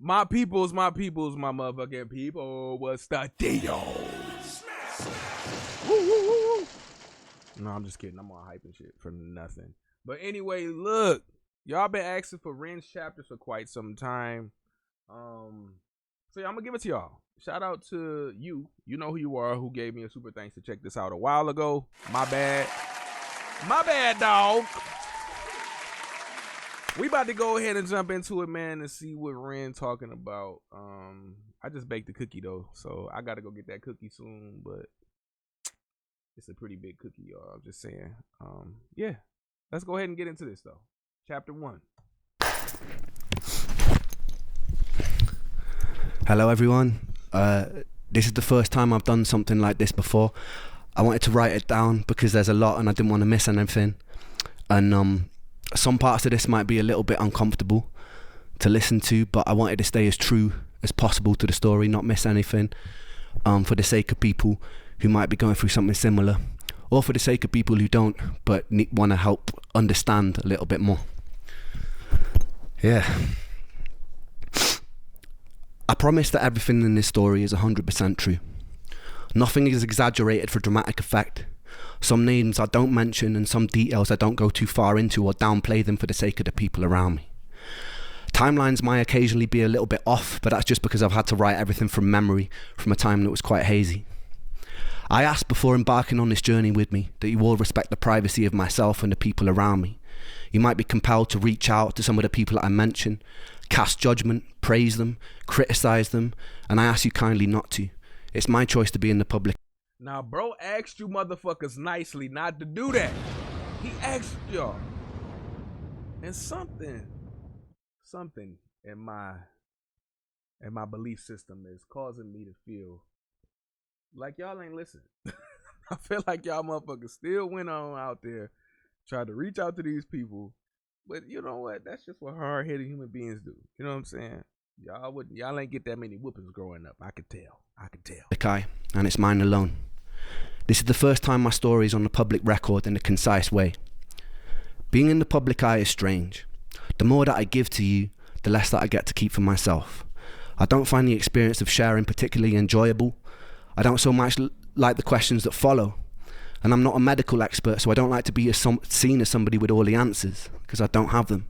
My peoples, my motherfucking people. What's the deal? Woo, woo, woo, woo. No, I'm just kidding. I'm all hyping shit for nothing. But anyway, look. Y'all been asking for Ren's chapters for quite some time. So yeah, I'm gonna give it to y'all. Shout out to you. You know who you are, who gave me a super thanks to check this out a while ago. My bad. My bad, dog. We about to go ahead and jump into it, man, and see what Ren talking about. I just baked the cookie though, so I gotta go get that cookie soon, but it's a pretty big cookie, y'all. I'm just saying. Yeah. Let's go ahead and get into this though. Chapter 1. Hello everyone. This is the first time I've done something like this before. I wanted to write it down because there's a lot and I didn't want to miss anything. And some parts of this might be a little bit uncomfortable to listen to, but I wanted to stay as true as possible to the story, not miss anything, for the sake of people who might be going through something similar, or for the sake of people who don't but want to help understand a little bit more. Yeah. I promise that everything in this story is 100% true. Nothing is exaggerated for dramatic effect. Some names I don't mention and some details I don't go too far into or downplay them for the sake of the people around me. Timelines might occasionally be a little bit off, but that's just because I've had to write everything from memory from a time that was quite hazy. I asked before embarking on this journey with me that you all respect the privacy of myself and the people around me. You might be compelled to reach out to some of the people that I mention, cast judgment, praise them, criticize them, and I ask you kindly not to. It's my choice to be in the public. Now, bro asked you motherfuckers nicely not to do that. He asked y'all. And something in my belief system is causing me to feel like y'all ain't listening. I feel like y'all motherfuckers still went on out there, tried to reach out to these people. But you know what? That's just what hard-headed human beings do. You know what I'm saying? Y'all ain't get that many whoopings growing up. I could tell. And it's mine alone. This is the first time my story is on the public record in a concise way. Being in the public eye is strange. The more that I give to you, the less that I get to keep for myself. I don't find the experience of sharing particularly enjoyable. I don't so much like the questions that follow. And I'm not a medical expert, so I don't like to be seen as somebody with all the answers, because I don't have them.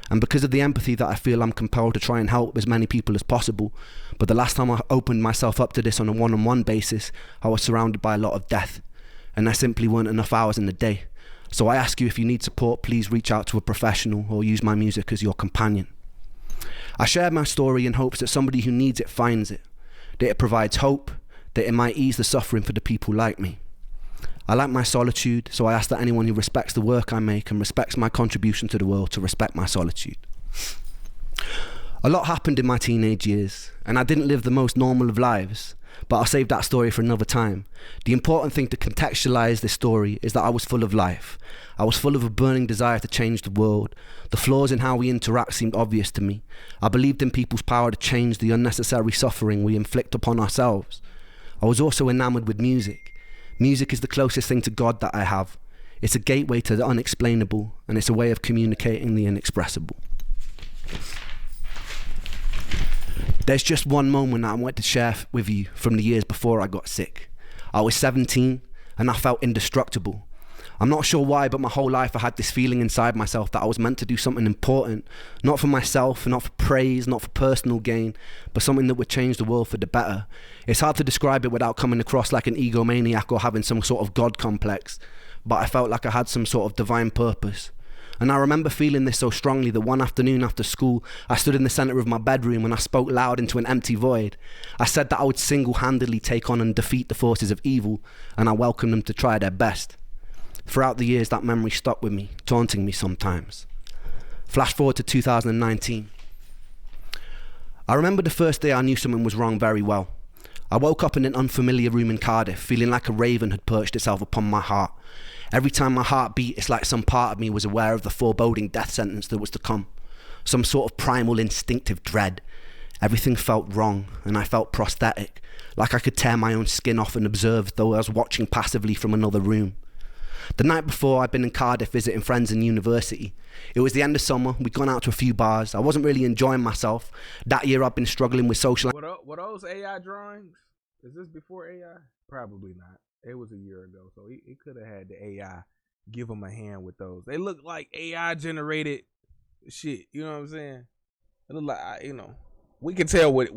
And because of the empathy that I feel, I'm compelled to try and help as many people as possible. But the last time I opened myself up to this on a one-on-one basis, I was surrounded by a lot of death. And there simply weren't enough hours in the day. So I ask you, if you need support, please reach out to a professional or use my music as your companion. I share my story in hopes that somebody who needs it finds it, that it provides hope, that it might ease the suffering for the people like me. I like my solitude, so I ask that anyone who respects the work I make and respects my contribution to the world to respect my solitude. A lot happened in my teenage years, and I didn't live the most normal of lives, but I'll save that story for another time. The important thing to contextualize this story is that I was full of life. I was full of a burning desire to change the world. The flaws in how we interact seemed obvious to me. I believed in people's power to change the unnecessary suffering we inflict upon ourselves. I was also enamored with music. Music is the closest thing to God that I have. It's a gateway to the unexplainable, and it's a way of communicating the inexpressible. There's just one moment that I want to share with you from the years before I got sick. I was 17, and I felt indestructible. I'm not sure why, but my whole life I had this feeling inside myself that I was meant to do something important, not for myself, not for praise, not for personal gain, but something that would change the world for the better. It's hard to describe it without coming across like an egomaniac or having some sort of God complex, but I felt like I had some sort of divine purpose. And I remember feeling this so strongly that one afternoon after school, I stood in the center of my bedroom and I spoke loud into an empty void. I said that I would single-handedly take on and defeat the forces of evil, and I welcomed them to try their best. Throughout the years, that memory stuck with me, taunting me sometimes. Flash forward to 2019. I remember the first day I knew something was wrong very well. I woke up in an unfamiliar room in Cardiff, feeling like a raven had perched itself upon my heart. Every time my heart beat, it's like some part of me was aware of the foreboding death sentence that was to come. Some sort of primal instinctive dread. Everything felt wrong, and I felt prosthetic, like I could tear my own skin off and observe though I was watching passively from another room. The night before, I'd been in Cardiff visiting friends in university. It was the end of summer. We'd gone out to a few bars. I wasn't really enjoying myself. That year, I'd been struggling with social... Were those AI drawings? Is this before AI? Probably not. It was a year ago, so he could have had the AI give him a hand with those. They look like AI generated shit. You know what I'm saying? It look like, you know, we can tell what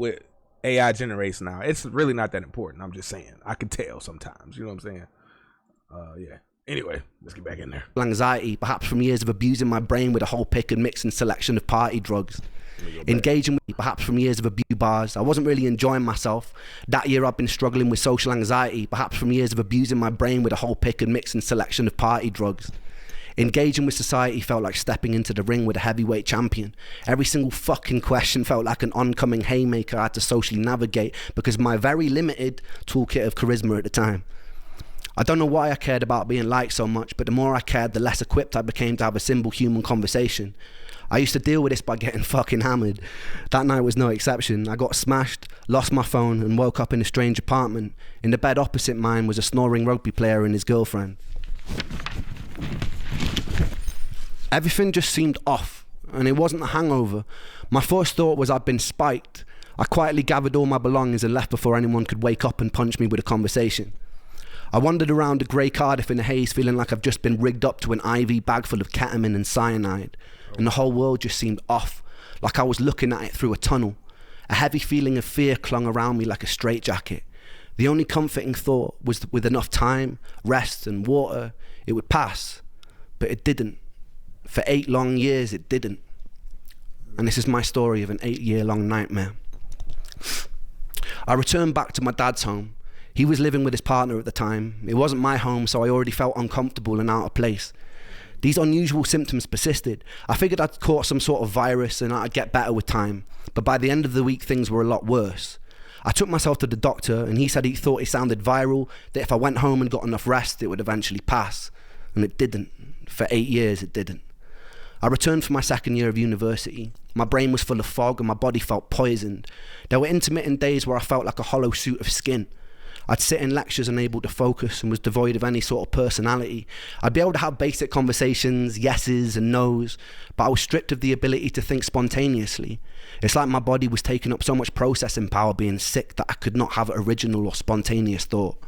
AI generates now. It's really not that important. I'm just saying. I can tell sometimes. You know what I'm saying? Yeah. Anyway, let's get back in there. Anxiety, perhaps from years of abusing my brain with a whole pick and mix and selection of party drugs. Engaging with, perhaps from years of abuse bars. I wasn't really enjoying myself. That year I'd been struggling with social anxiety, perhaps from years of abusing my brain with a whole pick and mix and selection of party drugs. Engaging with society felt like stepping into the ring with a heavyweight champion. Every single fucking question felt like an oncoming haymaker I had to socially navigate because of my very limited toolkit of charisma at the time. I don't know why I cared about being liked so much, but the more I cared, the less equipped I became to have a simple human conversation. I used to deal with this by getting fucking hammered. That night was no exception. I got smashed, lost my phone, and woke up in a strange apartment. In the bed opposite mine was a snoring rugby player and his girlfriend. Everything just seemed off, and it wasn't a hangover. My first thought was I'd been spiked. I quietly gathered all my belongings and left before anyone could wake up and punch me with a conversation. I wandered around the grey Cardiff in the haze, feeling like I've just been rigged up to an IV bag full of ketamine and cyanide, and the whole world just seemed off, like I was looking at it through a tunnel. A heavy feeling of fear clung around me like a straitjacket. The only comforting thought was that with enough time, rest and water, it would pass, but it didn't. For 8 long years, it didn't. And this is my story of an 8-year-long nightmare. I returned back to my dad's home. He was living with his partner at the time. It wasn't my home, so I already felt uncomfortable and out of place. These unusual symptoms persisted. I figured I'd caught some sort of virus and I'd get better with time. But by the end of the week, things were a lot worse. I took myself to the doctor and he said he thought it sounded viral, that if I went home and got enough rest, it would eventually pass. And it didn't. For 8 years, it didn't. I returned for my second year of university. My brain was full of fog and my body felt poisoned. There were intermittent days where I felt like a hollow suit of skin. I'd sit in lectures unable to focus and was devoid of any sort of personality. I'd be able to have basic conversations, yeses and nos, but I was stripped of the ability to think spontaneously. It's like my body was taking up so much processing power being sick that I could not have original or spontaneous thought.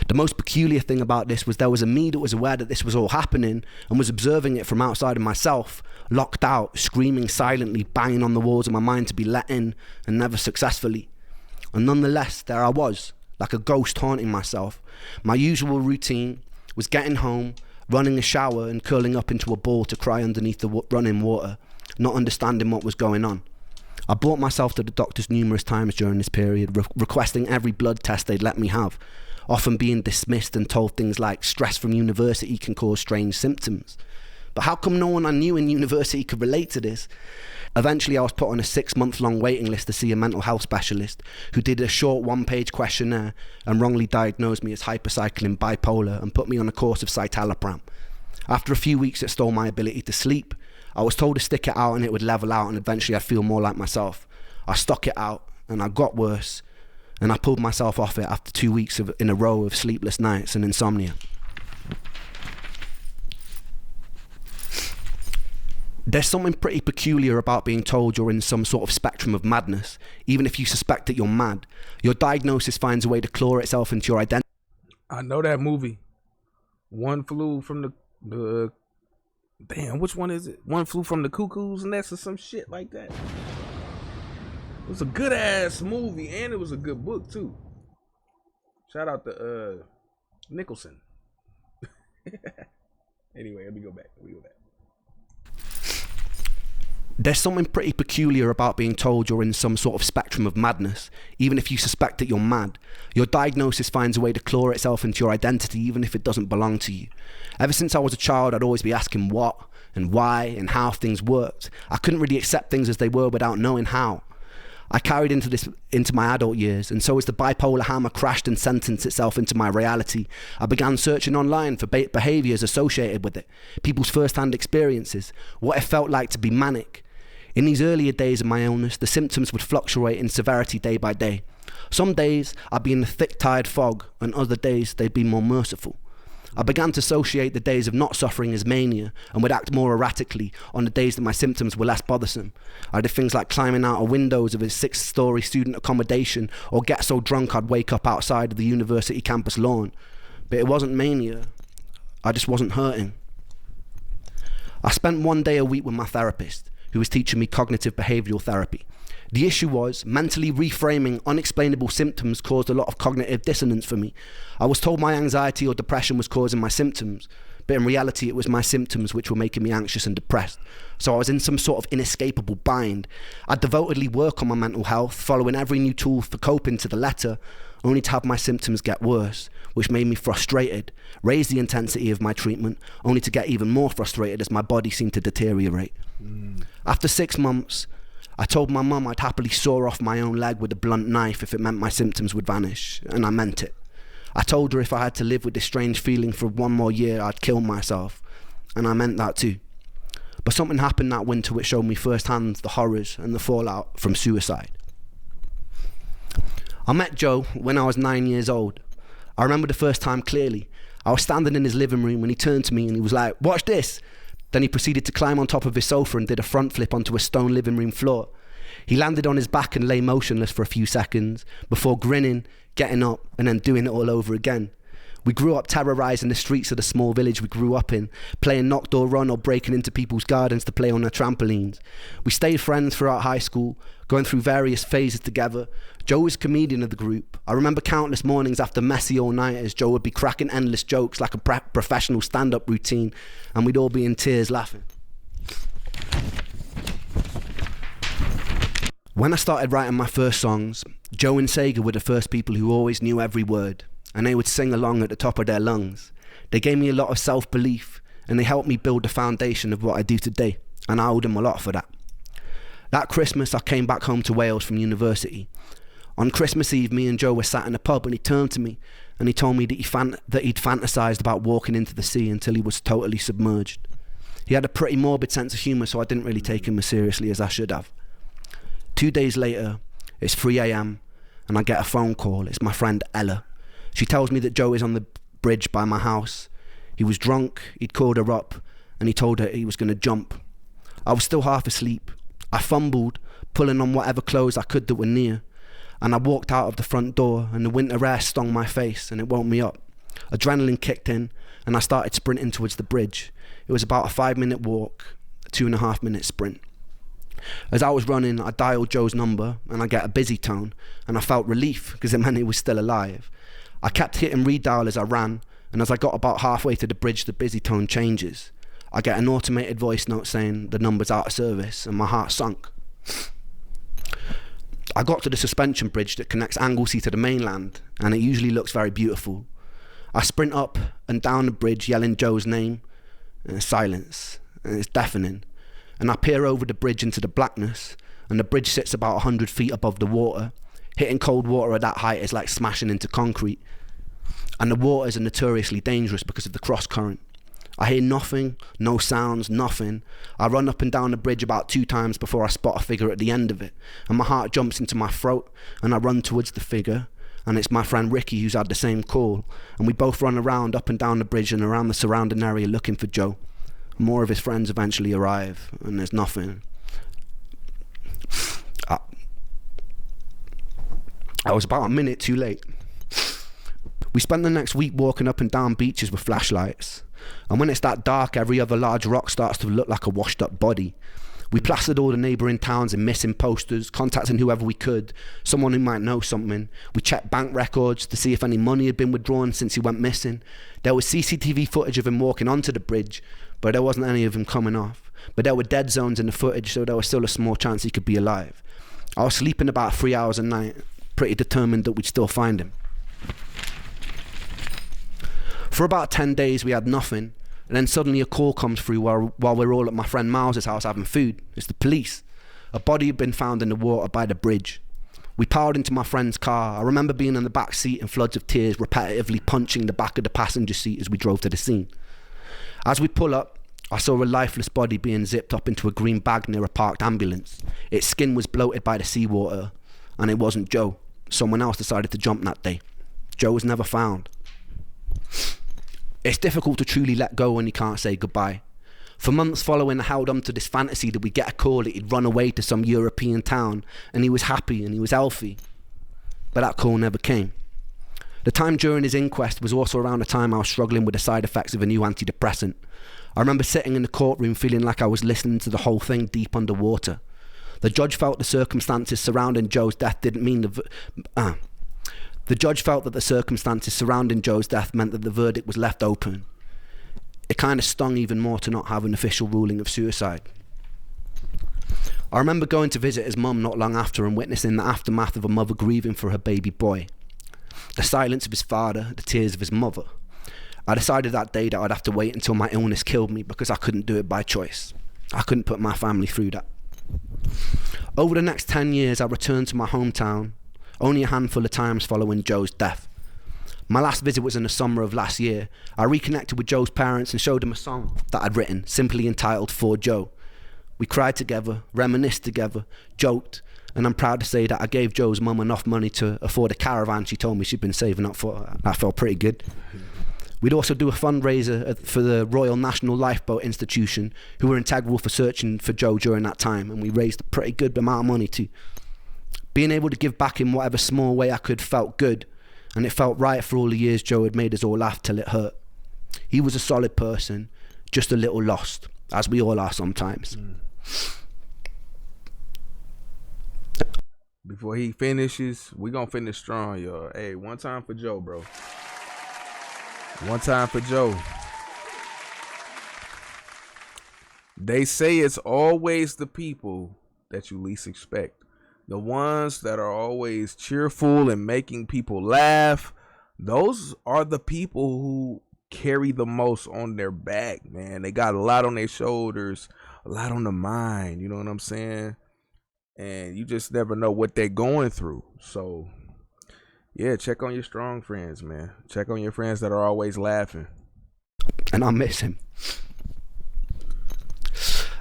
The most peculiar thing about this was there was a me that was aware that this was all happening and was observing it from outside of myself, locked out, screaming silently, banging on the walls of my mind to be let in, and never successfully. And nonetheless, there I was, like a ghost haunting myself. My usual routine was getting home, running a shower and curling up into a ball to cry underneath the running water, not understanding what was going on. I brought myself to the doctors numerous times during this period, requesting every blood test they'd let me have, often being dismissed and told things like stress from university can cause strange symptoms. But how come no one I knew in university could relate to this? Eventually I was put on a 6-month-long waiting list to see a mental health specialist who did a short 1-page questionnaire and wrongly diagnosed me as hypercycling bipolar and put me on a course of citalopram. After a few weeks it stole my ability to sleep. I was told to stick it out and it would level out and eventually I'd feel more like myself. I stuck it out and I got worse, and I pulled myself off it after 2 weeks in a row of sleepless nights and insomnia. There's something pretty peculiar about being told you're in some sort of spectrum of madness, even if you suspect that you're mad. Your diagnosis finds a way to claw itself into your identity. I know that movie. One flew from the damn, which one is it? One flew from the cuckoo's nest or some shit like that. It was a good ass movie and it was a good book too. Shout out to Nicholson. Anyway, let me go back. There's something pretty peculiar about being told you're in some sort of spectrum of madness, even if you suspect that you're mad. Your diagnosis finds a way to claw itself into your identity, even if it doesn't belong to you. Ever since I was a child, I'd always be asking what and why and how things worked. I couldn't really accept things as they were without knowing how. I carried into my adult years, and so as the bipolar hammer crashed and sentenced itself into my reality, I began searching online for behaviours associated with it, people's first-hand experiences, what it felt like to be manic. In these earlier days of my illness, the symptoms would fluctuate in severity day by day. Some days I'd be in a thick, tired fog, and other days they'd be more merciful. I began to associate the days of not suffering as mania and would act more erratically on the days that my symptoms were less bothersome. I did things like climbing out of windows of a 6-story student accommodation or get so drunk I'd wake up outside of the university campus lawn. But it wasn't mania. I just wasn't hurting. I spent 1 day a week with my therapist, who was teaching me cognitive behavioural therapy. The issue was, mentally reframing unexplainable symptoms caused a lot of cognitive dissonance for me. I was told my anxiety or depression was causing my symptoms, but in reality it was my symptoms which were making me anxious and depressed. So I was in some sort of inescapable bind. I'd devotedly work on my mental health, following every new tool for coping to the letter, only to have my symptoms get worse, which made me frustrated, raise the intensity of my treatment, only to get even more frustrated as my body seemed to deteriorate. After 6 months, I told my mum I'd happily saw off my own leg with a blunt knife if it meant my symptoms would vanish, and I meant it. I told her if I had to live with this strange feeling for 1 more year, I'd kill myself, and I meant that too. But something happened that winter which showed me firsthand the horrors and the fallout from suicide. I met Joe when I was 9 years old. I remember the first time clearly. I was standing in his living room when he turned to me and he was like, "Watch this." Then he proceeded to climb on top of his sofa and did a front flip onto a stone living room floor. He landed on his back and lay motionless for a few seconds before grinning, getting up, and then doing it all over again. We grew up terrorising the streets of the small village we grew up in, playing knock door run or breaking into people's gardens to play on their trampolines. We stayed friends throughout high school, going through various phases together. Joe was comedian of the group. I remember countless mornings after messy all-nighters, Joe would be cracking endless jokes like a professional stand-up routine, and we'd all be in tears laughing. When I started writing my first songs, Joe and Sega were the first people who always knew every word, and they would sing along at the top of their lungs. They gave me a lot of self-belief, and they helped me build the foundation of what I do today, and I owe them a lot for that. That Christmas, I came back home to Wales from university. On Christmas Eve, me and Joe were sat in a pub, and he turned to me and he told me that he'd fantasised about walking into the sea until he was totally submerged. He had a pretty morbid sense of humour, so I didn't really take him as seriously as I should have. 2 days later, it's 3 a.m, and I get a phone call. It's my friend Ella. She tells me that Joe is on the bridge by my house. He was drunk, he'd called her up, and he told her he was going to jump. I was still half asleep. I fumbled, pulling on whatever clothes I could that were near, and I walked out of the front door, and the winter air stung my face and it woke me up. Adrenaline kicked in, and I started sprinting towards the bridge. It was about a 5-minute walk, a 2.5-minute sprint. As I was running, I dialed Joe's number, and I get a busy tone, and I felt relief because it meant he was still alive. I kept hitting redial as I ran, and as I got about halfway to the bridge, the busy tone changes. I get an automated voice note saying the number's out of service, and my heart sunk. I got to the suspension bridge that connects Anglesey to the mainland, and it usually looks very beautiful. I sprint up and down the bridge yelling Joe's name, and there's silence, and it's deafening. And I peer over the bridge into the blackness, and the bridge sits about 100 feet above the water. Hitting cold water at that height is like smashing into concrete. And the waters are notoriously dangerous because of the cross current. I hear nothing, no sounds, nothing. I run up and down the bridge about 2 times before I spot a figure at the end of it, and my heart jumps into my throat, and I run towards the figure, and it's my friend Ricky who's had the same call, and we both run around up and down the bridge and around the surrounding area looking for Joe. More of his friends eventually arrive, and there's nothing. I was about a minute too late. We spent the next week walking up and down beaches with flashlights. And when it's that dark, every other large rock starts to look like a washed up body. We plastered all the neighbouring towns in missing posters, contacting whoever we could, someone who might know something. We checked bank records to see if any money had been withdrawn since he went missing. There was CCTV footage of him walking onto the bridge, but there wasn't any of him coming off. But there were dead zones in the footage, so there was still a small chance he could be alive. I was sleeping about 3 hours a night, pretty determined that we'd still find him. For about 10 days we had nothing, and then suddenly a call comes through while we're all at my friend Miles's house having food. It's the police. A body had been found in the water by the bridge. We piled into my friend's car. I remember being in the back seat in floods of tears, repetitively punching the back of the passenger seat as we drove to the scene. As we pull up, I saw a lifeless body being zipped up into a green bag near a parked ambulance. Its skin was bloated by the seawater, and it wasn't Joe. Someone else decided to jump that day. Joe was never found. It's difficult to truly let go when you can't say goodbye. For months following, I held on to this fantasy that we'd get a call that he'd run away to some European town and he was happy and he was healthy. But that call never came. The time during his inquest was also around the time I was struggling with the side effects of a new antidepressant. I remember sitting in the courtroom feeling like I was listening to the whole thing deep underwater. The judge felt the circumstances surrounding Joe's death didn't mean The judge felt that the circumstances surrounding Joe's death meant that the verdict was left open. It kind of stung even more to not have an official ruling of suicide. I remember going to visit his mum not long after and witnessing the aftermath of a mother grieving for her baby boy. The silence of his father, the tears of his mother. I decided that day that I'd have to wait until my illness killed me because I couldn't do it by choice. I couldn't put my family through that. Over the next 10 years, I returned to my hometown, only a handful of times following Joe's death. My last visit was in the summer of last year. I reconnected with Joe's parents and showed them a song that I'd written, simply entitled For Joe. We cried together, reminisced together, joked, and I'm proud to say that I gave Joe's mum enough money to afford a caravan she told me she'd been saving up for. That felt pretty good. We'd also do a fundraiser for the Royal National Lifeboat Institution, who were integral for searching for Joe during that time, and we raised a pretty good amount of money too. Being able to give back in whatever small way I could felt good, and it felt right for all the years Joe had made us all laugh till it hurt. He was a solid person, just a little lost, as we all are sometimes. Before he finishes, we gonna finish strong, y'all. Hey, one time for Joe, bro. One time for Joe. They say it's always the people that you least expect. The ones that are always cheerful and making people laugh. Those are the people who carry the most on their back, man. They got a lot on their shoulders, a lot on the mind. You know what I'm saying? And you just never know what they're going through. So, yeah, check on your strong friends, man. Check on your friends that are always laughing. And I miss him.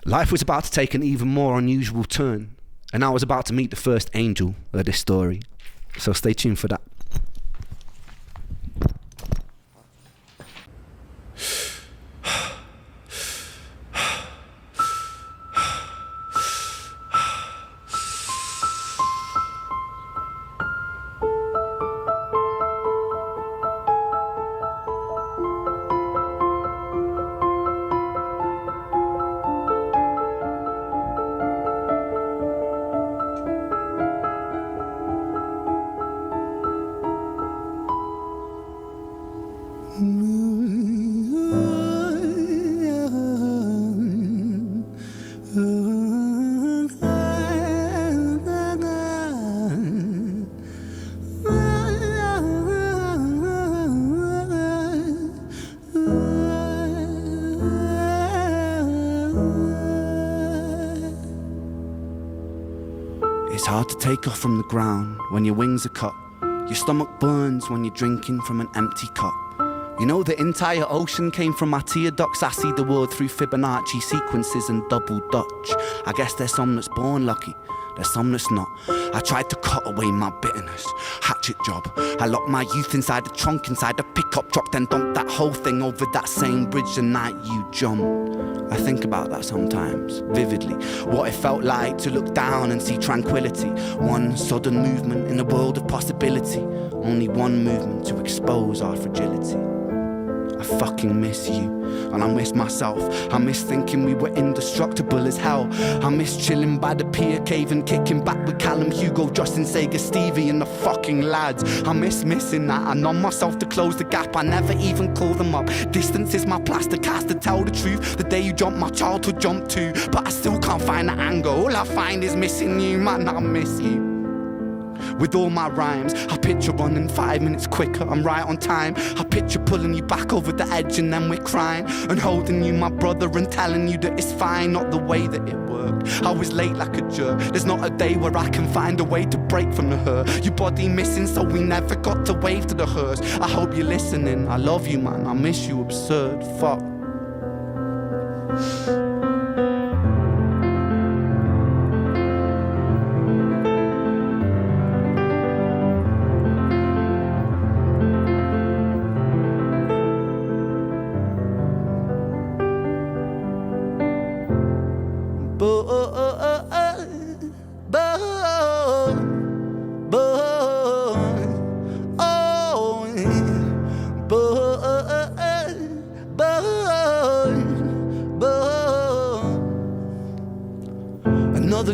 Life was about to take an even more unusual turn, and I was about to meet the first angel of this story. So stay tuned for that. It's hard to take off from the ground when your wings are cut. Your stomach burns when you're drinking from an empty cup. You know the entire ocean came from my tear ducts. I see the world through Fibonacci sequences and double Dutch. I guess there's some that's born lucky, there's some that's not. I tried to cut away my bitterness, hatchet job. I locked my youth inside the trunk, inside the pickup truck, then dumped that whole thing over that same bridge the night you jumped. I think about that sometimes, vividly. What it felt like to look down and see tranquility. One sudden movement in a world of possibility. Only one movement to expose our fragility. I fucking miss you, and I miss myself. I miss thinking we were indestructible as hell. I miss chilling by the pier cave and kicking back with Callum, Hugo, Justin, Sega, Stevie and the fucking lads. I miss missing that. I numb myself to close the gap. I never even call them up. Distance is my plaster cast, to tell the truth. The day you jumped, my childhood jumped too. But I still can't find the anger. All I find is missing you, man, I miss you. With all my rhymes, I picture running 5 minutes quicker, I'm right on time. I picture pulling you back over the edge and then we're crying. And holding you, my brother, and telling you that it's fine. Not the way that it worked, I was late like a jerk. There's not a day where I can find a way to break from the hurt. Your body missing, so we never got to wave to the hearse. I hope you're listening, I love you, man, I miss you, absurd, fuck.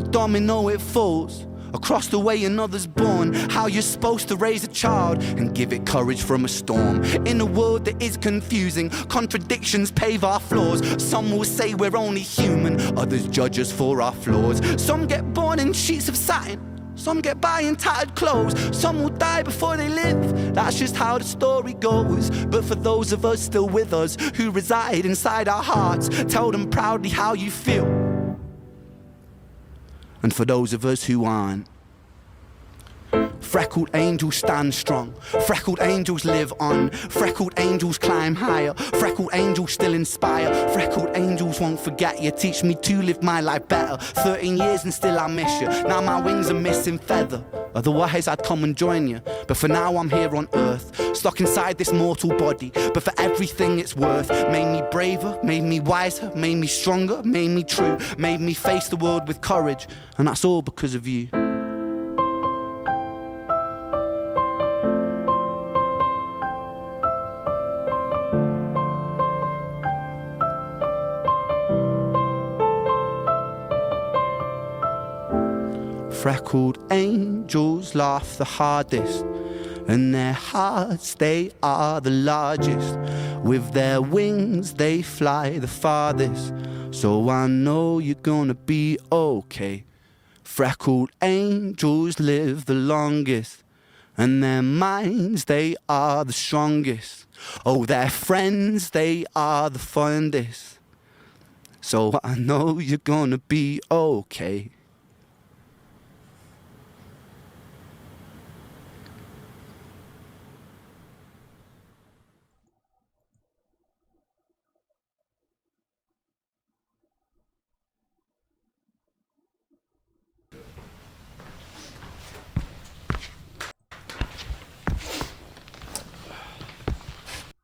like domino it falls. Across the way another's born. How you're supposed to raise a child and give it courage from a storm. In a world that is confusing, contradictions pave our flaws. Some will say we're only human, others judge us for our flaws. Some get born in sheets of satin, some get by in tattered clothes. Some will die before they live, that's just how the story goes. But for those of us still with us, who reside inside our hearts, tell them proudly how you feel. And for those of us who aren't, freckled angels stand strong, freckled angels live on, freckled angels climb higher, freckled angels still inspire, freckled angels won't forget you, teach me to live my life better. 13 years and still I miss you, now my wings are missing feather. Otherwise I'd come and join you, but for now I'm here on earth, stuck inside this mortal body, but for everything it's worth. Made me braver, made me wiser, made me stronger, made me true, made me face the world with courage, and that's all because of you. Freckled angels laugh the hardest, and their hearts, they are the largest. With their wings, they fly the farthest. So I know you're gonna be okay. Freckled angels live the longest, and their minds, they are the strongest. Oh, their friends, they are the fondest. So I know you're gonna be okay.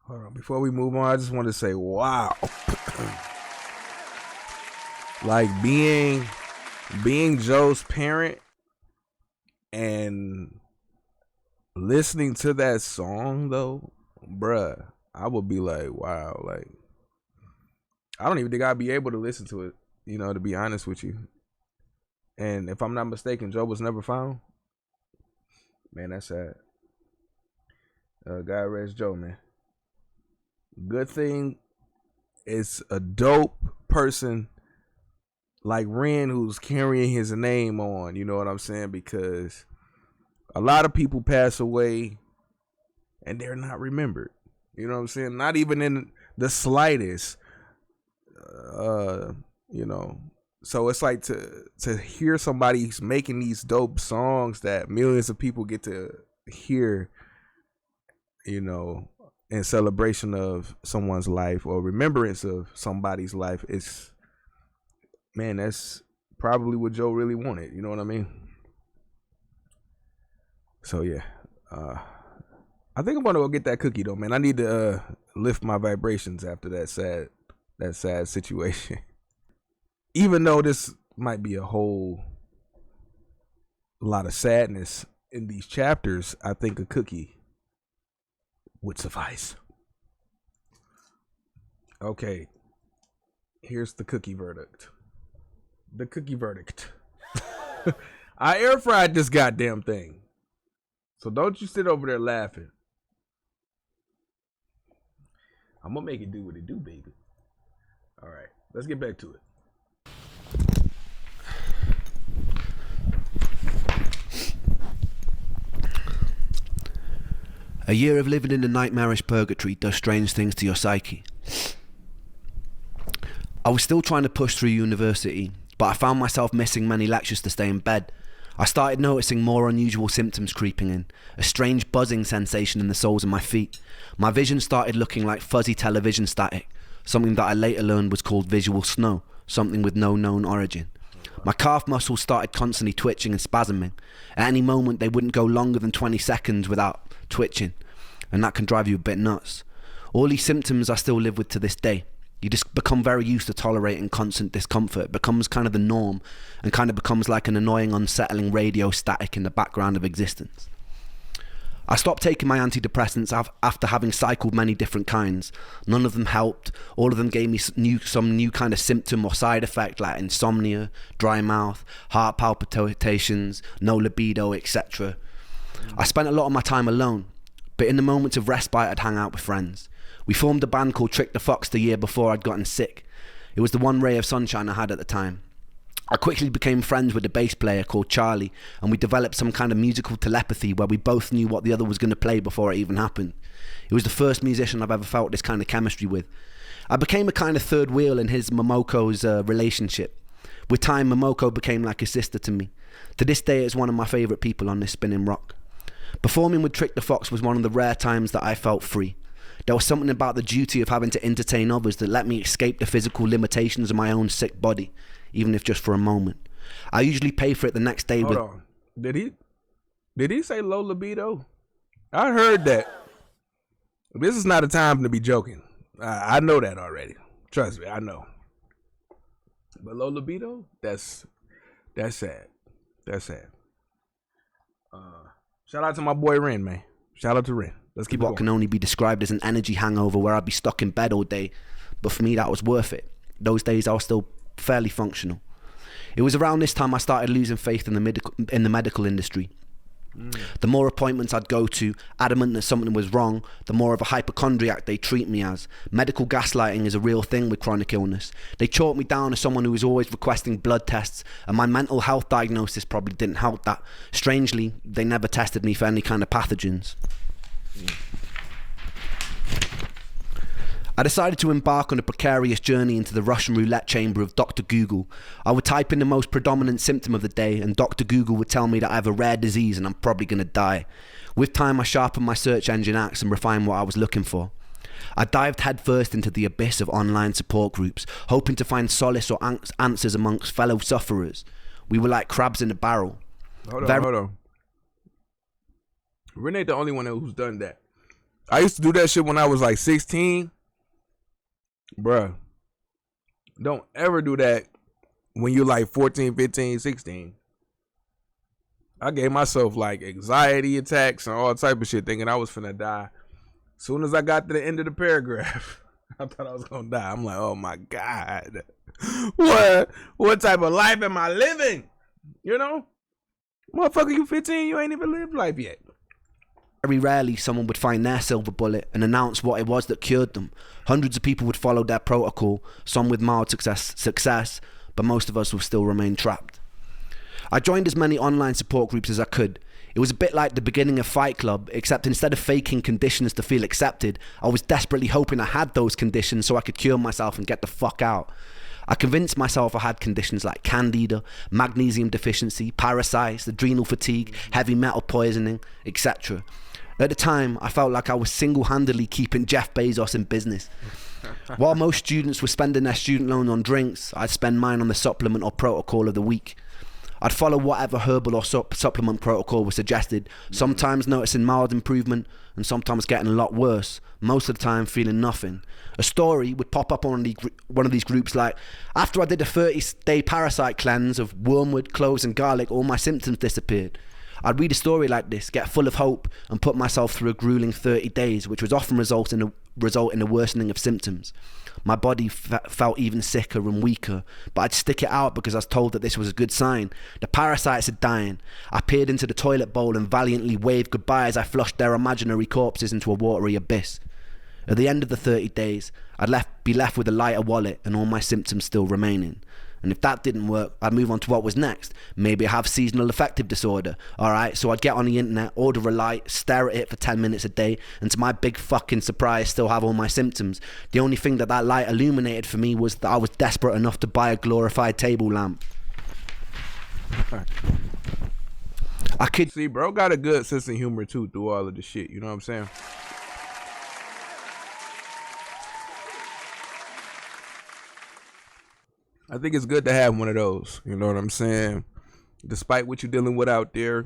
Hold on, before we move on, I just want to say, wow. Like being Joe's parent and listening to that song though, bruh, I would be like, wow, like I don't even think I'd be able to listen to it, you know, to be honest with you. And if I'm not mistaken, Joe was never found. Man, that's sad. God rest Joe, man. Good thing it's a dope person like Ren who's carrying his name on, you know what I'm saying? Because a lot of people pass away and they're not remembered. You know what I'm saying? Not even in the slightest. You know. So it's like to hear somebody who's making these dope songs that millions of people get to hear, you know, in celebration of someone's life or remembrance of somebody's life, it's, man, that's probably what Joe really wanted. You know what I mean? So yeah, I think I'm gonna go get that cookie though, man. I need to lift my vibrations after that sad situation. Even though this might be a whole lot of sadness in these chapters, I think a cookie would suffice. Okay, here's the cookie verdict. The cookie verdict. I air fried this goddamn thing. So don't you sit over there laughing. I'm gonna make it do what it do, baby. All right, let's get back to it. A year of living in a nightmarish purgatory does strange things to your psyche. I was still trying to push through university, but I found myself missing many lectures to stay in bed. I started noticing more unusual symptoms creeping in, a strange buzzing sensation in the soles of my feet. My vision started looking like fuzzy television static, something that I later learned was called visual snow, something with no known origin. My calf muscles started constantly twitching and spasming. At any moment they wouldn't go longer than 20 seconds without twitching, and that can drive you a bit nuts. All these symptoms I still live with to this day. You just become very used to tolerating constant discomfort. It becomes kind of the norm and kind of becomes like an annoying, unsettling radio static in the background of existence. I stopped taking my antidepressants after having cycled many different kinds. None of them helped. All of them gave me some new kind of symptom or side effect, like insomnia, dry mouth, heart palpitations, no libido, etc. I spent a lot of my time alone, but in the moments of respite I'd hang out with friends. We formed a band called Trick the Fox the year before I'd gotten sick. It was the one ray of sunshine I had at the time. I quickly became friends with a bass player called Charlie, and we developed some kind of musical telepathy where we both knew what the other was going to play before it even happened. He was the first musician I've ever felt this kind of chemistry with. I became a kind of third wheel in his Momoko's relationship. With time, Momoko became like a sister to me. To this day, it's one of my favourite people on this spinning rock. Performing with Trick the Fox was one of the rare times that I felt free. There was something about the duty of having to entertain others that let me escape the physical limitations of my own sick body, even if just for a moment. I usually pay for it the next day. Hold on. Did he say low libido? I heard that. This is not a time to be joking. I know that already. Trust me, I know. But low libido, that's sad. That's sad. Shout out to my boy Ren, man. Shout out to Ren. Let's keep what going. Can only be described as an energy hangover where I'd be stuck in bed all day. But for me, that was worth it. Those days I was still fairly functional. It was around this time I started losing faith in the medical industry. The more appointments I'd go to, adamant that something was wrong, the more of a hypochondriac they treat me as. Medical gaslighting is a real thing with chronic illness. They chalk me down as someone who was always requesting blood tests, and my mental health diagnosis probably didn't help that. Strangely, they never tested me for any kind of pathogens. I decided to embark on a precarious journey into the Russian roulette chamber of Dr. Google. I would type in the most predominant symptom of the day, and Dr. Google would tell me that I have a rare disease and I'm probably going to die. With time, I sharpened my search engine axe and refined what I was looking for. I dived headfirst into the abyss of online support groups, hoping to find solace or answers amongst fellow sufferers. We were like crabs in a barrel. Hold on. Ren ain't the only one who's done that. I used to do that shit when I was like 16. Bruh, don't ever do that when you're like 14, 15, 16. I gave myself like anxiety attacks and all type of shit thinking I was finna die. As soon as I got to the end of the paragraph, I thought I was gonna die. I'm like, oh my God. What type of life am I living? You know? Motherfucker, you 15, you ain't even lived life yet. Very rarely someone would find their silver bullet and announce what it was that cured them. Hundreds of people would follow their protocol, some with mild success, but most of us will still remain trapped. I joined as many online support groups as I could. It was a bit like the beginning of Fight Club, except instead of faking conditions to feel accepted, I was desperately hoping I had those conditions so I could cure myself and get the fuck out. I convinced myself I had conditions like candida, magnesium deficiency, parasites, adrenal fatigue, heavy metal poisoning, etc. At the time, I felt like I was single-handedly keeping Jeff Bezos in business. While most students were spending their student loan on drinks, I'd spend mine on the supplement or protocol of the week. I'd follow whatever herbal or supplement protocol was suggested, sometimes noticing mild improvement and sometimes getting a lot worse, most of the time feeling nothing. A story would pop up on one of these groups like, after I did a 30-day parasite cleanse of wormwood, cloves and garlic, all my symptoms disappeared. I'd read a story like this, get full of hope, and put myself through a grueling 30 days, which would often result in a worsening of symptoms. My body felt even sicker and weaker, but I'd stick it out because I was told that this was a good sign. The parasites are dying. I peered into the toilet bowl and valiantly waved goodbye as I flushed their imaginary corpses into a watery abyss. At the end of the 30 days, I'd be left with a lighter wallet and all my symptoms still remaining. And if that didn't work, I'd move on to what was next. Maybe I have seasonal affective disorder. Alright, so I'd get on the internet, order a light, stare at it for 10 minutes a day, and to my big fucking surprise, still have all my symptoms. The only thing that light illuminated for me was that I was desperate enough to buy a glorified table lamp. See, bro got a good sense of humor too through all of the shit, you know what I'm saying? I think it's good to have one of those, you know what I'm saying? Despite what you're dealing with out there,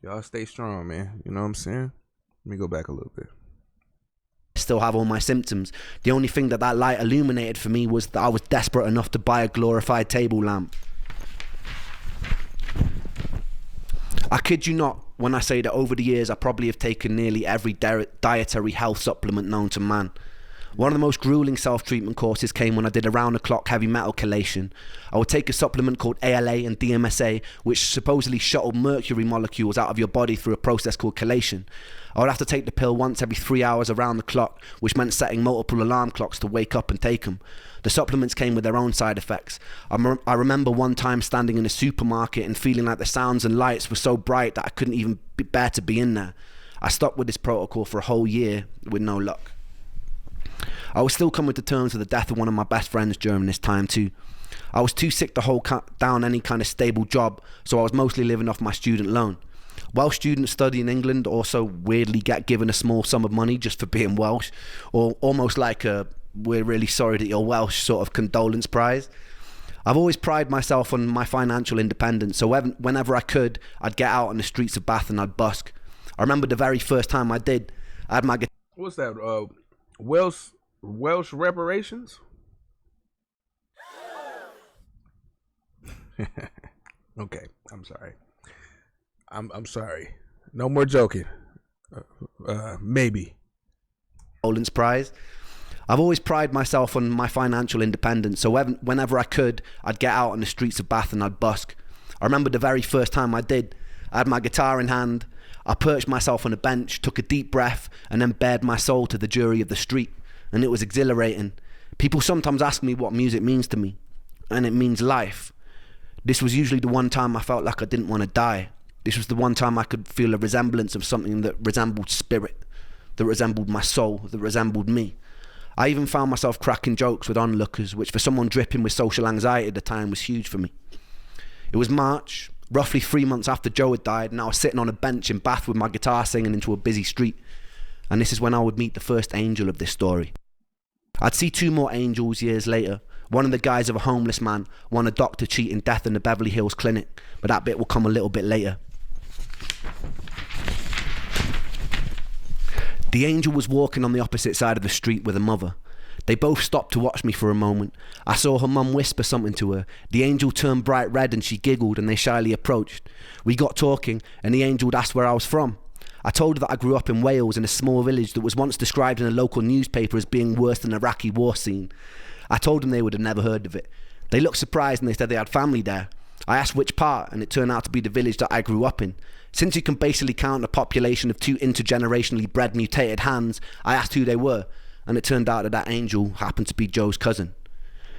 y'all stay strong, man. You know what I'm saying? Let me go back a little bit. Still have all my symptoms. The only thing that light illuminated for me was that I was desperate enough to buy a glorified table lamp. I kid you not, when I say that over the years I probably have taken nearly every dietary health supplement known to man. One of the most grueling self-treatment courses came when I did a round-the-clock heavy metal chelation. I would take a supplement called ALA and DMSA, which supposedly shuttled mercury molecules out of your body through a process called chelation. I would have to take the pill once every 3 hours around the clock, which meant setting multiple alarm clocks to wake up and take them. The supplements came with their own side effects. I remember one time standing in a supermarket and feeling like the sounds and lights were so bright that I couldn't even bear to be in there. I stopped with this protocol for a whole year with no luck. I was still coming to terms with the death of one of my best friends during this time too. I was too sick to hold down any kind of stable job, so I was mostly living off my student loan. Welsh students study in England also weirdly get given a small sum of money just for being Welsh, or almost like a "we're really sorry that you're Welsh" sort of condolence prize. I've always prided myself on my financial independence, so whenever I could, I'd get out on the streets of Bath and I'd busk. I remember the very first time I did, I had my guitar. What's that? Welsh reparations? Okay, I'm sorry. I'm sorry. No more joking. Maybe. Condolence prize. I've always prided myself on my financial independence, so whenever I could, I'd get out on the streets of Bath and I'd busk. I remember the very first time I did, I had my guitar in hand, I perched myself on a bench, took a deep breath, and then bared my soul to the jury of the street, and it was exhilarating. People sometimes ask me what music means to me, and it means life. This was usually the one time I felt like I didn't want to die. This was the one time I could feel a resemblance of something that resembled spirit, that resembled my soul, that resembled me. I even found myself cracking jokes with onlookers, which for someone dripping with social anxiety at the time was huge for me. It was March, roughly 3 months after Joe had died, and I was sitting on a bench in Bath with my guitar singing into a busy street. And this is when I would meet the first angel of this story. I'd see 2 more angels years later, one in the guise of a homeless man, one a doctor cheating death in the Beverly Hills clinic, but that bit will come a little bit later. The angel was walking on the opposite side of the street with a mother. They both stopped to watch me for a moment. I saw her mum whisper something to her. The angel turned bright red and she giggled and they shyly approached. We got talking and the angel asked where I was from. I told her that I grew up in Wales in a small village that was once described in a local newspaper as being worse than an Iraqi war scene. I told them they would have never heard of it. They looked surprised and they said they had family there. I asked which part and it turned out to be the village that I grew up in. Since you can basically count a population of 2 intergenerationally bred mutated hands, I asked who they were, and it turned out that that angel happened to be Joe's cousin.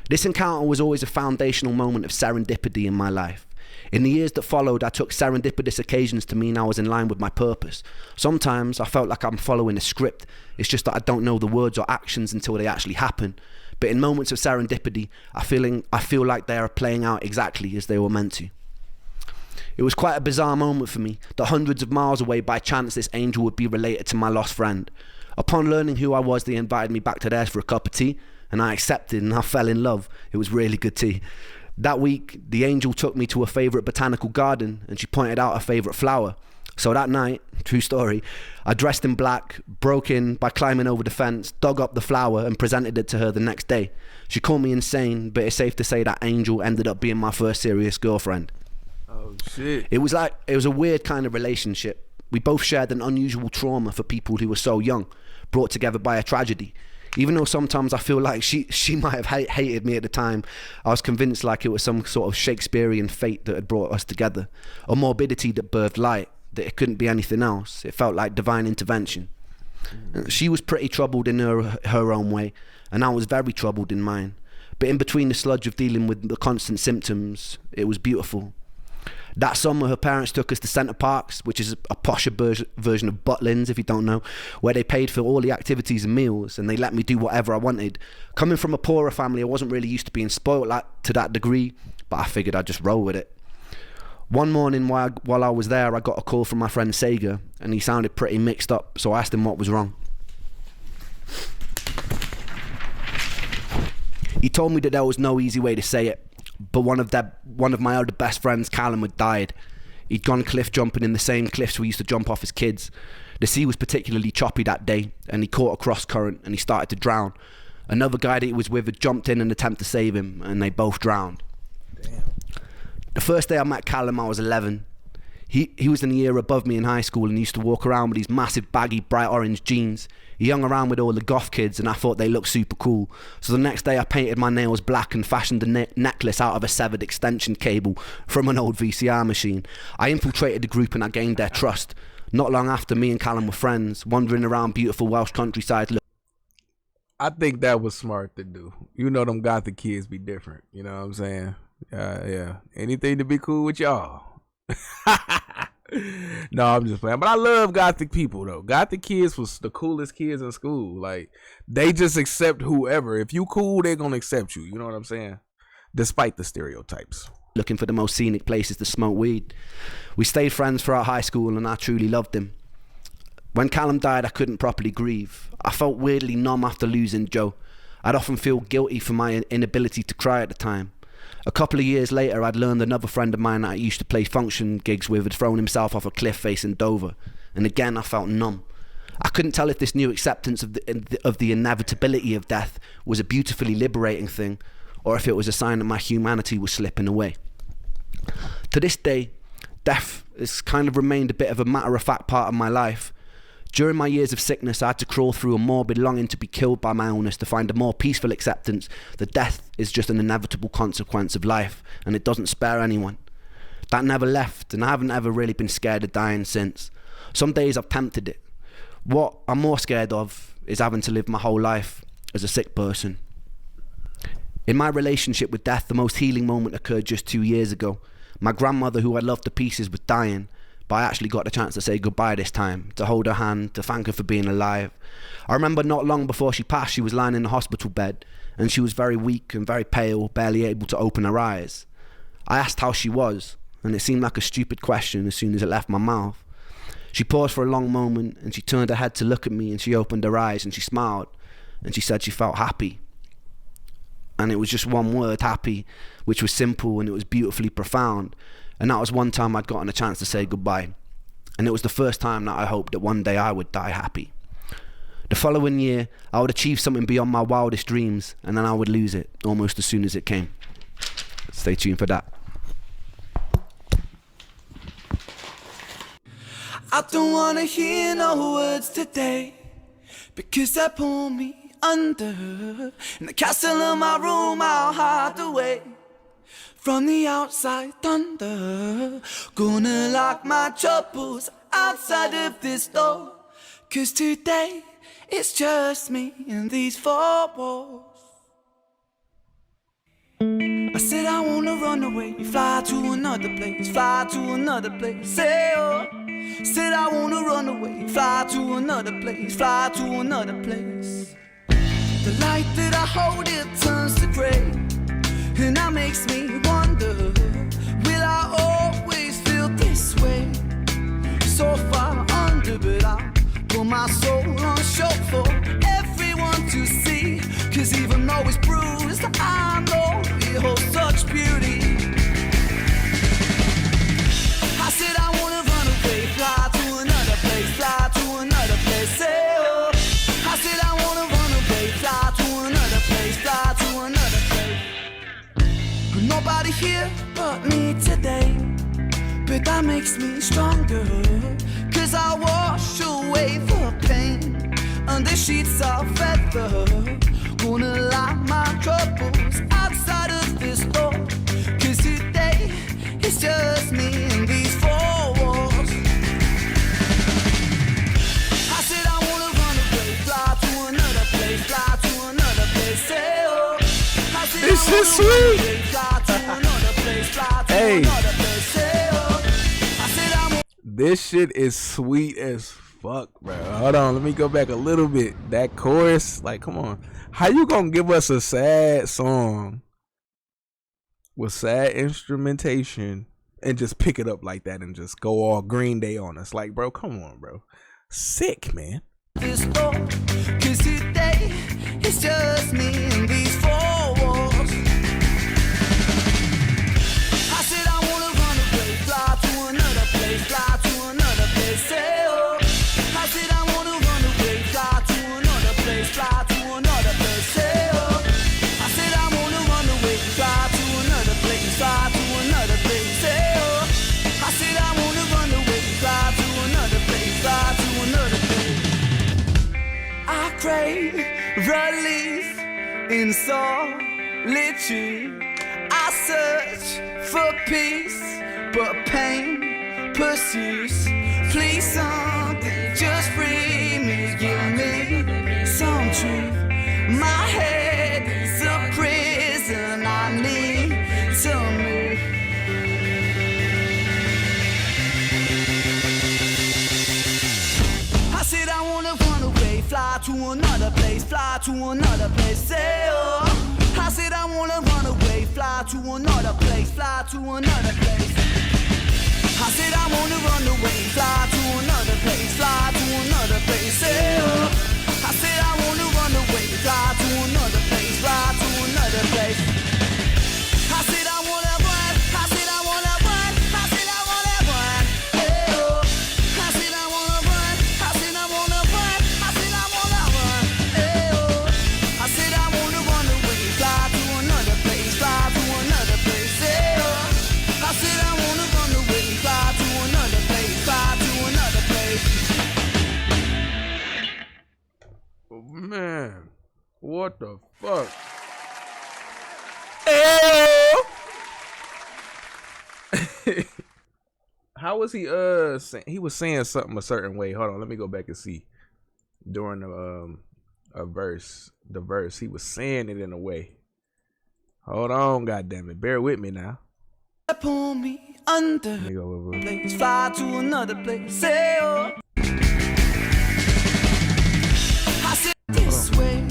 This encounter was always a foundational moment of serendipity in my life. In the years that followed, I took serendipitous occasions to mean I was in line with my purpose. Sometimes I felt like I'm following a script. It's just that I don't know the words or actions until they actually happen. But in moments of serendipity, I feel like they are playing out exactly as they were meant to. It was quite a bizarre moment for me, that hundreds of miles away by chance this angel would be related to my lost friend. Upon learning who I was, they invited me back to theirs for a cup of tea, and I accepted and I fell in love. It was really good tea. That week, the angel took me to a favourite botanical garden and she pointed out a favourite flower. So that night, true story, I dressed in black, broke in by climbing over the fence, dug up the flower and presented it to her the next day. She called me insane, but it's safe to say that angel ended up being my first serious girlfriend. Oh shit. It was a weird kind of relationship. We both shared an unusual trauma for people who were so young, brought together by a tragedy. Even though sometimes I feel like she might have hated me at the time, I was convinced like it was some sort of Shakespearean fate that had brought us together. A morbidity that birthed light, that it couldn't be anything else. It felt like divine intervention. She was pretty troubled in her own way, and I was very troubled in mine. But in between the sludge of dealing with the constant symptoms, it was beautiful. That summer, her parents took us to Centre Parks, which is a posher version of Butlins, if you don't know, where they paid for all the activities and meals, and they let me do whatever I wanted. Coming from a poorer family, I wasn't really used to being spoiled to that degree, but I figured I'd just roll with it. One morning while I was there, I got a call from my friend Sega, and he sounded pretty mixed up, so I asked him what was wrong. He told me that there was no easy way to say it, but one of my other best friends, Callum, had died. He'd gone cliff jumping in the same cliffs we used to jump off as kids. The sea was particularly choppy that day, and he caught a cross current and he started to drown. Another guy that he was with had jumped in an attempt to save him, and they both drowned. Damn. The first day I met Callum, I was 11. He was in the year above me in high school and used to walk around with these massive baggy bright orange jeans. He hung around with all the goth kids and I thought they looked super cool. So the next day I painted my nails black and fashioned a necklace out of a severed extension cable from an old VCR machine. I infiltrated the group and I gained their trust. Not long after, me and Callum were friends, wandering around beautiful Welsh countryside. I think that was smart to do. You know them gothic kids be different. You know what I'm saying? Yeah. Anything to be cool with y'all. No, I'm just playing. But I love gothic people though. Gothic kids was the coolest kids in school. Like, they just accept whoever. If you cool, they're gonna accept you. You know what I'm saying? Despite the stereotypes. Looking for the most scenic places to smoke weed. We stayed friends throughout high school and I truly loved him. When Callum died, I couldn't properly grieve. I felt weirdly numb after losing Joe. I'd often feel guilty for my inability to cry at the time. A couple of years later, I'd learned another friend of mine that I used to play function gigs with had thrown himself off a cliff facing Dover. And again, I felt numb. I couldn't tell if this new acceptance of the inevitability of death was a beautifully liberating thing, or if it was a sign that my humanity was slipping away. To this day, death has kind of remained a bit of a matter-of-fact part of my life. During my years of sickness, I had to crawl through a morbid longing to be killed by my illness to find a more peaceful acceptance that death is just an inevitable consequence of life and it doesn't spare anyone. That never left, and I haven't ever really been scared of dying since. Some days I've tempted it. What I'm more scared of is having to live my whole life as a sick person. In my relationship with death, the most healing moment occurred just 2 years ago. My grandmother, who I loved to pieces, was dying, but I actually got the chance to say goodbye this time, to hold her hand, to thank her for being alive. I remember not long before she passed, she was lying in a hospital bed, and she was very weak and very pale, barely able to open her eyes. I asked how she was, and it seemed like a stupid question as soon as it left my mouth. She paused for a long moment, and she turned her head to look at me, and she opened her eyes, and she smiled, and she said she felt happy. And it was just one word, happy, which was simple and it was beautifully profound. And that was one time I'd gotten a chance to say goodbye. And it was the first time that I hoped that one day I would die happy. The following year, I would achieve something beyond my wildest dreams, and then I would lose it almost as soon as it came. Stay tuned for that. I don't wanna hear no words today, because they pull me under. In the castle of my room I'll hide away from the outside thunder. Gonna lock my troubles outside of this door, 'cause today it's just me and these four walls. I said I wanna run away, fly to another place, fly to another place, say oh. Said I wanna run away, fly to another place, fly to another place. The light that I hold, it turns to grey, and that makes me wonder, will I always feel this way? So far under, but I put my soul on show for everyone to see, 'cause even though it's bruised, I know it holds such beauty. I said I wanna run away, fly to another place, fly to another place, say oh. I said I wanna run away, fly to another place, fly to another place. Nobody here but me today, but that makes me stronger, 'cause I wash away the pain under sheets of feather. Gonna lock my troubles outside of this door, 'cause today it's just me and these four walls. I said I wanna run away, fly to another place, fly to another place, say oh. I said This I is sweet. away, fly to another place, fly to Hey. another place, say oh. I said I'm This shit is sweet as fuck, bro. Hold on, let me go back a little bit. That chorus, like, come on. How you gonna give us a sad song with sad instrumentation and just pick it up like that and just go all Green Day on us? Like, bro, come on, bro. Sick, man. this door, 'cause today it's just me and these four walls. I said I wanna run away, fly to another place, fly to another place, say oh. I said I wanna run away, fly to another place, fly to another place, say oh. I said I wanna run away, fly to another place, fly to another place, say oh. I said I wanna run escape, release in solitude. I search for peace, but pain pursues. Please, something, just free me, give me some truth. My head is a prison, I need to move. I said I wanna run away, fly to another place, fly to another place, say oh. I said I wanna run away, fly to another place, fly to another place. I said I wanna run away, fly to another place, fly to another place, say oh. I said I wanna run away, fly to another place, fly to another place. I said I wanna run, I said I wanna run, I said I wanna run, hey oh. I said I wanna run, I said I wanna run, I said I wanna run, hey oh. I said I wanna run away, fly to another place, fly to another place, hey oh. I said I wanna run away, fly to another place, fly to another place. Oh, man, what the fuck? Ew! How was he he was saying something a certain way. Hold on, let me go back and see. During the verse he was saying it in a way. Hold on, goddammit, bear with me now. Pull me under. Let me go. Place, fly to another place, say oh. I said this way,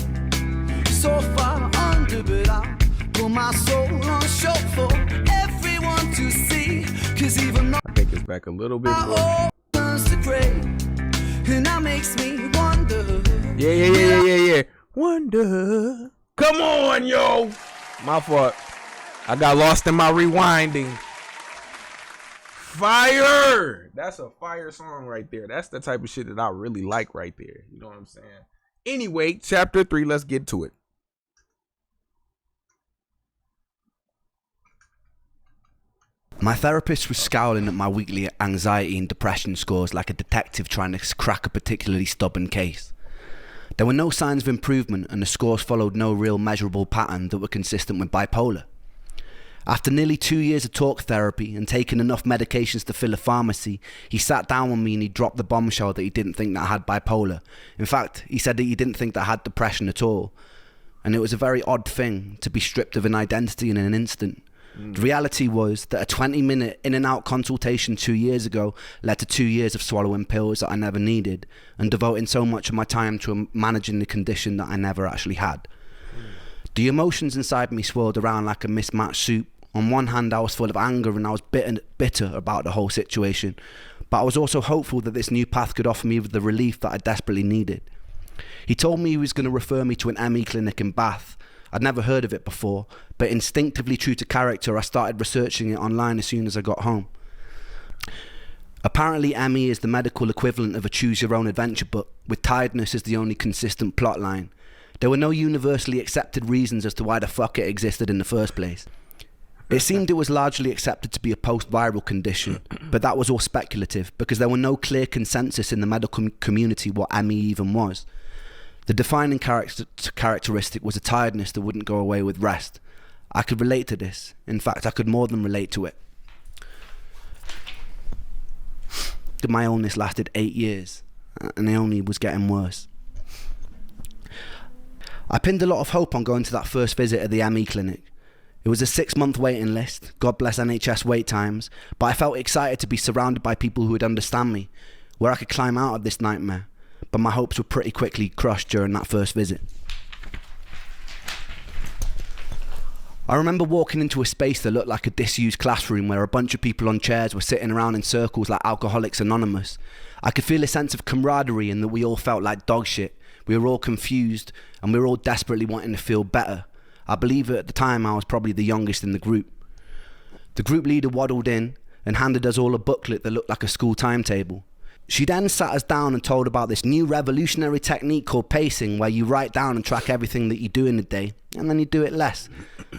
so far under, but I put my soul on show for everyone to see. Cause even though I think it's back a little bit more. my turns to gray, and that makes me wonder. Yeah. Wonder. Come on, yo. My fault. I got lost in my rewinding. Fire! That's a fire song right there. That's the type of shit that I really like right there. You know what I'm saying? Anyway, chapter 3, let's get to it. My therapist was scowling at my weekly anxiety and depression scores like a detective trying to crack a particularly stubborn case. There were no signs of improvement, and the scores followed no real measurable pattern that were consistent with bipolar. After nearly 2 years of talk therapy and taking enough medications to fill a pharmacy, he sat down with me and he dropped the bombshell that he didn't think that I had bipolar. In fact, he said that he didn't think that I had depression at all. And it was a very odd thing to be stripped of an identity in an instant. The reality was that a 20-minute in and out consultation 2 years ago led to 2 years of swallowing pills that I never needed and devoting so much of my time to managing the condition that I never actually had. The emotions inside me swirled around like a mismatched soup. On one hand, I was full of anger and I was bitter about the whole situation, but I was also hopeful that this new path could offer me the relief that I desperately needed. He told me he was going to refer me to an ME clinic in Bath. I'd never heard of it before, but instinctively true to character, I started researching it online as soon as I got home. Apparently, ME is the medical equivalent of a choose-your-own-adventure book, with tiredness as the only consistent plot line. There were no universally accepted reasons as to why the fuck it existed in the first place. It seemed it was largely accepted to be a post-viral condition, but that was all speculative because there were no clear consensus in the medical community what ME even was. The defining characteristic was a tiredness that wouldn't go away with rest. I could relate to this. In fact, I could more than relate to it. My illness lasted 8 years, and it only was getting worse. I pinned a lot of hope on going to that first visit at the ME clinic. It was a 6-month waiting list, God bless NHS wait times, but I felt excited to be surrounded by people who would understand me, where I could climb out of this nightmare, but my hopes were pretty quickly crushed during that first visit. I remember walking into a space that looked like a disused classroom where a bunch of people on chairs were sitting around in circles like Alcoholics Anonymous. I could feel a sense of camaraderie in that we all felt like dog shit. We were all confused and we were all desperately wanting to feel better. I believe at the time I was probably the youngest in the group. The group leader waddled in and handed us all a booklet that looked like a school timetable. She then sat us down and told about this new revolutionary technique called pacing, where you write down and track everything that you do in a day, and then you do it less.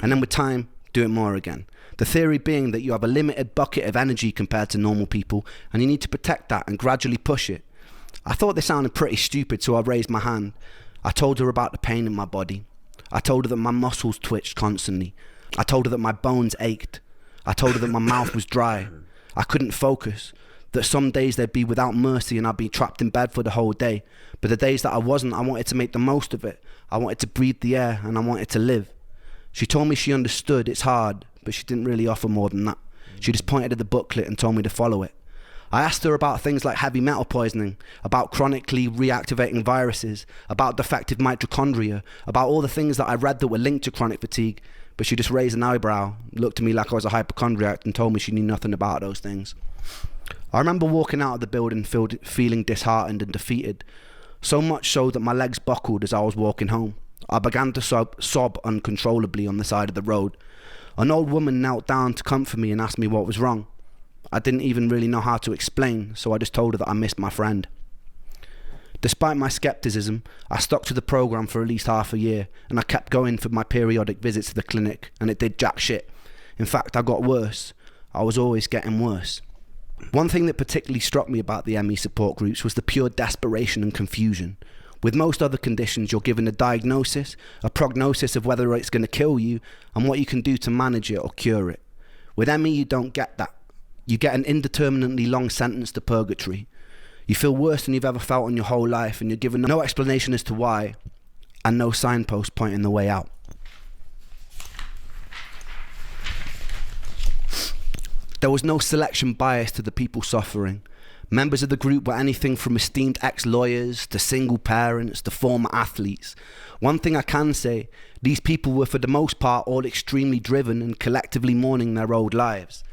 And then with time, do it more again. The theory being that you have a limited bucket of energy compared to normal people, and you need to protect that and gradually push it. I thought this sounded pretty stupid, so I raised my hand. I told her about the pain in my body. I told her that my muscles twitched constantly. I told her that my bones ached. I told her that my mouth was dry. I couldn't focus. That some days they'd be without mercy and I'd be trapped in bed for the whole day. But the days that I wasn't, I wanted to make the most of it. I wanted to breathe the air and I wanted to live. She told me she understood it's hard, but she didn't really offer more than that. She just pointed at the booklet and told me to follow it. I asked her about things like heavy metal poisoning, about chronically reactivating viruses, about defective mitochondria, about all the things that I read that were linked to chronic fatigue, but she just raised an eyebrow, looked at me like I was a hypochondriac and told me she knew nothing about those things. I remember walking out of the building feeling disheartened and defeated, so much so that my legs buckled as I was walking home. I began to sob uncontrollably on the side of the road. An old woman knelt down to comfort me and asked me what was wrong. I didn't even really know how to explain, so I just told her that I missed my friend. Despite my skepticism, I stuck to the program for at least half a year, and I kept going for my periodic visits to the clinic, and it did jack shit. In fact, I got worse. I was always getting worse. One thing that particularly struck me about the ME support groups was the pure desperation and confusion. With most other conditions, you're given a diagnosis, a prognosis of whether it's going to kill you, and what you can do to manage it or cure it. With ME, you don't get that. You get an indeterminately long sentence to purgatory. You feel worse than you've ever felt in your whole life, and you're given no explanation as to why, and no signpost pointing the way out. There was no selection bias to the people suffering. Members of the group were anything from esteemed ex-lawyers to single parents to former athletes. One thing I can say, these people were for the most part all extremely driven and collectively mourning their old lives.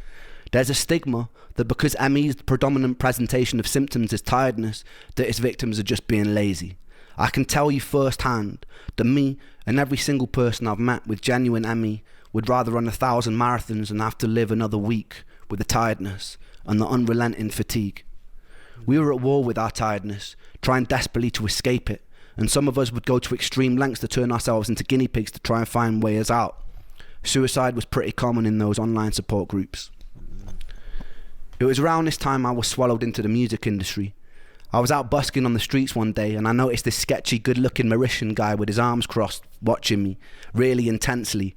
There's a stigma that because ME's predominant presentation of symptoms is tiredness, that its victims are just being lazy. I can tell you firsthand that me and every single person I've met with genuine ME would rather run 1,000 marathons than have to live another week with the tiredness and the unrelenting fatigue. We were at war with our tiredness, trying desperately to escape it, and some of us would go to extreme lengths to turn ourselves into guinea pigs to try and find ways out. Suicide was pretty common in those online support groups. It was around this time I was swallowed into the music industry. I was out busking on the streets one day and I noticed this sketchy, good-looking Mauritian guy with his arms crossed, watching me, really intensely,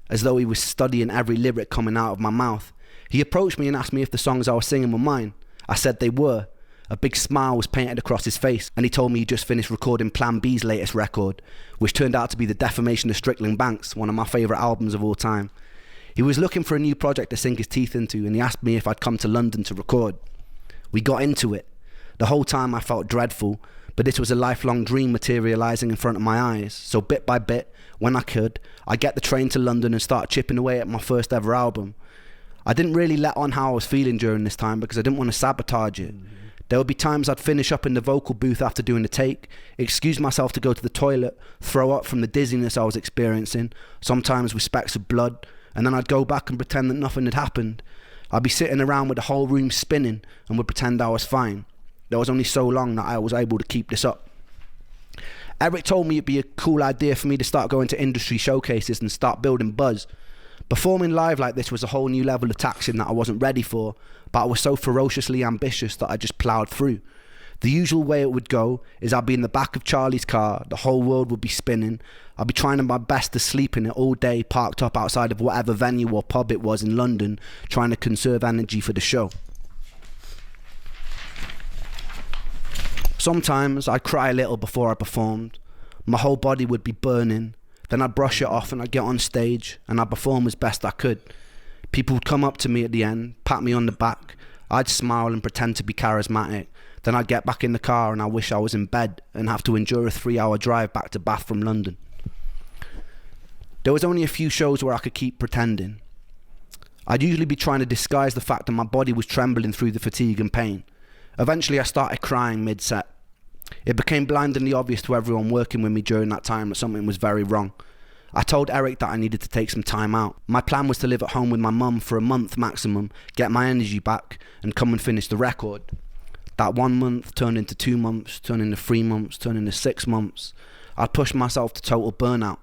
as though he was studying every lyric coming out of my mouth. He approached me and asked me if the songs I was singing were mine. I said they were. A big smile was painted across his face, and he told me he just finished recording Plan B's latest record, which turned out to be The Defamation of Strickland Banks, one of my favourite albums of all time. He was looking for a new project to sink his teeth into, and he asked me if I'd come to London to record. We got into it. The whole time I felt dreadful, but this was a lifelong dream materialising in front of my eyes. So bit by bit, when I could, I'd get the train to London and start chipping away at my first ever album. I didn't really let on how I was feeling during this time because I didn't want to sabotage it. There would be times I'd finish up in the vocal booth after doing the take, excuse myself to go to the toilet, throw up from the dizziness I was experiencing, sometimes with specks of blood, and then I'd go back and pretend that nothing had happened. I'd be sitting around with the whole room spinning and would pretend I was fine. There was only so long that I was able to keep this up. Eric told me it'd be a cool idea for me to start going to industry showcases and start building buzz. Performing live like this was a whole new level of taxing that I wasn't ready for, but I was so ferociously ambitious that I just ploughed through. The usual way it would go is I'd be in the back of Charlie's car, the whole world would be spinning, I'd be trying my best to sleep in it all day, parked up outside of whatever venue or pub it was in London, trying to conserve energy for the show. Sometimes I'd cry a little before I performed. My whole body would be burning. Then I'd brush it off and I'd get on stage and I'd perform as best I could. People would come up to me at the end, pat me on the back. I'd smile and pretend to be charismatic. Then I'd get back in the car and I wish I was in bed and have to endure a 3-hour drive back to Bath from London. There was only a few shows where I could keep pretending. I'd usually be trying to disguise the fact that my body was trembling through the fatigue and pain. Eventually I started crying mid-set. It became blindingly obvious to everyone working with me during that time that something was very wrong. I told Eric that I needed to take some time out. My plan was to live at home with my mum for a month maximum, get my energy back, and come and finish the record. That 1 month turned into 2 months, turned into 3 months, turned into 6 months. I'd pushed myself to total burnout.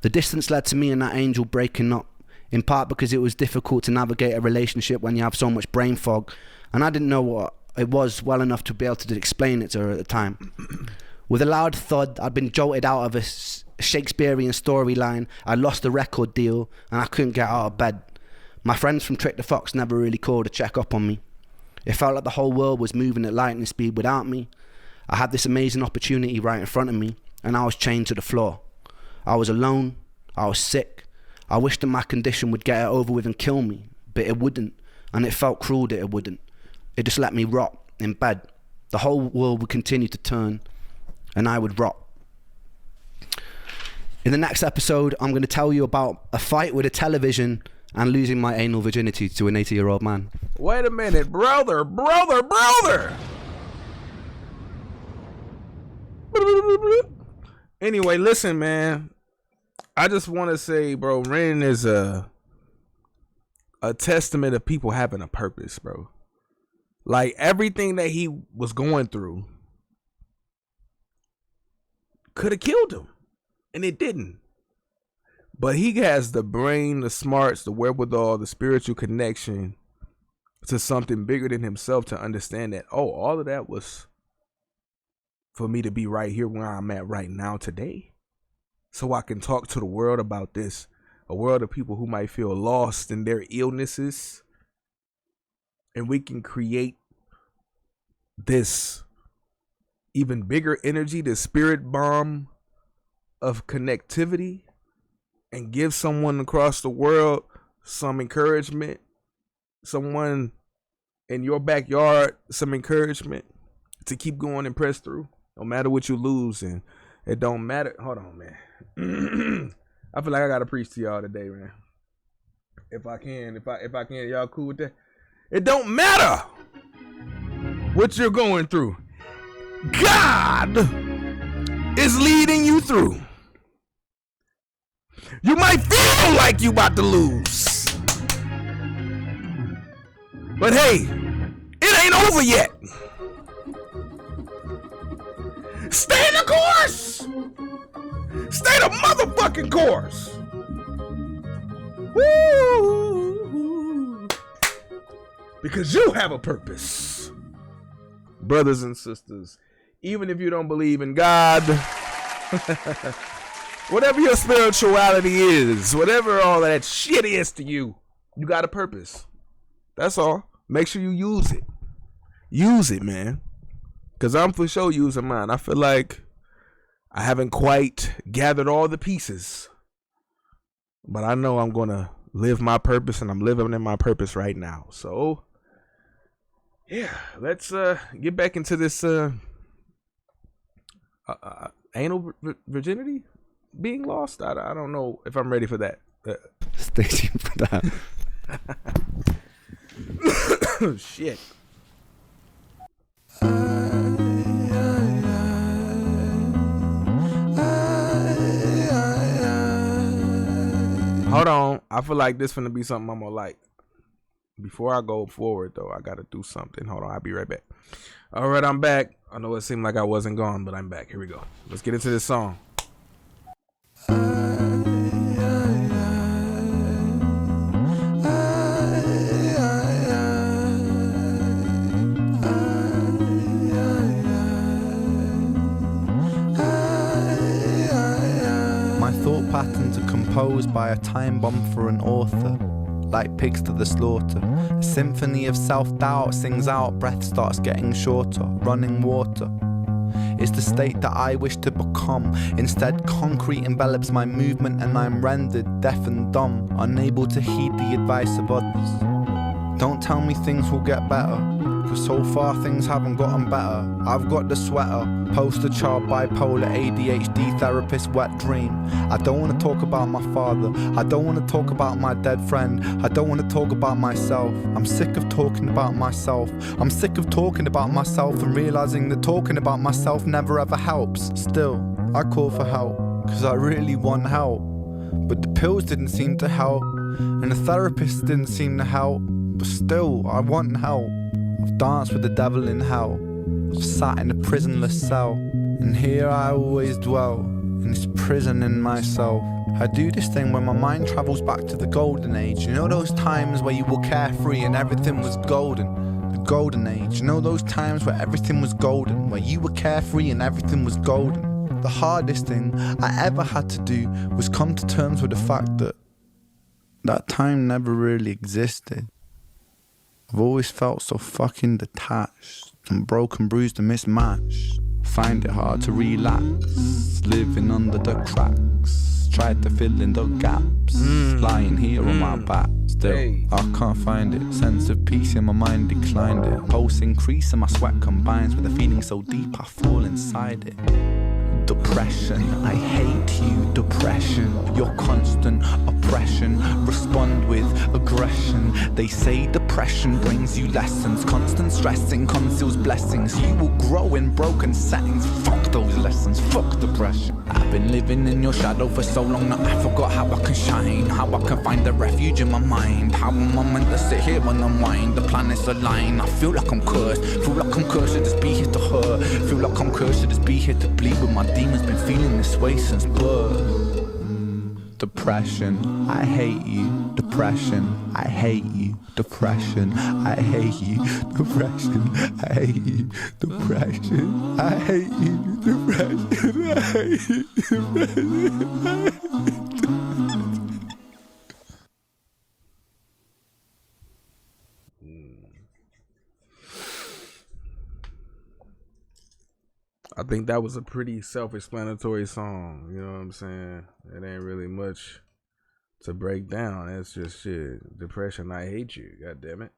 The distance led to me and that angel breaking up, in part because it was difficult to navigate a relationship when you have so much brain fog, and I didn't know what it was well enough to be able to explain it to her at the time. With a loud thud, I'd been jolted out of a Shakespearean storyline. I lost the record deal and I couldn't get out of bed. My friends from Trick the Fox never really called to check up on me. It felt like the whole world was moving at lightning speed without me. I had this amazing opportunity right in front of me and I was chained to the floor. I was alone. I was sick. I wished that my condition would get it over with and kill me, but it wouldn't, and it felt cruel that it wouldn't. It just let me rot in bed. The whole world would continue to turn, and I would rot. In the next episode, I'm going to tell you about a fight with a television and losing my anal virginity to an 80-year-old man. Wait a minute, brother. Anyway, listen, man. I just want to say, bro, Ren is a testament of people having a purpose, bro. Like, everything that he was going through could have killed him, and it didn't. But he has the brain, the smarts, the wherewithal, the spiritual connection to something bigger than himself to understand that, oh, all of that was for me to be right here where I'm at right now today. So I can talk to the world about this, a world of people who might feel lost in their illnesses. And we can create this even bigger energy, the spirit bomb of connectivity, and give someone across the world some encouragement, someone in your backyard some encouragement to keep going and press through, no matter what you lose. And it don't matter. Hold on, man. I feel like I gotta preach to y'all today, man. If I can, y'all cool with that? It don't matter what you're going through. God is leading you through. You might feel like you about to lose, but hey, it ain't over yet. Stay the course. Stay the motherfucking course. Woo! Because you have a purpose. Brothers and sisters, even if you don't believe in God, whatever your spirituality is, whatever all that shit is to you, you got a purpose. That's all. Make sure you use it. Use it, man. Because I'm for sure using mine. I feel like I haven't quite gathered all the pieces, but I know I'm going to live my purpose, and I'm living in my purpose right now. So, yeah, let's get back into this anal virginity being lost. I don't know if I'm ready for that. Stay tuned for that. Shit. Hold on. I feel like this finna be something I'm gonna like. Before I go forward, though, I gotta do something. Hold on. I'll be right back. All right, I'm back. I know it seemed like I wasn't gone, but I'm back. Here we go. Let's get into this song. Patterns are composed by a time bomb for an author, like pigs to the slaughter. A symphony of self-doubt sings out, breath starts getting shorter, running water. It's the state that I wish to become. Instead, concrete envelops my movement and I'm rendered deaf and dumb, unable to heed the advice of others. Don't tell me things will get better, cause so far things haven't gotten better. I've got the sweater, poster child, bipolar, ADHD, therapist, wet dream. I don't want to talk about my father, I don't want to talk about my dead friend, I don't want to talk about myself. I'm sick of talking about myself. I'm sick of talking about myself and realizing that talking about myself never ever helps. Still, I call for help, cause I really want help. But the pills didn't seem to help, and the therapist didn't seem to help. But still, I want help. I've danced with the devil in hell, I've sat in a prisonless cell, and here I always dwell, in this prison in myself. I do this thing where my mind travels back to the golden age. You know those times where you were carefree and everything was golden? The golden age. You know those times where everything was golden, where you were carefree and everything was golden. The hardest thing I ever had to do was come to terms with the fact that that time never really existed. I've always felt so fucking detached and broken, bruised and mismatched. Find it hard to relax, living under the cracks. Tried to fill in the gaps, lying here on my back. Still, I can't find it. Sense of peace in my mind declined it. Pulse increase and my sweat combines with a feeling so deep I fall inside it. Depression, I hate you, depression. Your constant oppression, respond with aggression. They say depression brings you lessons. Constant stressing conceals blessings. You will grow in broken settings. Fuck those lessons, fuck depression. I've been living in your shadow for so long that I forgot how I can shine. How I can find a refuge in my mind. How am I meant to sit here and unwind? The planets align. I feel like I'm cursed. Feel like I'm cursed to just be here to hurt. Feel like I'm cursed to just be here to bleed with my demons. Been feeling this way since birth. Depression, I hate you. Depression, I hate you. Depression, I hate you. Depression, I hate you. Depression, I hate you. Depression, I hate you. Depression, I hate you. I think that was a pretty self-explanatory song. You know what I'm saying? It ain't really much to break down. That's just shit. Depression, I hate you. God damn it.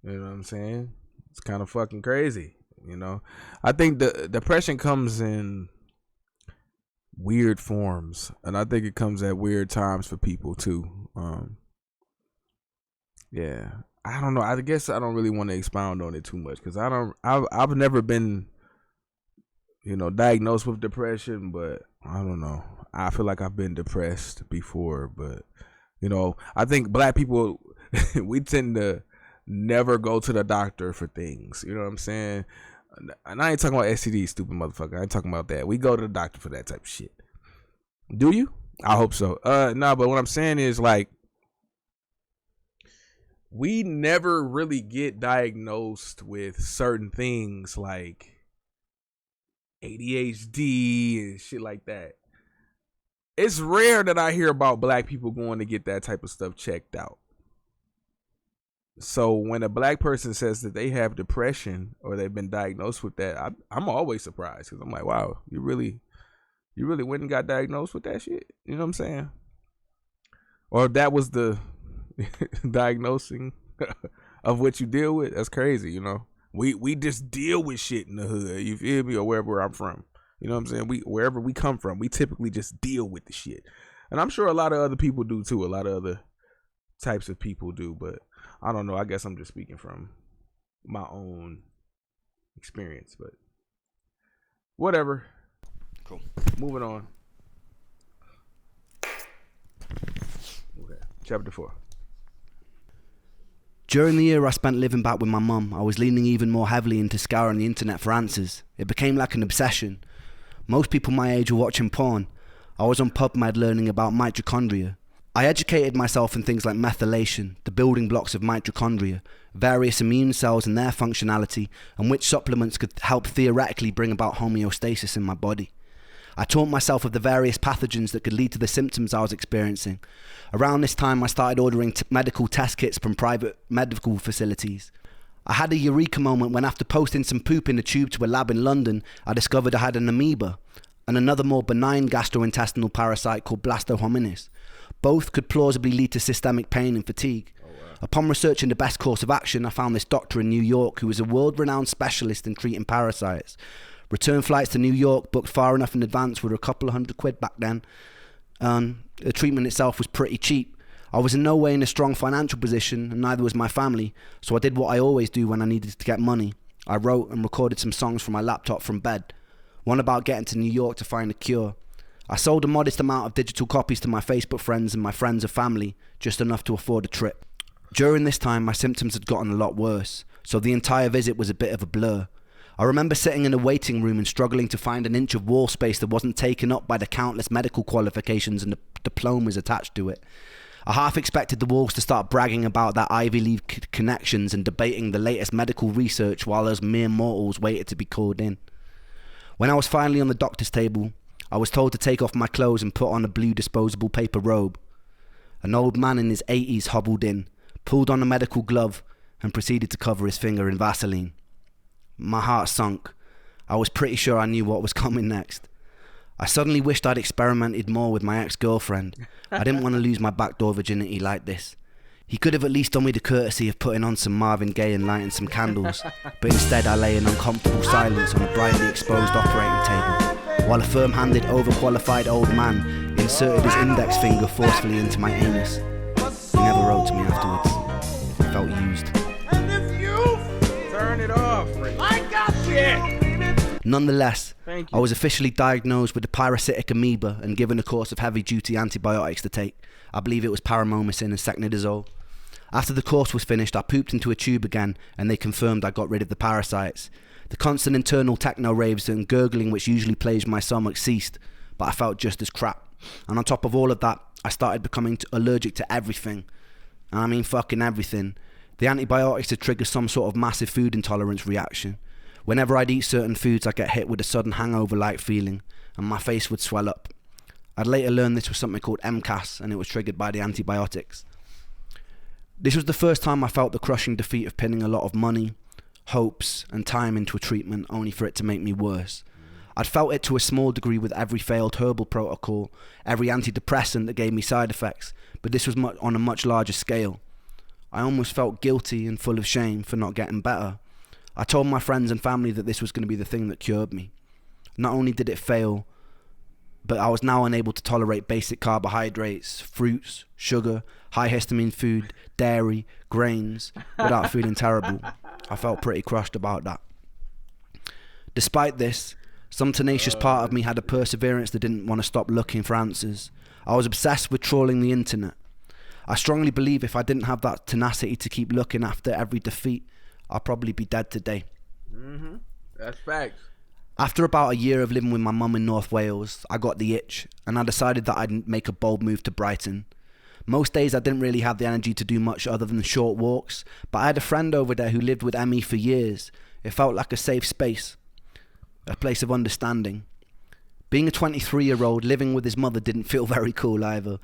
You know what I'm saying? It's kind of fucking crazy. You know, I think the depression comes in weird forms, and I think it comes at weird times for people too. Yeah, I don't know. I guess I don't really want to expound on it too much because I've never been, you know, diagnosed with depression, but I don't know. I feel like I've been depressed before, but you know, I think black people we tend to never go to the doctor for things. You know what I'm saying? And I ain't talking about STD, stupid motherfucker. I ain't talking about that. We go to the doctor for that type of shit. Do you? I hope so. No, but what I'm saying is like we never really get diagnosed with certain things like ADHD and shit like that. It's rare that I hear about black people going to get that type of stuff checked out. So when a black person says that they have depression or they've been diagnosed with that, I'm always surprised because I'm like, wow, you really went and got diagnosed with that shit? You know what I'm saying? Or that was the diagnosing of what you deal with? That's crazy, you know? We just deal with shit in the hood, you feel me, or wherever I'm from. You know what I'm saying? Wherever we come from, we typically just deal with the shit. And I'm sure a lot of other people do too. A lot of other types of people do, but I don't know. I guess I'm just speaking from my own experience, but whatever. Cool. Moving on. Okay. Chapter 4. During the year I spent living back with my mum, I was leaning even more heavily into scouring the internet for answers. It became like an obsession. Most people my age were watching porn. I was on PubMed learning about mitochondria. I educated myself in things like methylation, the building blocks of mitochondria, various immune cells and their functionality, and which supplements could help theoretically bring about homeostasis in my body. I taught myself of the various pathogens that could lead to the symptoms I was experiencing. Around this time, I started ordering medical test kits from private medical facilities. I had a eureka moment when, after posting some poop in a tube to a lab in London, I discovered I had an amoeba and another more benign gastrointestinal parasite called blastohominis. Both could plausibly lead to systemic pain and fatigue. Oh, wow. Upon researching the best course of action, I found this doctor in New York who was a world-renowned specialist in treating parasites. Return flights to New York, booked far enough in advance, were a couple of £100 back then. The treatment itself was pretty cheap. I was in no way in a strong financial position, and neither was my family, so I did what I always do when I needed to get money. I wrote and recorded some songs from my laptop from bed. One about getting to New York to find a cure. I sold a modest amount of digital copies to my Facebook friends and my friends and family, just enough to afford a trip. During this time, my symptoms had gotten a lot worse, so the entire visit was a bit of a blur. I remember sitting in a waiting room and struggling to find an inch of wall space that wasn't taken up by the countless medical qualifications and the diplomas attached to it. I half expected the walls to start bragging about their Ivy League connections and debating the latest medical research while us mere mortals waited to be called in. When I was finally on the doctor's table, I was told to take off my clothes and put on a blue disposable paper robe. An old man in his 80s hobbled in, pulled on a medical glove, and proceeded to cover his finger in Vaseline. My heart sunk. I was pretty sure I knew what was coming next. I suddenly wished I'd experimented more with my ex-girlfriend. I didn't want to lose my backdoor virginity like this. He could have at least done me the courtesy of putting on some Marvin Gaye and lighting some candles, but instead I lay in uncomfortable silence on a brightly exposed operating table, while a firm-handed, overqualified old man inserted his index finger forcefully into my anus. He never wrote to me afterwards. I felt used. Turn it off, Rick. I got shit. Nonetheless, Thank you. I was officially diagnosed with a parasitic amoeba and given a course of heavy-duty antibiotics to take. I believe it was paramomycin and secnidazole. After the course was finished, I pooped into a tube again, and they confirmed I got rid of the parasites. The constant internal techno raves and gurgling which usually plagued my stomach ceased, but I felt just as crap. And on top of all of that, I started becoming allergic to everything. And I mean fucking everything. The antibiotics had triggered some sort of massive food intolerance reaction. Whenever I'd eat certain foods, I'd get hit with a sudden hangover-like feeling, and my face would swell up. I'd later learned this was something called MCAS, and it was triggered by the antibiotics. This was the first time I felt the crushing defeat of pinning a lot of money, hopes, and time into a treatment, only for it to make me worse. I'd felt it to a small degree with every failed herbal protocol, every antidepressant that gave me side effects, but this was on a much larger scale. I almost felt guilty and full of shame for not getting better. I told my friends and family that this was going to be the thing that cured me. Not only did it fail, but I was now unable to tolerate basic carbohydrates, fruits, sugar, high histamine food, dairy, grains, without feeling terrible. I felt pretty crushed about that. Despite this, some tenacious part of me had a perseverance that didn't want to stop looking for answers. I was obsessed with trawling the internet. I strongly believe if I didn't have that tenacity to keep looking after every defeat, I'll probably be dead today. That's facts. After about a year of living with my mum in North Wales, I got the itch, and I decided that I'd make a bold move to Brighton. Most days I didn't really have the energy to do much other than short walks, but I had a friend over there who lived with Emmy for years. It felt like a safe space, a place of understanding. Being a 23-year-old living with his mother didn't feel very cool either.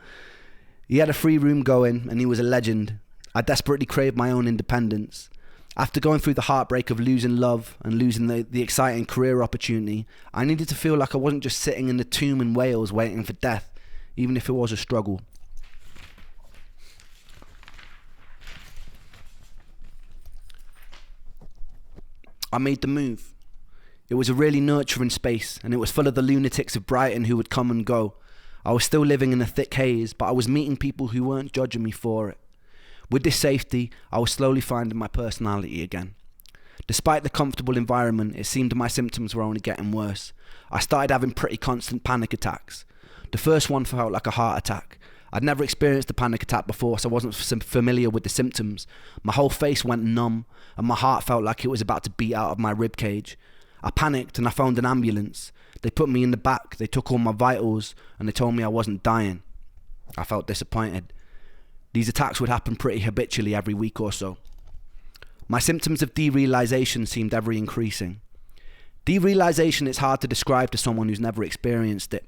He had a free room going, and he was a legend. I desperately craved my own independence. After going through the heartbreak of losing love and losing the exciting career opportunity, I needed to feel like I wasn't just sitting in the tomb in Wales waiting for death, even if it was a struggle. I made the move. It was a really nurturing space, and it was full of the lunatics of Brighton who would come and go. I was still living in a thick haze, but I was meeting people who weren't judging me for it. With this safety, I was slowly finding my personality again. Despite the comfortable environment, it seemed my symptoms were only getting worse. I started having pretty constant panic attacks. The first one felt like a heart attack. I'd never experienced a panic attack before, so I wasn't familiar with the symptoms. My whole face went numb, and my heart felt like it was about to beat out of my ribcage. I panicked and I phoned an ambulance. They put me in the back, they took all my vitals, and they told me I wasn't dying. I felt disappointed. These attacks would happen pretty habitually every week or so. My symptoms of derealization seemed ever increasing. Derealization is hard to describe to someone who's never experienced it.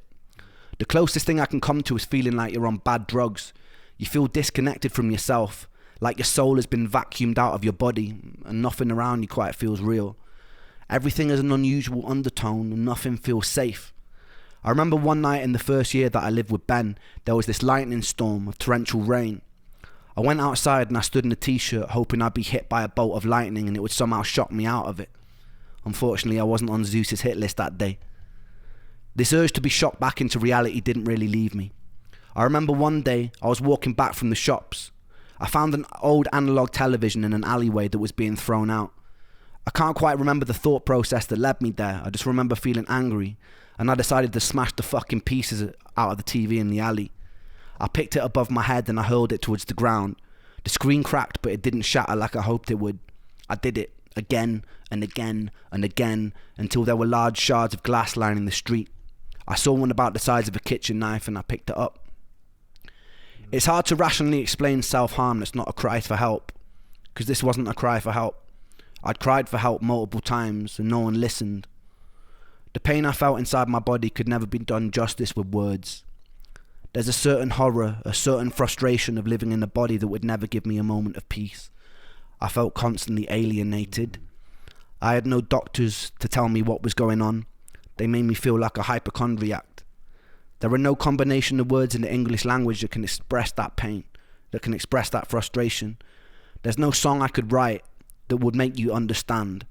The closest thing I can come to is feeling like you're on bad drugs. You feel disconnected from yourself, like your soul has been vacuumed out of your body, and nothing around you quite feels real. Everything has an unusual undertone, and nothing feels safe. I remember one night in the first year that I lived with Ben, there was this lightning storm of torrential rain. I went outside and I stood in a t-shirt hoping I'd be hit by a bolt of lightning and it would somehow shock me out of it. Unfortunately, I wasn't on Zeus's hit list that day. This urge to be shocked back into reality didn't really leave me. I remember one day I was walking back from the shops. I found an old analog television in an alleyway that was being thrown out. I can't quite remember the thought process that led me there. I just remember feeling angry, and I decided to smash the fucking pieces out of the TV in the alley. I picked it above my head and I hurled it towards the ground. The screen cracked, but it didn't shatter like I hoped it would. I did it again and again and again until there were large shards of glass lining the street. I saw one about the size of a kitchen knife and I picked it up. It's hard to rationally explain self-harm that's not a cry for help, because this wasn't a cry for help. I'd cried for help multiple times and no one listened. The pain I felt inside my body could never be done justice with words. There's a certain horror, a certain frustration of living in a body that would never give me a moment of peace. I felt constantly alienated. I had no doctors to tell me what was going on. They made me feel like a hypochondriac. There are no combination of words in the English language that can express that pain, that can express that frustration. There's no song I could write that would make you understand.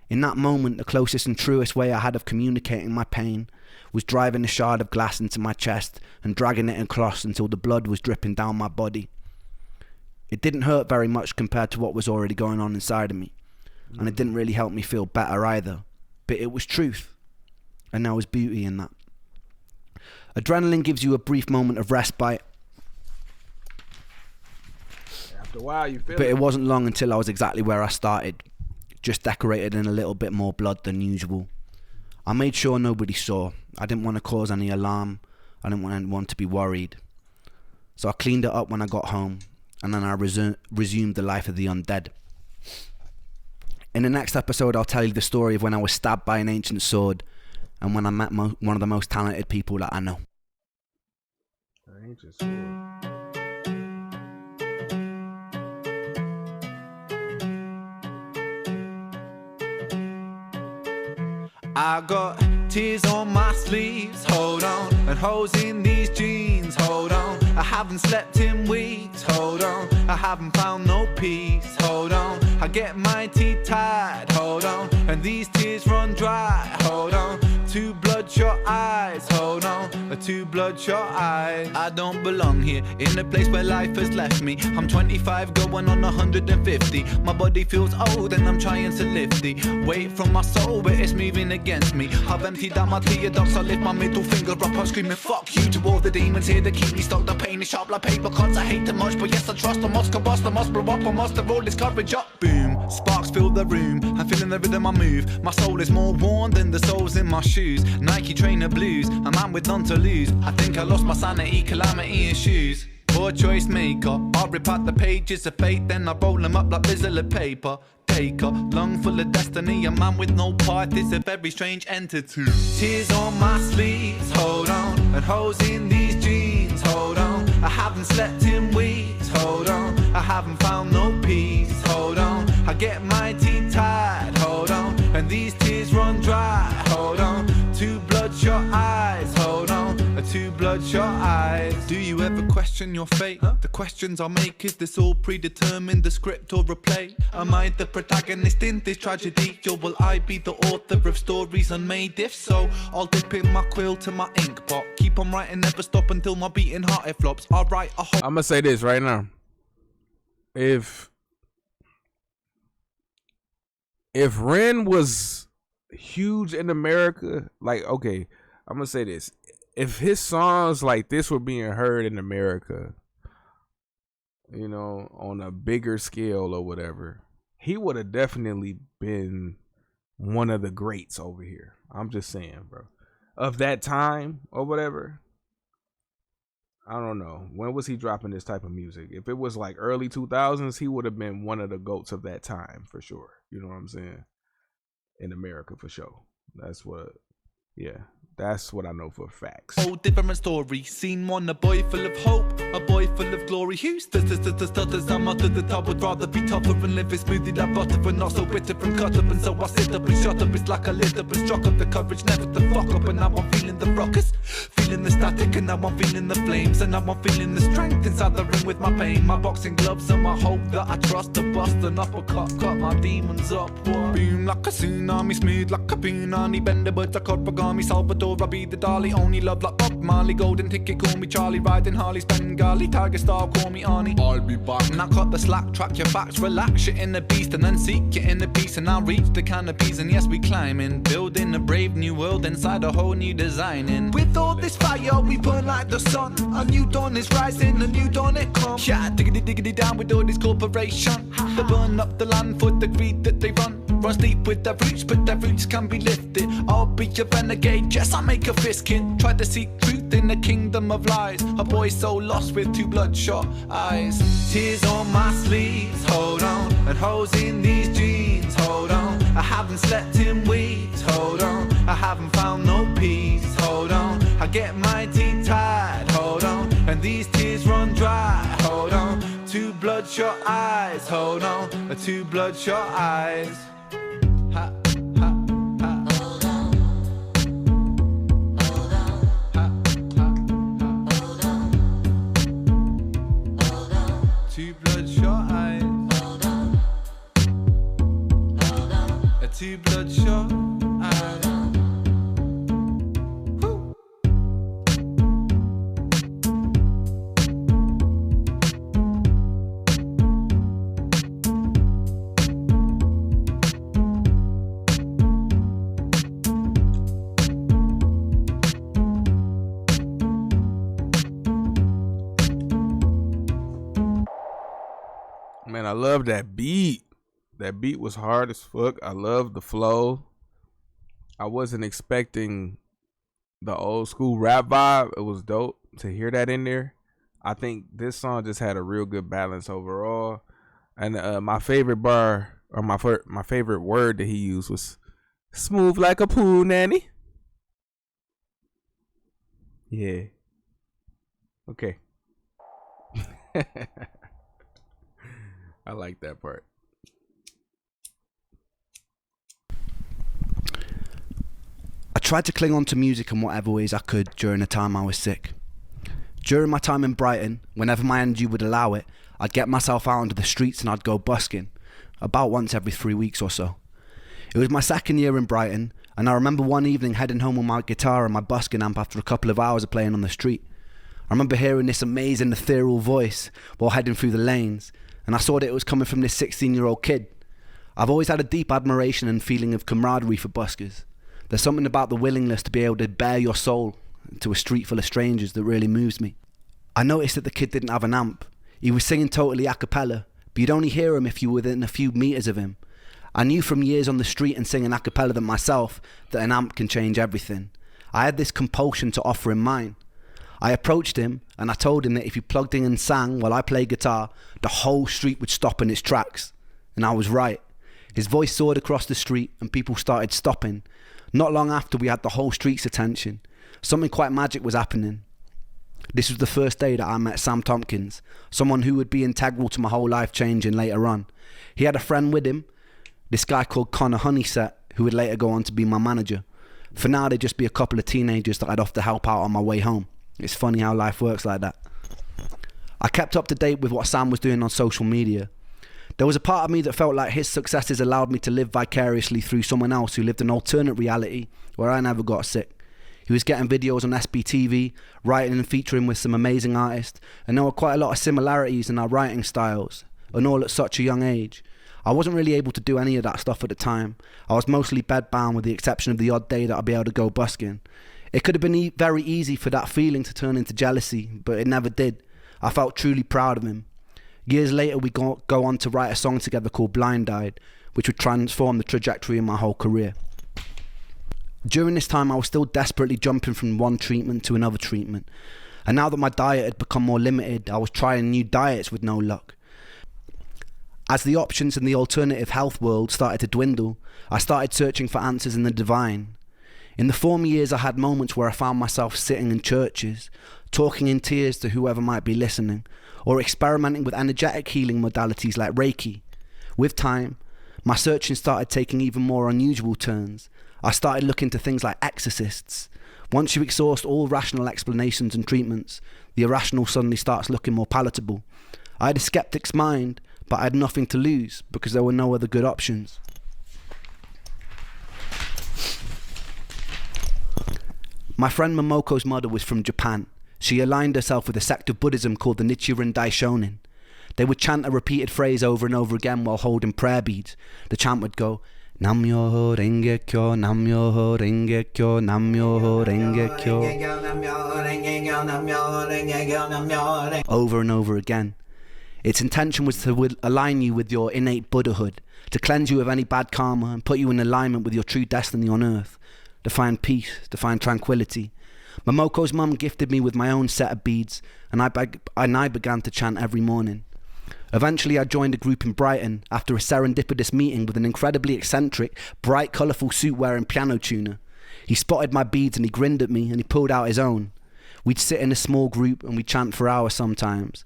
In that moment, the closest and truest way I had of communicating my pain was driving a shard of glass into my chest and dragging it across until the blood was dripping down my body. It didn't hurt very much compared to what was already going on inside of me, and it didn't really help me feel better either, but it was truth, and there was beauty in that. Adrenaline gives you a brief moment of respite, After a while, you feel but it wasn't long until I was exactly where I started, just decorated in a little bit more blood than usual. I made sure nobody saw. I didn't want to cause any alarm. I didn't want anyone to be worried. So I cleaned it up when I got home, and then I resumed the life of the undead. In the next episode, I'll tell you the story of when I was stabbed by an ancient sword and when I met one of the most talented people that I know. Ancient sword. I got tears on my sleeves, hold on, and holes in these jeans, hold on. I haven't slept in weeks, hold on. I haven't found no peace, hold on. I get my teeth tied, hold on, and these tears run dry, hold on. Two bloodshot eyes, hold on, two bloodshot eyes. I don't belong here, in a place where life has left me. I'm 25 going on 150. My body feels old and I'm trying to lift the weight from my soul, but it's moving against me. I've emptied out my tear ducts, I lift my middle finger up, I'm screaming fuck you to all the demons here that keep me stuck. The pain is sharp like paper cuts, I hate too much, but yes I trust. I must combust, I must blow up, I must have roll this courage up. Boom, sparks fill the room, I'm feeling the rhythm I move. My soul is more worn than the soles in my shoes. Nike trainer blues, a man with none to lose. I think I lost my sanity, calamity in shoes. Poor choice maker, I rip out the pages of fate, then I roll them up like bizzle of paper. Taker, lung full of destiny, a man with no part is a very strange entity. Tears on my sleeves, hold on, and holes in these jeans, hold on. I haven't slept in weeks, hold on. I haven't found no peace, hold on. I get my teeth tied, hold on, and these tears run dry, hold on. Two bloodshot eyes, hold on, two bloodshot eyes. Do you ever question your fate? The questions I make, is this all predetermined, the script or a play? Am I the protagonist in this tragedy, or will I be the author of stories unmade? If so, I'll dip in my quill to my ink pot, keep on writing, never stop until my beating heart it flops. I'll write a whole... I'm gonna say this right now. If Ren was huge in America, like, okay, I'm gonna say this. If his songs like this were being heard in America, you know, on a bigger scale or whatever, he would have definitely been one of the greats over here. I'm just saying, bro. Of that time or whatever. I don't know. When was he dropping this type of music? If it was like early 2000s, he would have been one of the GOATs of that time for sure. You know what I'm saying? In America for sure. That's what, yeah. That's what I know for facts. Whole different story. Scene one, a boy full of hope, a boy full of glory. Who stutters, I'm up to the top. Would rather be tougher and live it smoothly like butter, but not so bitter and cut up. And so I sit up and shut up. It's like I lit up and struck up the courage never to fuck up. And now I'm feeling the ruckus, feeling the static, and now I'm feeling the flames, and now I'm feeling the strength inside the ring with my pain. My boxing gloves and my hope that I trust to bust an uppercut, cut my demons up. Boom like a tsunami, smooth like a punani, bend the birds like origami, Salvador. I be the dolly, only love like Bob Marley. Golden ticket, call me Charlie, riding Harley's Bengali. Tiger Star, call me Arnie. I'll be back. Now cut the slack, track your facts, relax, shit in the beast, and then seek it in the peace. And I'll reach the canopies, and yes, we climbing, building a brave new world inside a whole new designing. With all this fire, we burn like the sun. A new dawn is rising, a new dawn it comes. Yeah, diggity diggity down with all this corporation. They burn up the land for the greed that they run. runs deep with the roots can be lifted. I'll be your renegade, yes, I'll make a fist kid. Try to seek truth in the kingdom of lies. A boy so lost with two bloodshot eyes. Tears on my sleeves, hold on. And holes in these jeans, hold on. I haven't slept in weeks, hold on. I haven't found no peace, hold on. I get my teeth tied, hold on. And these tears run dry, hold on. Two bloodshot eyes, hold on. Two bloodshot eyes. Ha, ha, ha. Hold on. Hold on. Ha, ha, ha. Hold on. Hold on. Two bloodshot eyes. Hold on. Hold on. Two bloodshot eyes. Man, I love that beat. That beat was hard as fuck. I love the flow. I wasn't expecting the old school rap vibe. It was dope to hear that in there. I think this song just had a real good balance overall. And my favorite bar, or my favorite word that he used was smooth like a pool nanny. Yeah. Okay. I like that part. I tried to cling on to music in whatever ways I could during the time I was sick. During my time in Brighton, whenever my energy would allow it, I'd get myself out onto the streets and I'd go busking, about once every 3 weeks or so. It was my second year in Brighton, and I remember one evening heading home with my guitar and my busking amp after a couple of hours of playing on the street. I remember hearing this amazing ethereal voice while heading through the lanes, and I saw that it was coming from this 16-year-old kid. I've always had a deep admiration and feeling of camaraderie for buskers. There's something about the willingness to be able to bare your soul to a street full of strangers that really moves me. I noticed that the kid didn't have an amp. He was singing totally a cappella, but you'd only hear him if you were within a few meters of him. I knew from years on the street and singing a cappella than myself that an amp can change everything. I had this compulsion to offer him mine. I approached him and I told him that if he plugged in and sang while I played guitar, the whole street would stop in its tracks. And I was right. His voice soared across the street and people started stopping. Not long after, we had the whole street's attention. Something quite magic was happening. This was the first day that I met Sam Tompkins, someone who would be integral to my whole life changing later on. He had a friend with him, this guy called Connor Honeyset, who would later go on to be my manager. For now, they'd just be a couple of teenagers that I'd have to help out on my way home. It's funny how life works like that. I kept up to date with what Sam was doing on social media. There was a part of me that felt like his successes allowed me to live vicariously through someone else who lived an alternate reality where I never got sick. He was getting videos on SBTV, writing and featuring with some amazing artists, and there were quite a lot of similarities in our writing styles, and all at such a young age. I wasn't really able to do any of that stuff at the time. I was mostly bedbound with the exception of the odd day that I'd be able to go busking. It could have been very easy for that feeling to turn into jealousy, but it never did. I felt truly proud of him. Years later, we go on to write a song together called Blind Eyed, which would transform the trajectory of my whole career. During this time, I was still desperately jumping from one treatment to another treatment. And now that my diet had become more limited, I was trying new diets with no luck. As the options in the alternative health world started to dwindle, I started searching for answers in the divine. In the former years, I had moments where I found myself sitting in churches, talking in tears to whoever might be listening, or experimenting with energetic healing modalities like Reiki. With time, my searching started taking even more unusual turns. I started looking to things like exorcists. Once you exhaust all rational explanations and treatments, the irrational suddenly starts looking more palatable. I had a skeptic's mind, but I had nothing to lose because there were no other good options. My friend Momoko's mother was from Japan. She aligned herself with a sect of Buddhism called the Nichiren Daishonin. They would chant a repeated phrase over and over again while holding prayer beads. The chant would go, Nam-myoho Renge-kyo, Nam-myoho Renge-kyo, Nam-myoho Renge-kyo, over and over again. Its intention was to align you with your innate Buddhahood, to cleanse you of any bad karma and put you in alignment with your true destiny on earth, to find peace, to find tranquility. Momoko's mum gifted me with my own set of beads, and I began to chant every morning. Eventually I joined a group in Brighton after a serendipitous meeting with an incredibly eccentric, bright colourful suit-wearing piano tuner. He spotted my beads and he grinned at me and he pulled out his own. We'd sit in a small group and we'd chant for hours sometimes.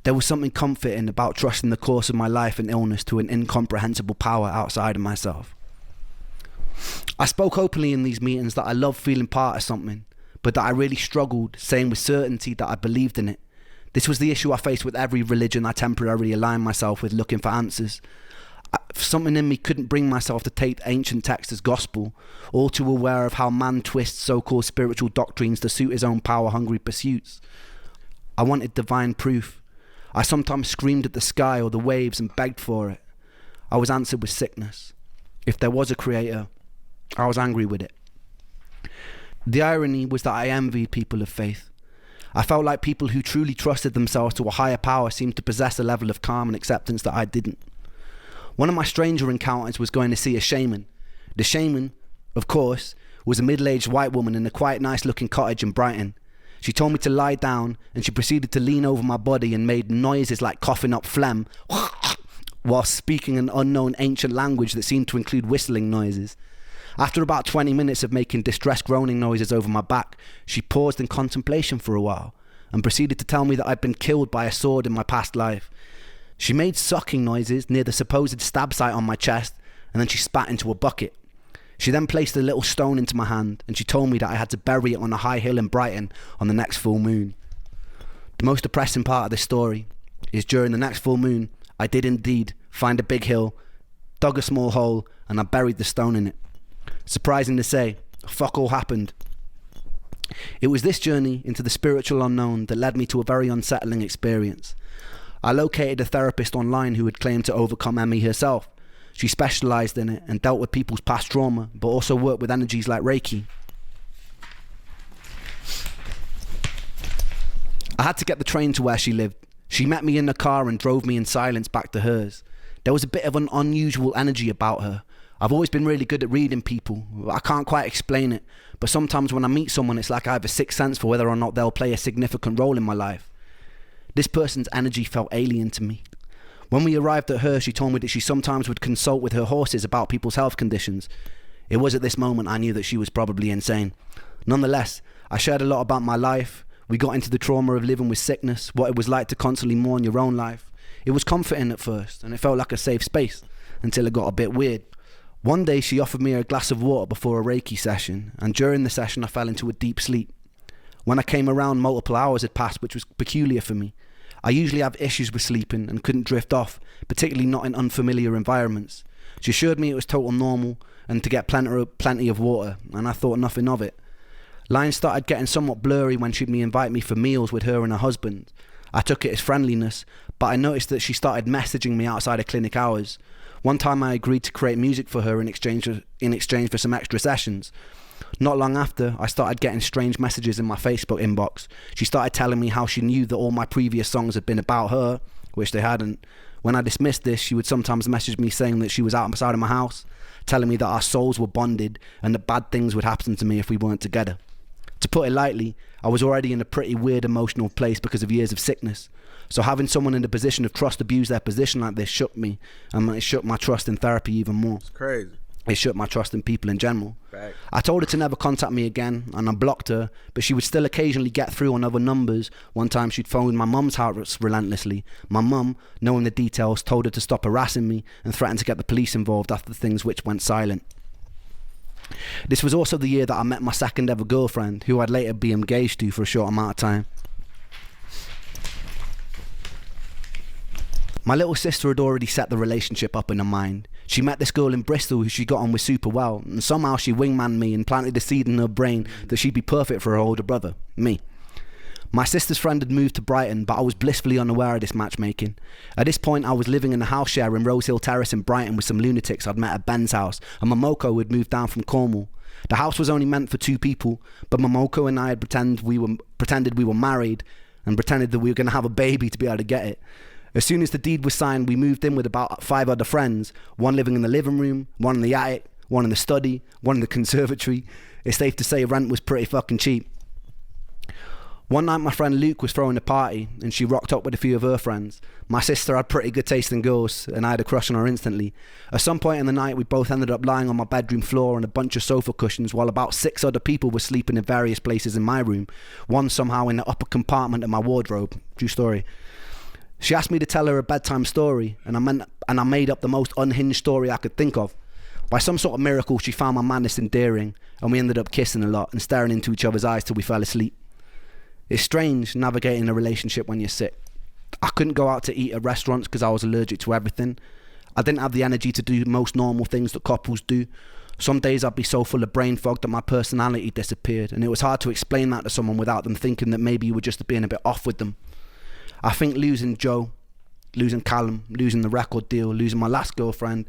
There was something comforting about trusting the course of my life and illness to an incomprehensible power outside of myself. I spoke openly in these meetings that I loved feeling part of something, but that I really struggled saying with certainty that I believed in it. This was the issue I faced with every religion I temporarily aligned myself with, looking for answers. Something in me couldn't bring myself to take ancient texts as gospel, all too aware of how man twists so-called spiritual doctrines to suit his own power-hungry pursuits. I wanted divine proof. I sometimes screamed at the sky or the waves and begged for it. I was answered with sickness. If there was a creator, I was angry with it. The irony was that I envied people of faith. I felt like people who truly trusted themselves to a higher power seemed to possess a level of calm and acceptance that I didn't. One of my stranger encounters was going to see a shaman. The shaman, of course, was a middle-aged white woman in a quite nice-looking cottage in Brighton. She told me to lie down and she proceeded to lean over my body and made noises like coughing up phlegm while speaking an unknown ancient language that seemed to include whistling noises. After about 20 minutes of making distressed groaning noises over my back, she paused in contemplation for a while and proceeded to tell me that I'd been killed by a sword in my past life. She made sucking noises near the supposed stab site on my chest, and then she spat into a bucket. She then placed a little stone into my hand and she told me that I had to bury it on a high hill in Brighton on the next full moon. The most depressing part of this story is during the next full moon, I did indeed find a big hill, dug a small hole, and I buried the stone in it. Surprising to say, fuck all happened. It was this journey into the spiritual unknown that led me to a very unsettling experience. I located a therapist online who had claimed to overcome ME herself. She specialised in it and dealt with people's past trauma, but also worked with energies like Reiki. I had to get the train to where she lived. She met me in the car and drove me in silence back to hers. There was a bit of an unusual energy about her. I've always been really good at reading people. I can't quite explain it, but sometimes when I meet someone, it's like I have a sixth sense for whether or not they'll play a significant role in my life. This person's energy felt alien to me. When we arrived at her, she told me that she sometimes would consult with her horses about people's health conditions. It was at this moment I knew that she was probably insane. Nonetheless, I shared a lot about my life. We got into the trauma of living with sickness, what it was like to constantly mourn your own life. It was comforting at first, and it felt like a safe space, until it got a bit weird. One day she offered me a glass of water before a Reiki session, and during the session I fell into a deep sleep. When I came around, multiple hours had passed, which was peculiar for me. I usually have issues with sleeping and couldn't drift off, particularly not in unfamiliar environments. She assured me it was total normal and to get plenty of water, and I thought nothing of it. Lines started getting somewhat blurry when she'd invite me for meals with her and her husband. I took it as friendliness, but I noticed that she started messaging me outside of clinic hours. One time I agreed to create music for her in exchange for some extra sessions. Not long after, I started getting strange messages in my Facebook inbox. She started telling me how she knew that all my previous songs had been about her, which they hadn't. When I dismissed this, she would sometimes message me saying that she was outside of my house, telling me that our souls were bonded and that bad things would happen to me if we weren't together. To put it lightly, I was already in a pretty weird emotional place because of years of sickness. So having someone in the position of trust abuse their position like this shook me, and it shook my trust in therapy even more. It's crazy. It shook my trust in people in general. Right. I told her to never contact me again, and I blocked her, but she would still occasionally get through on other numbers. One time she'd phoned my mum's house relentlessly. My mum, knowing the details, told her to stop harassing me and threatened to get the police involved after things which went silent. This was also the year that I met my second ever girlfriend, who I'd later be engaged to for a short amount of time. My little sister had already set the relationship up in her mind. She met this girl in Bristol who she got on with super well, and somehow she wingmanned me and planted the seed in her brain that she'd be perfect for her older brother, me. My sister's friend had moved to Brighton, but I was blissfully unaware of this matchmaking. At this point, I was living in a house share in Rose Hill Terrace in Brighton with some lunatics I'd met at Ben's house, and Momoko had moved down from Cornwall. The house was only meant for 2 people, but Momoko and I had pretended we were married, and pretended that we were going to have a baby to be able to get it. As soon as the deed was signed, we moved in with about 5 other friends, one living in the living room, one in the attic, one in the study, one in the conservatory. It's safe to say rent was pretty fucking cheap. One night my friend Luke was throwing a party and she rocked up with a few of her friends. My sister had pretty good taste in girls and I had a crush on her instantly. At some point in the night we both ended up lying on my bedroom floor on a bunch of sofa cushions while about 6 other people were sleeping in various places in my room, one somehow in the upper compartment of my wardrobe. True story. She asked me to tell her a bedtime story and I made up the most unhinged story I could think of. By some sort of miracle she found my madness endearing and we ended up kissing a lot and staring into each other's eyes till we fell asleep. It's strange navigating a relationship when you're sick. I couldn't go out to eat at restaurants because I was allergic to everything. I didn't have the energy to do most normal things that couples do. Some days I'd be so full of brain fog that my personality disappeared, and it was hard to explain that to someone without them thinking that maybe you were just being a bit off with them. I think losing Joe, losing Callum, losing the record deal, losing my last girlfriend,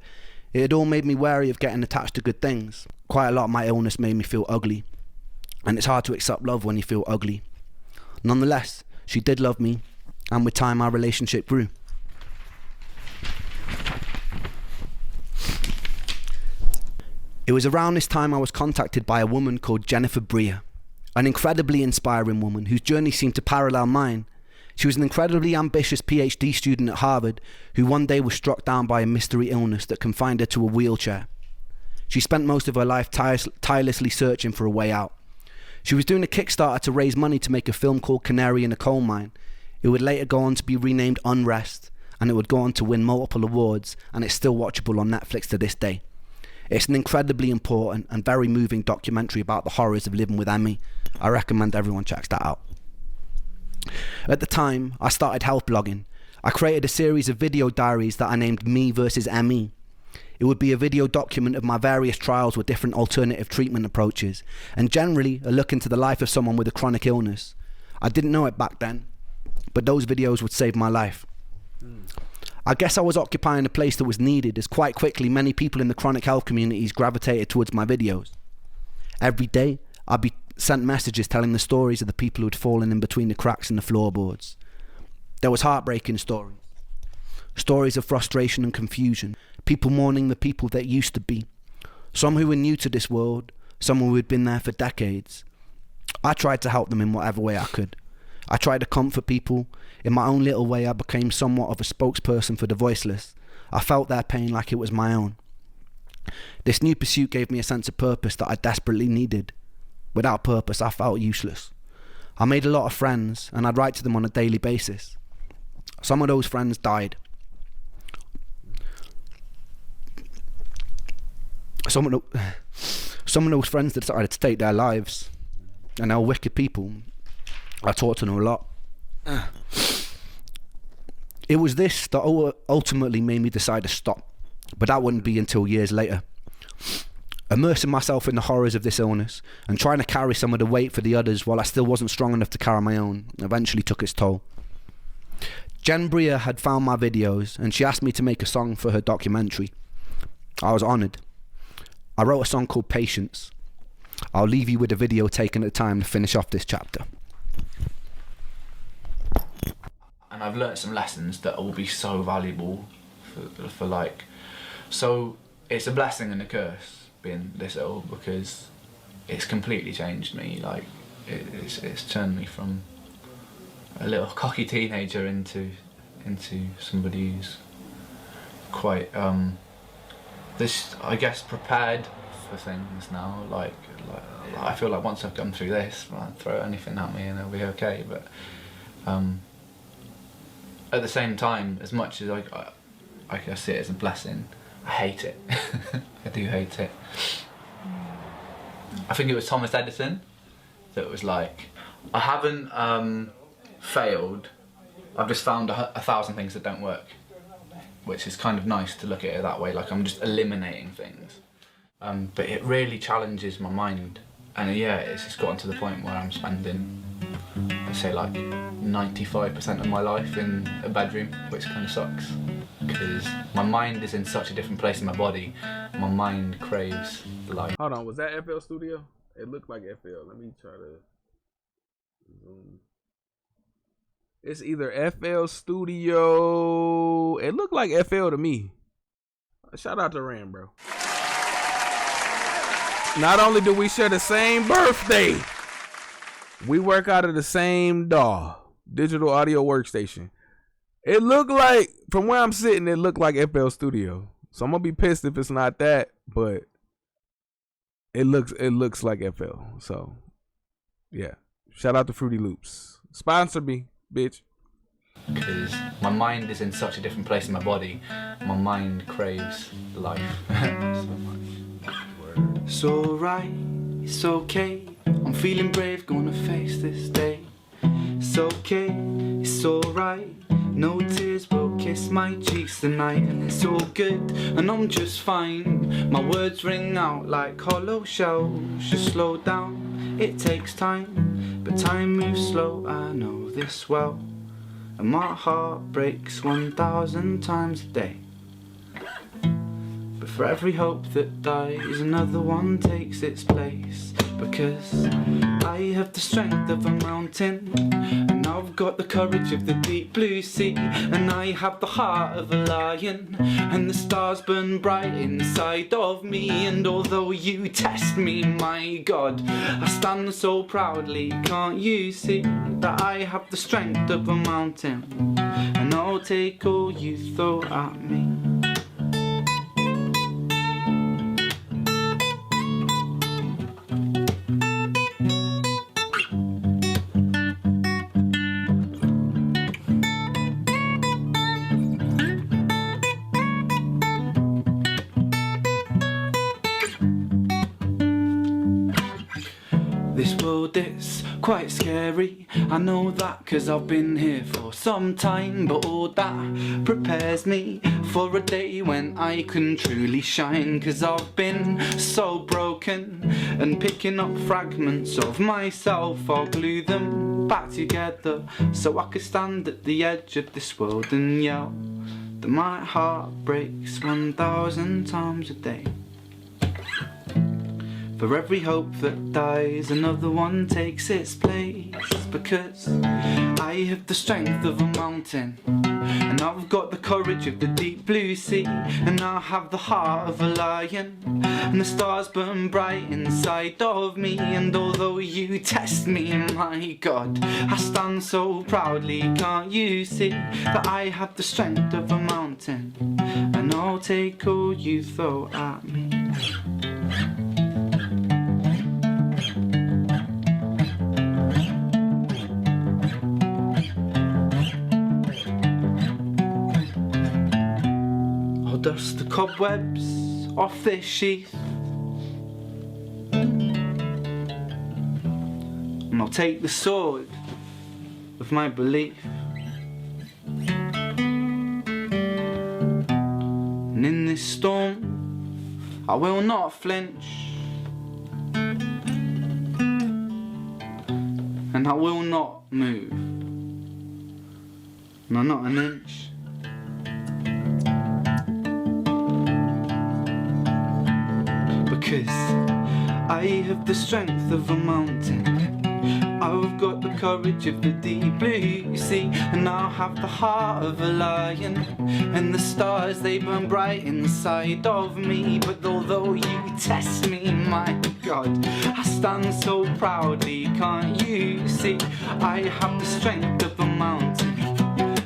it had all made me wary of getting attached to good things. Quite a lot of my illness made me feel ugly, and it's hard to accept love when you feel ugly. Nonetheless, she did love me, and with time our relationship grew. It was around this time I was contacted by a woman called Jennifer Breer, an incredibly inspiring woman whose journey seemed to parallel mine. She was an incredibly ambitious PhD student at Harvard who one day was struck down by a mystery illness that confined her to a wheelchair. She spent most of her life tirelessly searching for a way out. She was doing a Kickstarter to raise money to make a film called Canary in a Coal Mine. It would later go on to be renamed Unrest, and it would go on to win multiple awards, and it's still watchable on Netflix to this day. It's an incredibly important and very moving documentary about the horrors of living with ME. I recommend everyone checks that out. At the time, I started health blogging. I created a series of video diaries that I named Me versus ME. It would be a video document of my various trials with different alternative treatment approaches, and generally a look into the life of someone with a chronic illness. I didn't know it back then, but those videos would save my life. I guess I was occupying a place that was needed, as quite quickly many people in the chronic health communities gravitated towards my videos. Every day, I'd be sent messages telling the stories of the people who'd fallen in between the cracks in the floorboards. There was heartbreaking stories. Stories of frustration and confusion. People mourning the people that used to be. Some who were new to this world, some who had been there for decades. I tried to help them in whatever way I could. I tried to comfort people. In my own little way, I became somewhat of a spokesperson for the voiceless. I felt their pain like it was my own. This new pursuit gave me a sense of purpose that I desperately needed. Without purpose, I felt useless. I made a lot of friends, and I'd write to them on a daily basis. Some of those friends died. Some of those friends that decided to take their lives, and they were wicked people. I talked to them a lot. It was this that ultimately made me decide to stop, but that wouldn't be until years later. Immersing myself in the horrors of this illness and trying to carry some of the weight for the others while I still wasn't strong enough to carry my own eventually took its toll. Jen Breer had found my videos and she asked me to make a song for her documentary. I was honoured. I wrote a song called Patience. I'll leave you with a video taken at a time to finish off this chapter. And I've learnt some lessons that will be so valuable for like, so it's a blessing and a curse being this ill because it's completely changed me. Like it's turned me from a little cocky teenager into somebody who's quite this, I guess, prepared for things now. Like I feel like once I've gone through this, I'll throw anything at me and it'll be okay. But at the same time, as much as I see it as a blessing, I hate it. I do hate it. I think it was Thomas Edison that was like, I haven't failed, I've just found 1,000 things that don't work, which is kind of nice to look at it that way, like I'm just eliminating things. But it really challenges my mind, and yeah, it's just gotten to the point where I'm spending, I say, like 95% of my life in a bedroom, which kind of sucks because my mind is in such a different place in my body. My mind craves light. Hold on, was that FL Studio? It looked like FL. Let me try to zoom. It's either FL Studio. It looked like FL to me. Shout out to Rand, bro. Not only do we share the same birthday, we work out of the same DAW, digital audio workstation. It looked like, from where I'm sitting, it looked like FL Studio. So I'm gonna be pissed if it's not that, but it looks like FL. So yeah. Shout out to Fruity Loops. Sponsor me, bitch. Because my mind is in such a different place in my body. My mind craves life so much. It's alright, it's okay. I'm feeling brave, gonna face this day. It's okay, it's alright. No tears will kiss my cheeks tonight, and it's all good, and I'm just fine. My words ring out like hollow shells. Just slow down, it takes time, but time moves slow, I know this well. And my heart breaks 1,000 times a day. But for every hope that dies, another one takes its place. Because I have the strength of a mountain, and I've got the courage of the deep blue sea, and I have the heart of a lion, and the stars burn bright inside of me. And although you test me, my God, I stand so proudly. Can't you see that I have the strength of a mountain, and I'll take all you throw at me. This world is quite scary, I know that, 'cause I've been here for some time. But all that prepares me for a day when I can truly shine. 'Cause I've been so broken, and picking up fragments of myself, I'll glue them back together, so I can stand at the edge of this world and yell that my heart breaks 1,000 times a day. For every hope that dies, another one takes its place. Because I have the strength of a mountain, and I've got the courage of the deep blue sea, and I have the heart of a lion, and the stars burn bright inside of me. And although you test me, my God, I stand so proudly. Can't you see that I have the strength of a mountain, and I'll take all you throw at me. Dust the cobwebs off this sheath, and I'll take the sword of my belief, and in this storm I will not flinch, and I will not move, no, not an inch. Because I have the strength of a mountain, I've got the courage of the deep blue sea, and I'll have the heart of a lion, and the stars they burn bright inside of me. But although you test me, my God, I stand so proudly. Can't you see I have the strength of a mountain,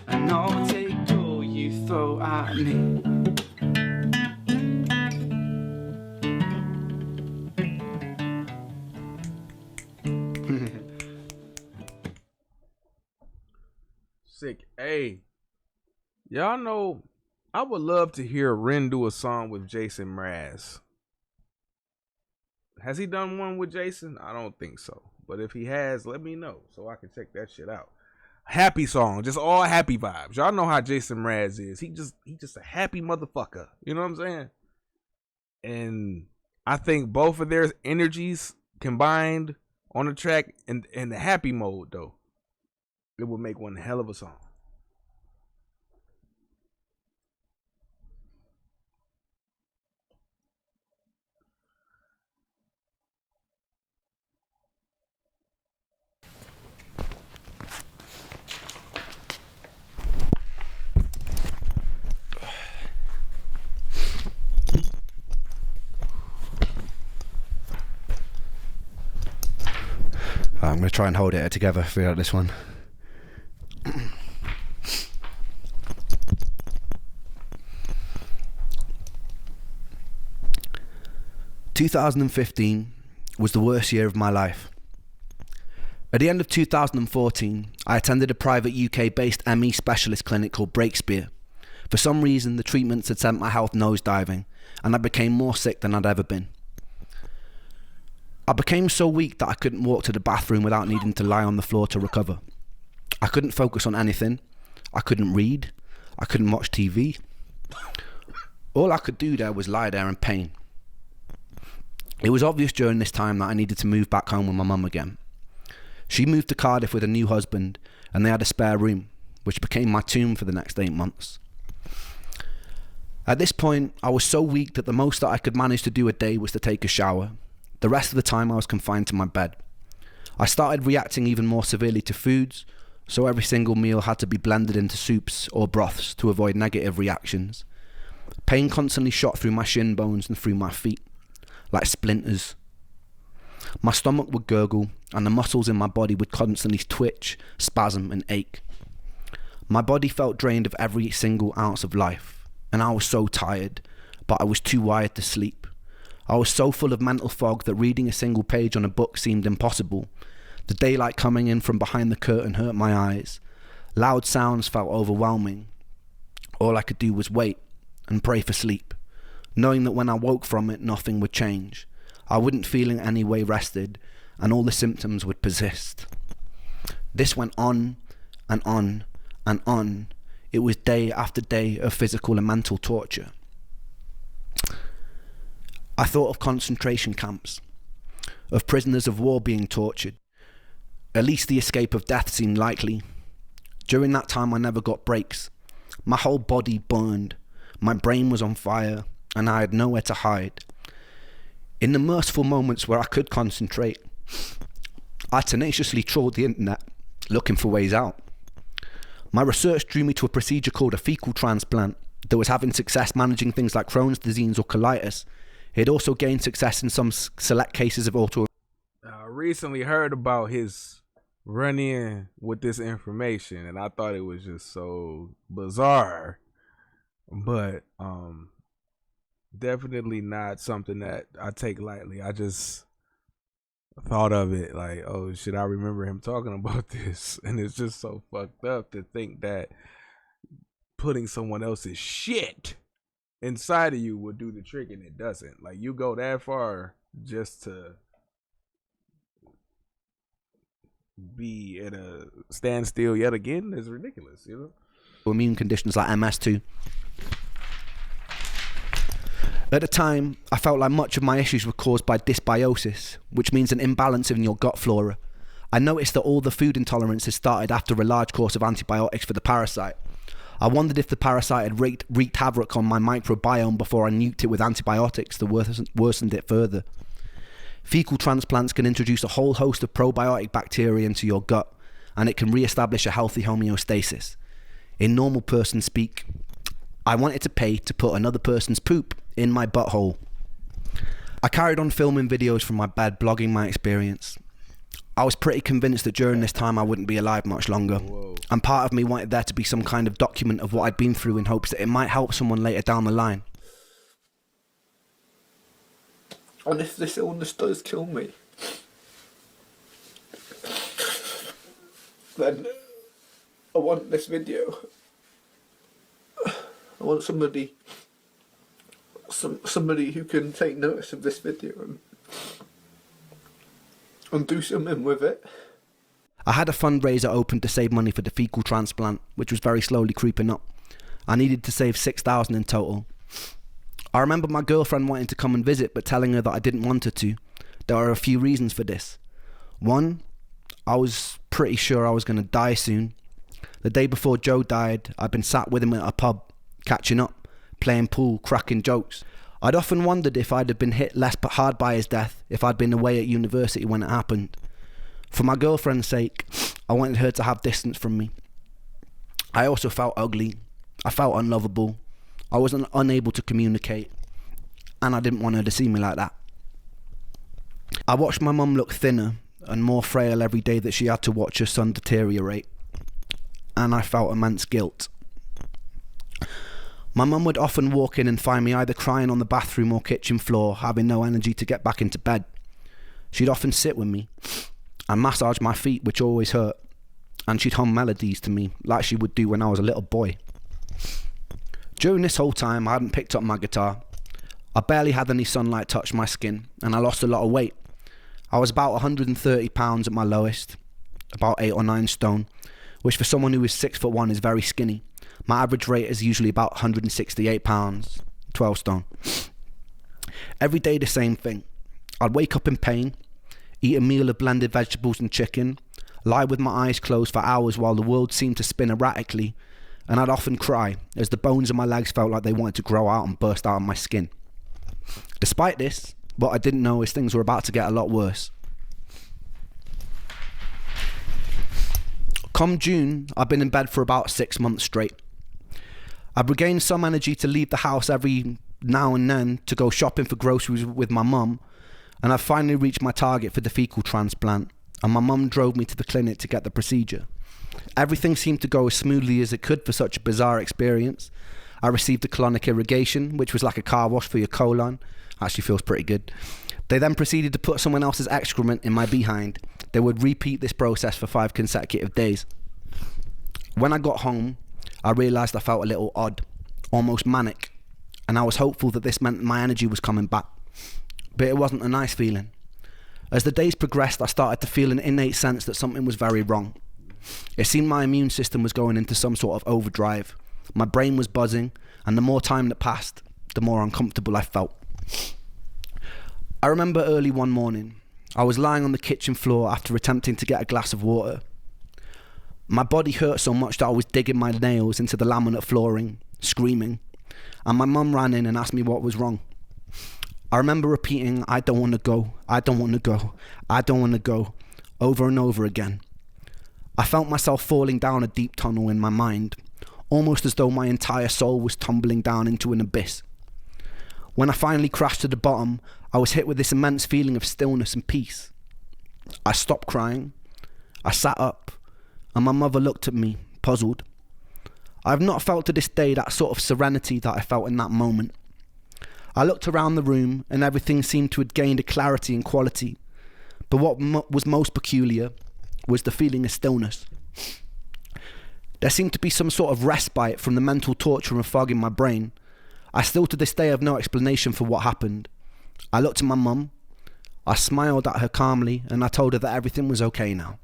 and I'll take all you throw at me. Sick. Hey, y'all know I would love to hear Ren do a song with Jason Mraz. Has he done one with Jason? I don't think so. But if he has, let me know so I can check that shit out. Happy song, just all happy vibes. Y'all know how Jason Mraz is. He just a happy motherfucker. You know what I'm saying? And I think both of their energies combined on the track in the happy mode though, it would make one hell of a song. I'm going to try and hold it together throughout this one. 2015 was the worst year of my life. At the end of 2014, I attended a private UK-based ME specialist clinic called Breakspear. For some reason, the treatments had sent my health nosediving, and I became more sick than I'd ever been. I became so weak that I couldn't walk to the bathroom without needing to lie on the floor to recover. I couldn't focus on anything. I couldn't read. I couldn't watch TV. All I could do there was lie there in pain. It was obvious during this time that I needed to move back home with my mum again. She moved to Cardiff with a new husband, and they had a spare room, which became my tomb for the next 8 months. At this point, I was so weak that the most that I could manage to do a day was to take a shower. The rest of the time I was confined to my bed. I started reacting even more severely to foods, so every single meal had to be blended into soups or broths to avoid negative reactions. Pain constantly shot through my shin bones and through my feet, like splinters. My stomach would gurgle, and the muscles in my body would constantly twitch, spasm, and ache. My body felt drained of every single ounce of life, and I was so tired, but I was too wired to sleep. I was so full of mental fog that reading a single page on a book seemed impossible. The daylight coming in from behind the curtain hurt my eyes. Loud sounds felt overwhelming. All I could do was wait and pray for sleep, knowing that when I woke from it, nothing would change. I wouldn't feel in any way rested, and all the symptoms would persist. This went on and on and on. It was day after day of physical and mental torture. I thought of concentration camps, of prisoners of war being tortured. At least the escape of death seemed likely. During that time I never got breaks. My whole body burned, my brain was on fire, and I had nowhere to hide. In the merciful moments where I could concentrate, I tenaciously trawled the internet, looking for ways out. My research drew me to a procedure called a fecal transplant that was having success managing things like Crohn's disease or colitis. It had also gained success in some select cases of autoimmune. I recently heard about his run-in with this information, and I thought it was just so bizarre. But definitely not something that I take lightly. I just thought of it like, oh shit, I remember him talking about this, and it's just so fucked up to think that putting someone else's shit inside of you will do the trick, and it doesn't. Like, you go that far just to be at a standstill yet again is ridiculous, you know? Immune conditions like MS too. At the time, I felt like much of my issues were caused by dysbiosis, which means an imbalance in your gut flora. I noticed that all the food intolerances started after a large course of antibiotics for the parasite. I wondered if the parasite had wreaked havoc on my microbiome before I nuked it with antibiotics that worsened it further. Fecal transplants can introduce a whole host of probiotic bacteria into your gut, and it can re-establish a healthy homeostasis. In normal person speak, I wanted to pay to put another person's poop in my butthole. I carried on filming videos from my bed, blogging my experience. I was pretty convinced that during this time I wouldn't be alive much longer. Whoa. And part of me wanted there to be some kind of document of what I'd been through in hopes that it might help someone later down the line. And if this illness does kill me, then I want this video. I want somebody who can take notice of this video and do something with it. I had a fundraiser open to save money for the fecal transplant, which was very slowly creeping up. I needed to save $6,000 in total. I remember my girlfriend wanting to come and visit, but telling her that I didn't want her to. There are a few reasons for this. One, I was pretty sure I was going to die soon. The day before Joe died, I'd been sat with him at a pub, catching up, playing pool, cracking jokes. I'd often wondered if I'd have been hit less hard by his death if I'd been away at university when it happened. For my girlfriend's sake, I wanted her to have distance from me. I also felt ugly. I felt unlovable. I was unable to communicate, and I didn't want her to see me like that. I watched my mum look thinner and more frail every day that she had to watch her son deteriorate, and I felt immense guilt. My mum would often walk in and find me either crying on the bathroom or kitchen floor, having no energy to get back into bed. She'd often sit with me and massage my feet, which always hurt, and she'd hum melodies to me like she would do when I was a little boy. During this whole time, I hadn't picked up my guitar. I barely had any sunlight touch my skin, and I lost a lot of weight. I was about 130 pounds at my lowest, about 8 or 9 stone, which for someone who is 6'1" is very skinny. My average weight is usually about 168 pounds, 12 stone. Every day the same thing. I'd wake up in pain, eat a meal of blended vegetables and chicken, lie with my eyes closed for hours while the world seemed to spin erratically, and I'd often cry as the bones of my legs felt like they wanted to grow out and burst out of my skin. Despite this, what I didn't know is things were about to get a lot worse. Come June, I've been in bed for about 6 months straight. I've regained some energy to leave the house every now and then to go shopping for groceries with my mum, and I've finally reached my target for the fecal transplant, and my mum drove me to the clinic to get the procedure. Everything seemed to go as smoothly as it could for such a bizarre experience. I received a colonic irrigation, which was like a car wash for your colon. Actually feels pretty good. They then proceeded to put someone else's excrement in my behind. They would repeat this process for 5 consecutive days. When I got home, I realised I felt a little odd, almost manic, and I was hopeful that this meant my energy was coming back. But it wasn't a nice feeling. As the days progressed, I started to feel an innate sense that something was very wrong. It seemed my immune system was going into some sort of overdrive. My brain was buzzing, and the more time that passed, the more uncomfortable I felt. I remember early one morning, I was lying on the kitchen floor after attempting to get a glass of water. My body hurt so much that I was digging my nails into the laminate flooring, screaming, and my mum ran in and asked me what was wrong. I remember repeating, "I don't want to go, I don't want to go, I don't want to go," over and over again. I felt myself falling down a deep tunnel in my mind, almost as though my entire soul was tumbling down into an abyss. When I finally crashed to the bottom, I was hit with this immense feeling of stillness and peace. I stopped crying, I sat up, and my mother looked at me, puzzled. I have not felt to this day that sort of serenity that I felt in that moment. I looked around the room and everything seemed to have gained a clarity and quality, but what was most peculiar was the feeling of stillness. There seemed to be some sort of respite from the mental torture and fog in my brain. I still to this day have no explanation for what happened. I looked at my mum, I smiled at her calmly, and I told her that everything was okay now.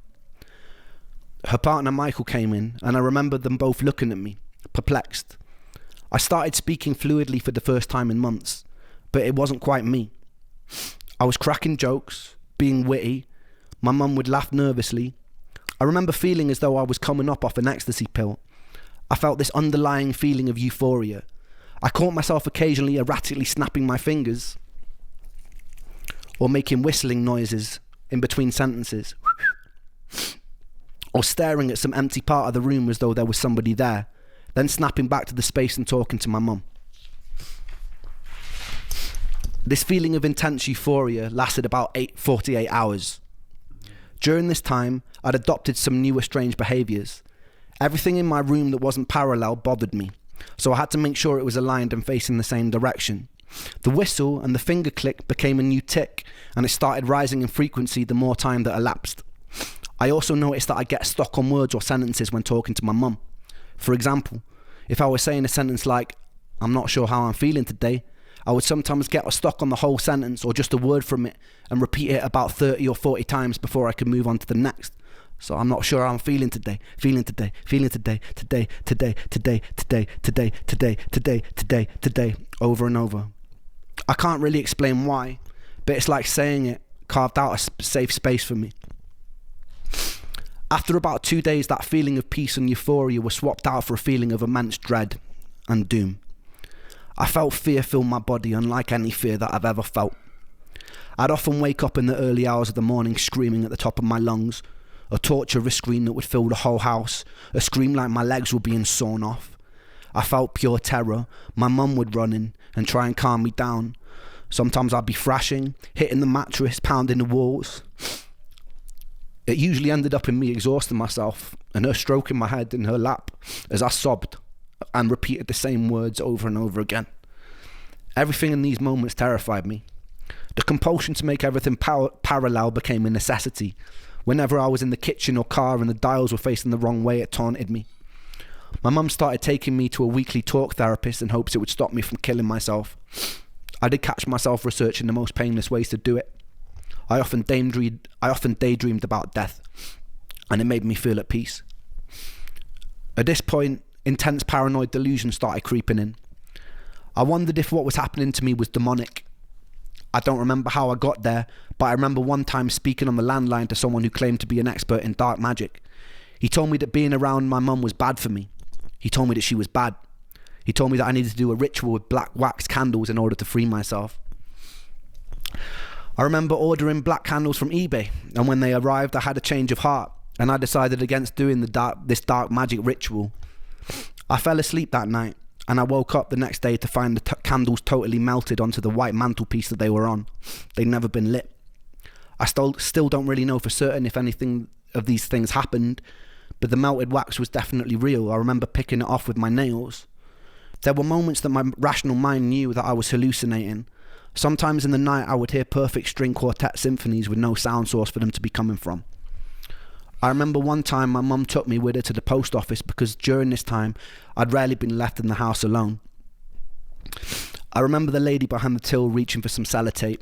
Her partner Michael came in, and I remember them both looking at me, perplexed. I started speaking fluidly for the first time in months, but it wasn't quite me. I was cracking jokes, being witty. My mum would laugh nervously. I remember feeling as though I was coming up off an ecstasy pill. I felt this underlying feeling of euphoria. I caught myself occasionally erratically snapping my fingers or making whistling noises in between sentences, or staring at some empty part of the room as though there was somebody there, then snapping back to the space and talking to my mum. This feeling of intense euphoria lasted about 48 hours. During this time, I'd adopted some newer strange behaviours. Everything in my room that wasn't parallel bothered me, so I had to make sure it was aligned and facing the same direction. The whistle and the finger click became a new tick, and it started rising in frequency the more time that elapsed. I also noticed that I get stuck on words or sentences when talking to my mum. For example, if I was saying a sentence like, "I'm not sure how I'm feeling today," I would sometimes get stuck on the whole sentence or just a word from it and repeat it about 30 or 40 times before I could move on to the next. So I'm not sure how I'm feeling today, feeling today, feeling today, today, today, today, today, today, today, today, today, today, over and over. I can't really explain why, but it's like saying it carved out a safe space for me. After about 2 days, that feeling of peace and euphoria was swapped out for a feeling of immense dread and doom. I felt fear fill my body unlike any fear that I've ever felt. I'd often wake up in the early hours of the morning screaming at the top of my lungs, a torture scream that would fill the whole house, a scream like my legs were being sawn off. I felt pure terror. My mum would run in and try and calm me down. Sometimes I'd be thrashing, hitting the mattress, pounding the walls. It usually ended up in me exhausting myself and her stroking my head in her lap as I sobbed and repeated the same words over and over again. Everything in these moments terrified me. The compulsion to make everything parallel became a necessity. Whenever I was in the kitchen or car and the dials were facing the wrong way, it taunted me. My mum started taking me to a weekly talk therapist in hopes it would stop me from killing myself. I did catch myself researching the most painless ways to do it. I often daydreamed about death, and it made me feel at peace. At this point, intense paranoid delusions started creeping in. I wondered if what was happening to me was demonic. I don't remember how I got there, but I remember one time speaking on the landline to someone who claimed to be an expert in dark magic. He told me that being around my mum was bad for me. He told me that she was bad. He told me that I needed to do a ritual with black wax candles in order to free myself. I remember ordering black candles from eBay, and when they arrived I had a change of heart, and I decided against doing this dark magic ritual. I fell asleep that night, and I woke up the next day to find the candles totally melted onto the white mantelpiece that they were on. They'd never been lit. I still don't really know for certain if anything of these things happened, but the melted wax was definitely real. I remember picking it off with my nails. There were moments that my rational mind knew that I was hallucinating. Sometimes in the night I would hear perfect string quartet symphonies with no sound source for them to be coming from. I remember one time my mum took me with her to the post office because during this time I'd rarely been left in the house alone. I remember the lady behind the till reaching for some sellotape.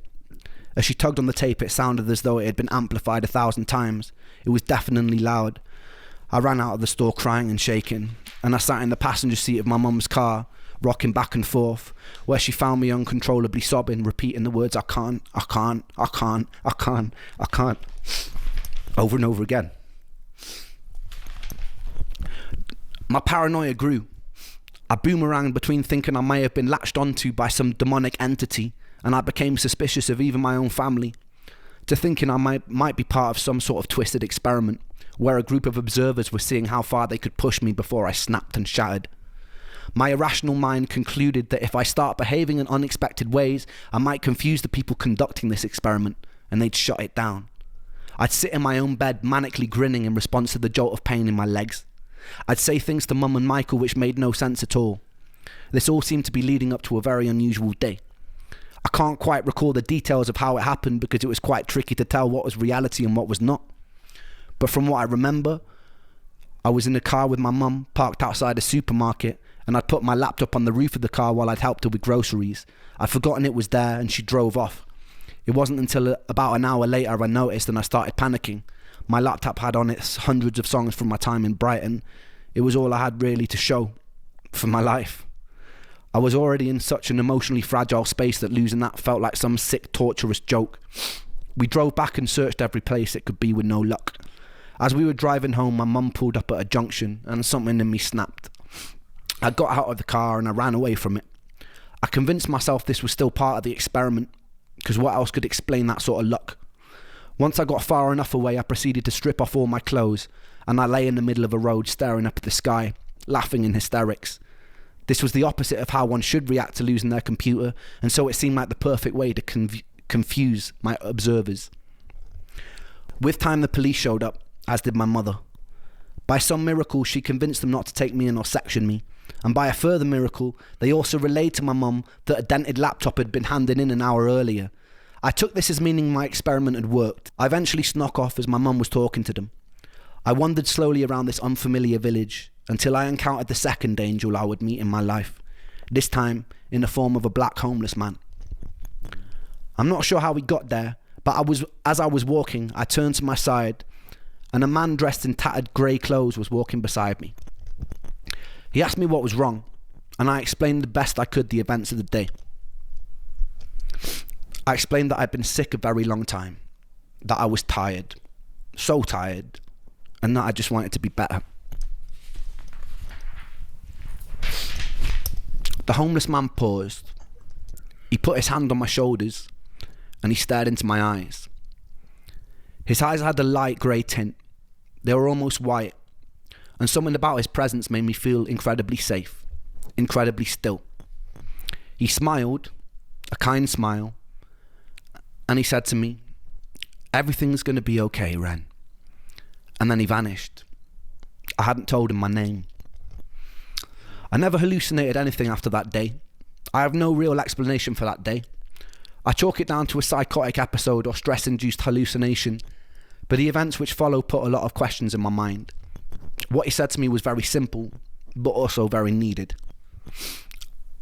As she tugged on the tape, it sounded as though it had been amplified 1,000 times. It was deafeningly loud. I ran out of the store crying and shaking, and I sat in the passenger seat of my mum's car, rocking back and forth, where she found me uncontrollably sobbing, repeating the words, I can't, over and over again. My paranoia grew. I boomeranged between thinking I may have been latched onto by some demonic entity, and I became suspicious of even my own family, to thinking I might be part of some sort of twisted experiment, where a group of observers were seeing how far they could push me before I snapped and shattered. My irrational mind concluded that if I start behaving in unexpected ways, I might confuse the people conducting this experiment, and they'd shut it down. I'd sit in my own bed manically grinning in response to the jolt of pain in my legs. I'd say things to Mum and Michael which made no sense at all. This all seemed to be leading up to a very unusual day. I can't quite recall the details of how it happened because it was quite tricky to tell what was reality and what was not. But from what I remember, I was in the car with my mum, parked outside a supermarket, and I'd put my laptop on the roof of the car while I'd helped her with groceries. I'd forgotten it was there and she drove off. It wasn't until about an hour later I noticed and I started panicking. My laptop had on it hundreds of songs from my time in Brighton. It was all I had really to show for my life. I was already in such an emotionally fragile space that losing that felt like some sick, torturous joke. We drove back and searched every place it could be with no luck. As we were driving home, my mum pulled up at a junction and something in me snapped. I got out of the car and I ran away from it. I convinced myself this was still part of the experiment, because what else could explain that sort of luck? Once I got far enough away, I proceeded to strip off all my clothes, and I lay in the middle of a road staring up at the sky, laughing in hysterics. This was the opposite of how one should react to losing their computer, and so it seemed like the perfect way to confuse my observers. With time, the police showed up, as did my mother. By some miracle, she convinced them not to take me in or section me, and by a further miracle, they also relayed to my mum that a dented laptop had been handed in an hour earlier. I took this as meaning my experiment had worked. I eventually snuck off as my mum was talking to them. I wandered slowly around this unfamiliar village until I encountered the second angel I would meet in my life, this time in the form of a black homeless man. I'm not sure how we got there, but as I was walking, I turned to my side, and a man dressed in tattered grey clothes was walking beside me. He asked me what was wrong, and I explained the best I could the events of the day. I explained that I'd been sick a very long time, that I was tired, so tired, and that I just wanted to be better. The homeless man paused. He put his hand on my shoulders, and he stared into my eyes. His eyes had a light grey tint. They were almost white, and something about his presence made me feel incredibly safe, incredibly still. He smiled, a kind smile, and he said to me, "Everything's going to be okay, Ren. and then he vanished. I hadn't told him my name. I never hallucinated anything after that day. I have no real explanation for that day. I chalk it down to a psychotic episode or stress-induced hallucination, but the events which follow put a lot of questions in my mind. What he said to me was very simple, but also very needed.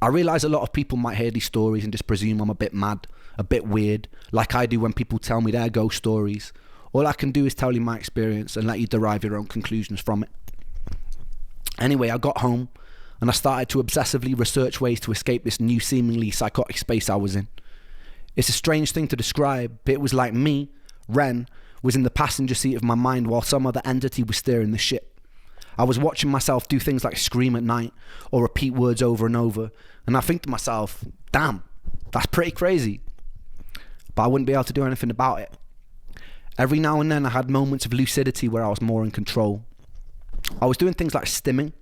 I realise a lot of people might hear these stories and just presume I'm a bit mad, a bit weird, like I do when people tell me their ghost stories. All I can do is tell you my experience and let you derive your own conclusions from it. Anyway, I got home and I started to obsessively research ways to escape this new seemingly psychotic space I was in. It's a strange thing to describe, but it was like me, Ren, was in the passenger seat of my mind while some other entity was steering the ship. I was watching myself do things like scream at night or repeat words over and over, and I think to myself, damn, that's pretty crazy. But I wouldn't be able to do anything about it. Every now and then I had moments of lucidity where I was more in control. I was doing things like stimming.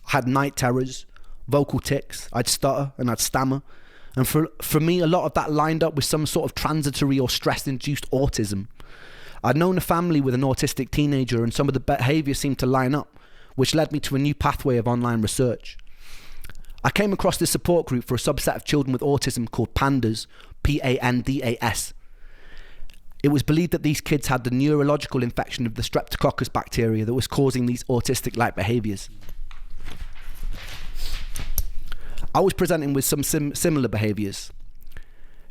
I had night terrors, vocal tics, I'd stutter and I'd stammer. And for me, a lot of that lined up with some sort of transitory or stress-induced autism. I'd known a family with an autistic teenager and some of the behaviours seemed to line up, which led me to a new pathway of online research. I came across this support group for a subset of children with autism called PANDAS, P-A-N-D-A-S. It was believed that these kids had the neurological infection of the Streptococcus bacteria that was causing these autistic-like behaviours. I was presenting with some similar behaviours.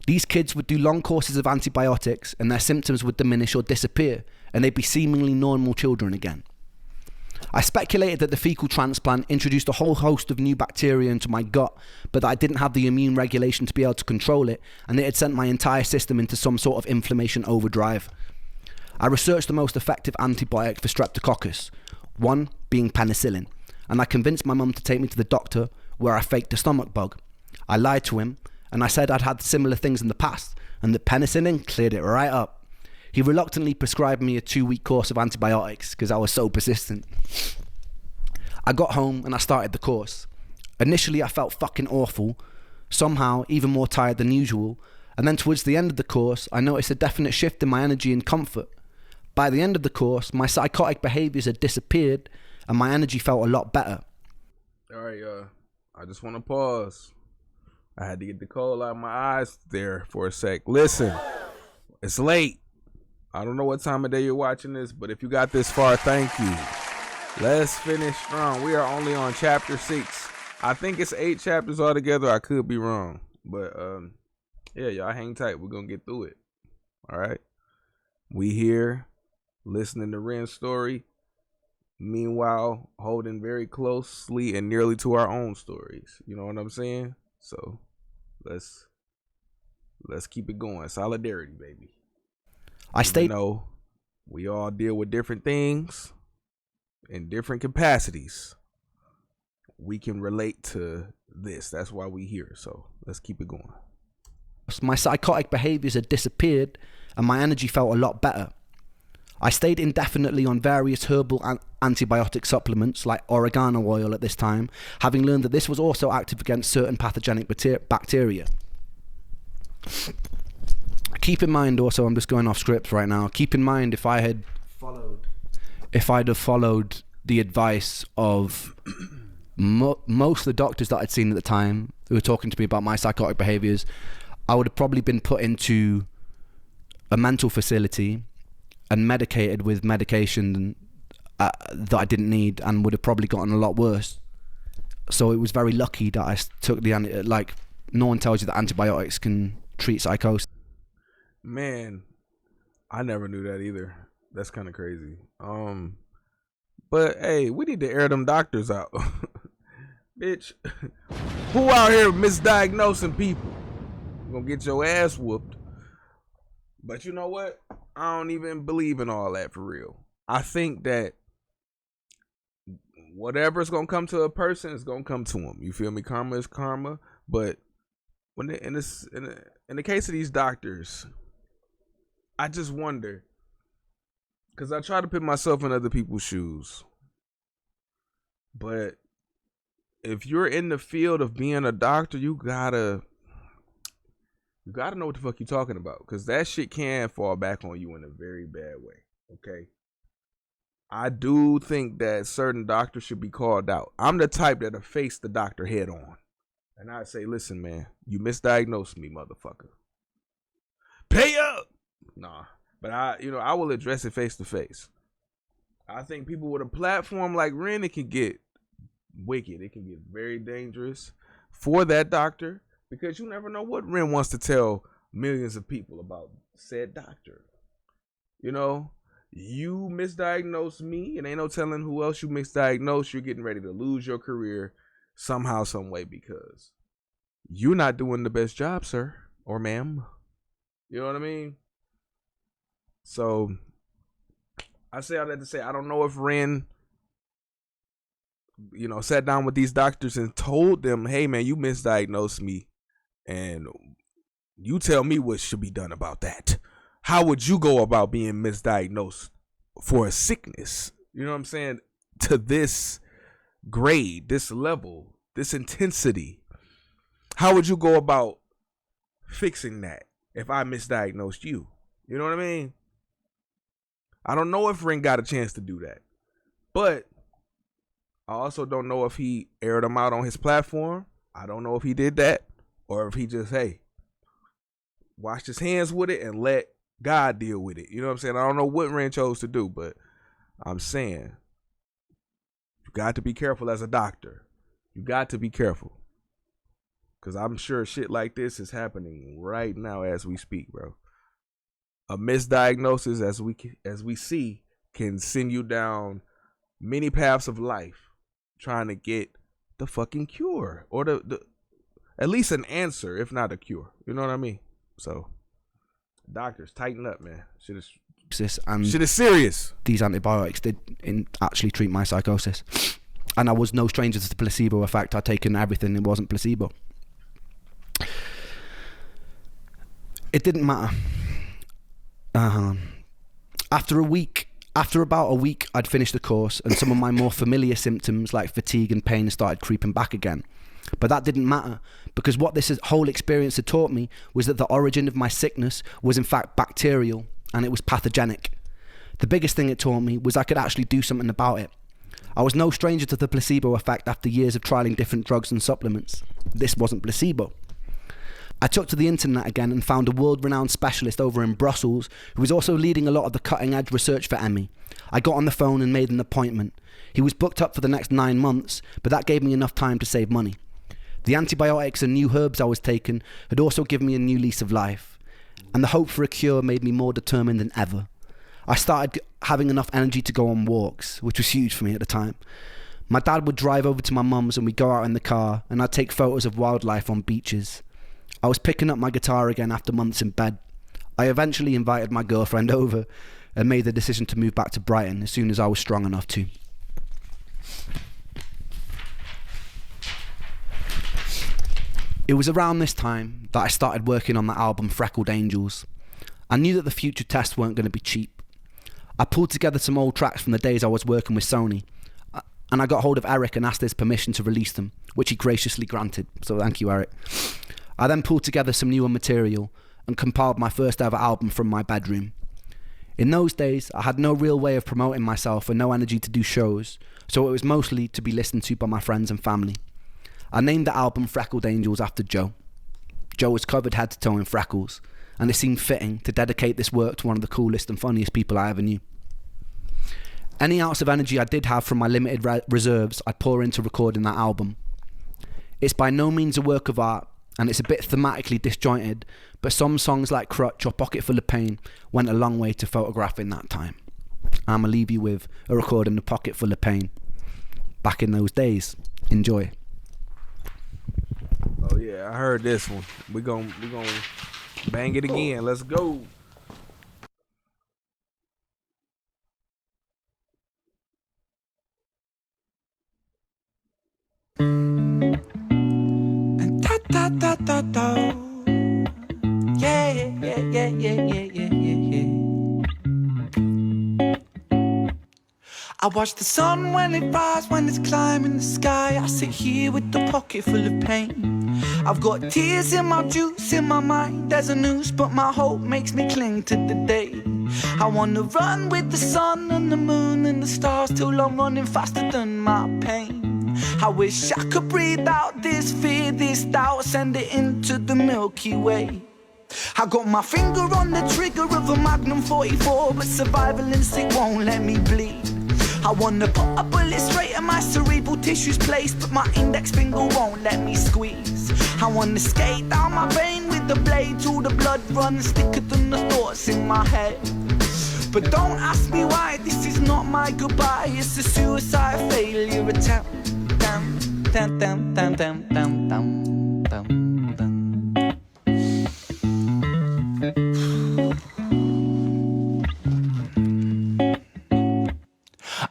These kids would do long courses of antibiotics and their symptoms would diminish or disappear and they'd be seemingly normal children again. I speculated that the fecal transplant introduced a whole host of new bacteria into my gut, but that I didn't have the immune regulation to be able to control it, and it had sent my entire system into some sort of inflammation overdrive. I researched the most effective antibiotic for Streptococcus, one being penicillin, and I convinced my mum to take me to the doctor where I faked a stomach bug. I lied to him, and I said I'd had similar things in the past, and that penicillin cleared it right up. He reluctantly prescribed me a 2-week course of antibiotics because I was so persistent. I got home and I started the course. Initially I felt fucking awful, somehow even more tired than usual, and then towards the end of the course I noticed a definite shift in my energy and comfort. By the end of the course, my psychotic behaviours had disappeared and my energy felt a lot better. Alright, I just want to pause. I had to get the coal out of my eyes there for a sec. Listen, it's late. I don't know what time of day you're watching this, but if you got this far, thank you. Let's finish strong. We are only on chapter 6. I think it's 8 chapters altogether. I could be wrong. But, yeah, y'all hang tight. We're going to get through it. All right? We here listening to Ren's story. Meanwhile, holding very closely and nearly to our own stories. You know what I'm saying? So, let's keep it going. Solidarity, baby. I stayed. Even though we all deal with different things in different capacities, we can relate to this. That's why we here. So let's keep it going. My psychotic behaviours had disappeared and my energy felt a lot better. I stayed indefinitely on various herbal antibiotic supplements like oregano oil at this time, having learned that this was also active against certain pathogenic bacteria. Keep in mind also, I'm just going off script right now, keep in mind if I'd have followed the advice of most of the doctors that I'd seen at the time who were talking to me about my psychotic behaviours, I would have probably been put into a mental facility and medicated with medication that I didn't need and would have probably gotten a lot worse. So it was very lucky that I took no one tells you that antibiotics can treat psychosis. Man, I never knew that either. That's kind of crazy. But hey, we need to air them doctors out. Bitch, who out here misdiagnosing people? You're gonna get your ass whooped. But you know what? I don't even believe in all that for real. I think that whatever's gonna come to a person is gonna come to them. You feel me? Karma is karma. But when in the case of these doctors, I just wonder, because I try to put myself in other people's shoes. But if you're in the field of being a doctor, you gotta know what the fuck you're talking about, because that shit can fall back on you in a very bad way. Okay. I do think that certain doctors should be called out. I'm the type that'll face the doctor head on. And I say, listen, man, you misdiagnosed me, motherfucker. Pay up. Nah. But I will address it face to face. I think people with a platform like Ren, it can get wicked. It can get very dangerous for that doctor, because you never know what Ren wants to tell millions of people about said doctor. You know, you misdiagnosed me, and ain't no telling who else you misdiagnosed. You're getting ready to lose your career somehow, some way, because you're not doing the best job, sir or ma'am. You know what I mean? So I say all that to say, I don't know if Ren, sat down with these doctors and told them, hey man, you misdiagnosed me, and you tell me what should be done about that. How would you go about being misdiagnosed for a sickness? You know what I'm saying? To this grade, this level, this intensity. How would you go about fixing that if I misdiagnosed you? You know what I mean? I don't know if Ren got a chance to do that. But I also don't know if he aired them out on his platform. I don't know if he did that, or if he just, washed his hands with it and let God deal with it. You know what I'm saying? I don't know what Ren chose to do, but I'm saying you got to be careful as a doctor. You got to be careful. Because I'm sure shit like this is happening right now as we speak, bro. A misdiagnosis, as we see, can send you down many paths of life trying to get the fucking cure, or the at least an answer, if not a cure. You know what I mean? So doctors, tighten up, man. Shit is serious. These antibiotics did actually treat my psychosis, and I was no stranger to the placebo effect. I'd taken everything, it wasn't placebo. It didn't matter. After about a week, I'd finished the course, and some of my more familiar symptoms like fatigue and pain started creeping back again. But that didn't matter, because what this whole experience had taught me was that the origin of my sickness was in fact bacterial, and it was pathogenic. The biggest thing it taught me was I could actually do something about it. I was no stranger to the placebo effect after years of trialing different drugs and supplements. This wasn't placebo. I took to the internet again and found a world-renowned specialist over in Brussels who was also leading a lot of the cutting-edge research for ME. I got on the phone and made an appointment. He was booked up for the next 9 months, but that gave me enough time to save money. The antibiotics and new herbs I was taking had also given me a new lease of life, and the hope for a cure made me more determined than ever. I started having enough energy to go on walks, which was huge for me at the time. My dad would drive over to my mum's and we'd go out in the car, and I'd take photos of wildlife on beaches. I was picking up my guitar again after months in bed. I eventually invited my girlfriend over and made the decision to move back to Brighton as soon as I was strong enough to. It was around this time that I started working on the album Freckled Angels. I knew that the future tests weren't going to be cheap. I pulled together some old tracks from the days I was working with Sony, and I got hold of Eric and asked his permission to release them, which he graciously granted, so thank you, Eric. I then pulled together some newer material and compiled my first ever album from my bedroom. In those days, I had no real way of promoting myself and no energy to do shows, so it was mostly to be listened to by my friends and family. I named the album Freckled Angels after Joe. Joe was covered head to toe in freckles, and it seemed fitting to dedicate this work to one of the coolest and funniest people I ever knew. Any ounce of energy I did have from my limited reserves, I'd pour into recording that album. It's by no means a work of art, and it's a bit thematically disjointed, but some songs like Crutch or Pocket Full of Pain went a long way to photographing that time. I'ma leave you with a recording of Pocket Full of Pain. Back in those days. Enjoy. Oh yeah, I heard this one. We gon' bang it again. Let's go. Da da da da. Yeah, yeah, yeah, yeah, yeah, yeah, yeah. I watch the sun when it rises, when it's climbing the sky. I sit here with the pocket full of pain. I've got tears in my juice, in my mind there's a noose, but my hope makes me cling to the day. I wanna run with the sun and the moon and the stars till I'm running faster than my pain. I wish I could breathe out this fear, this doubt, send it into the Milky Way. I got my finger on the trigger of a Magnum 44, but survival instinct won't let me bleed. I wanna put a bullet straight in my cerebral tissues place, but my index finger won't let me squeeze. I wanna skate down my vein with the blade till the blood runs thicker than the thoughts in my head. But don't ask me why, this is not my goodbye, it's a suicide failure attempt. Dum, dum, dum, dum, dum, dum, dum, dum, dum.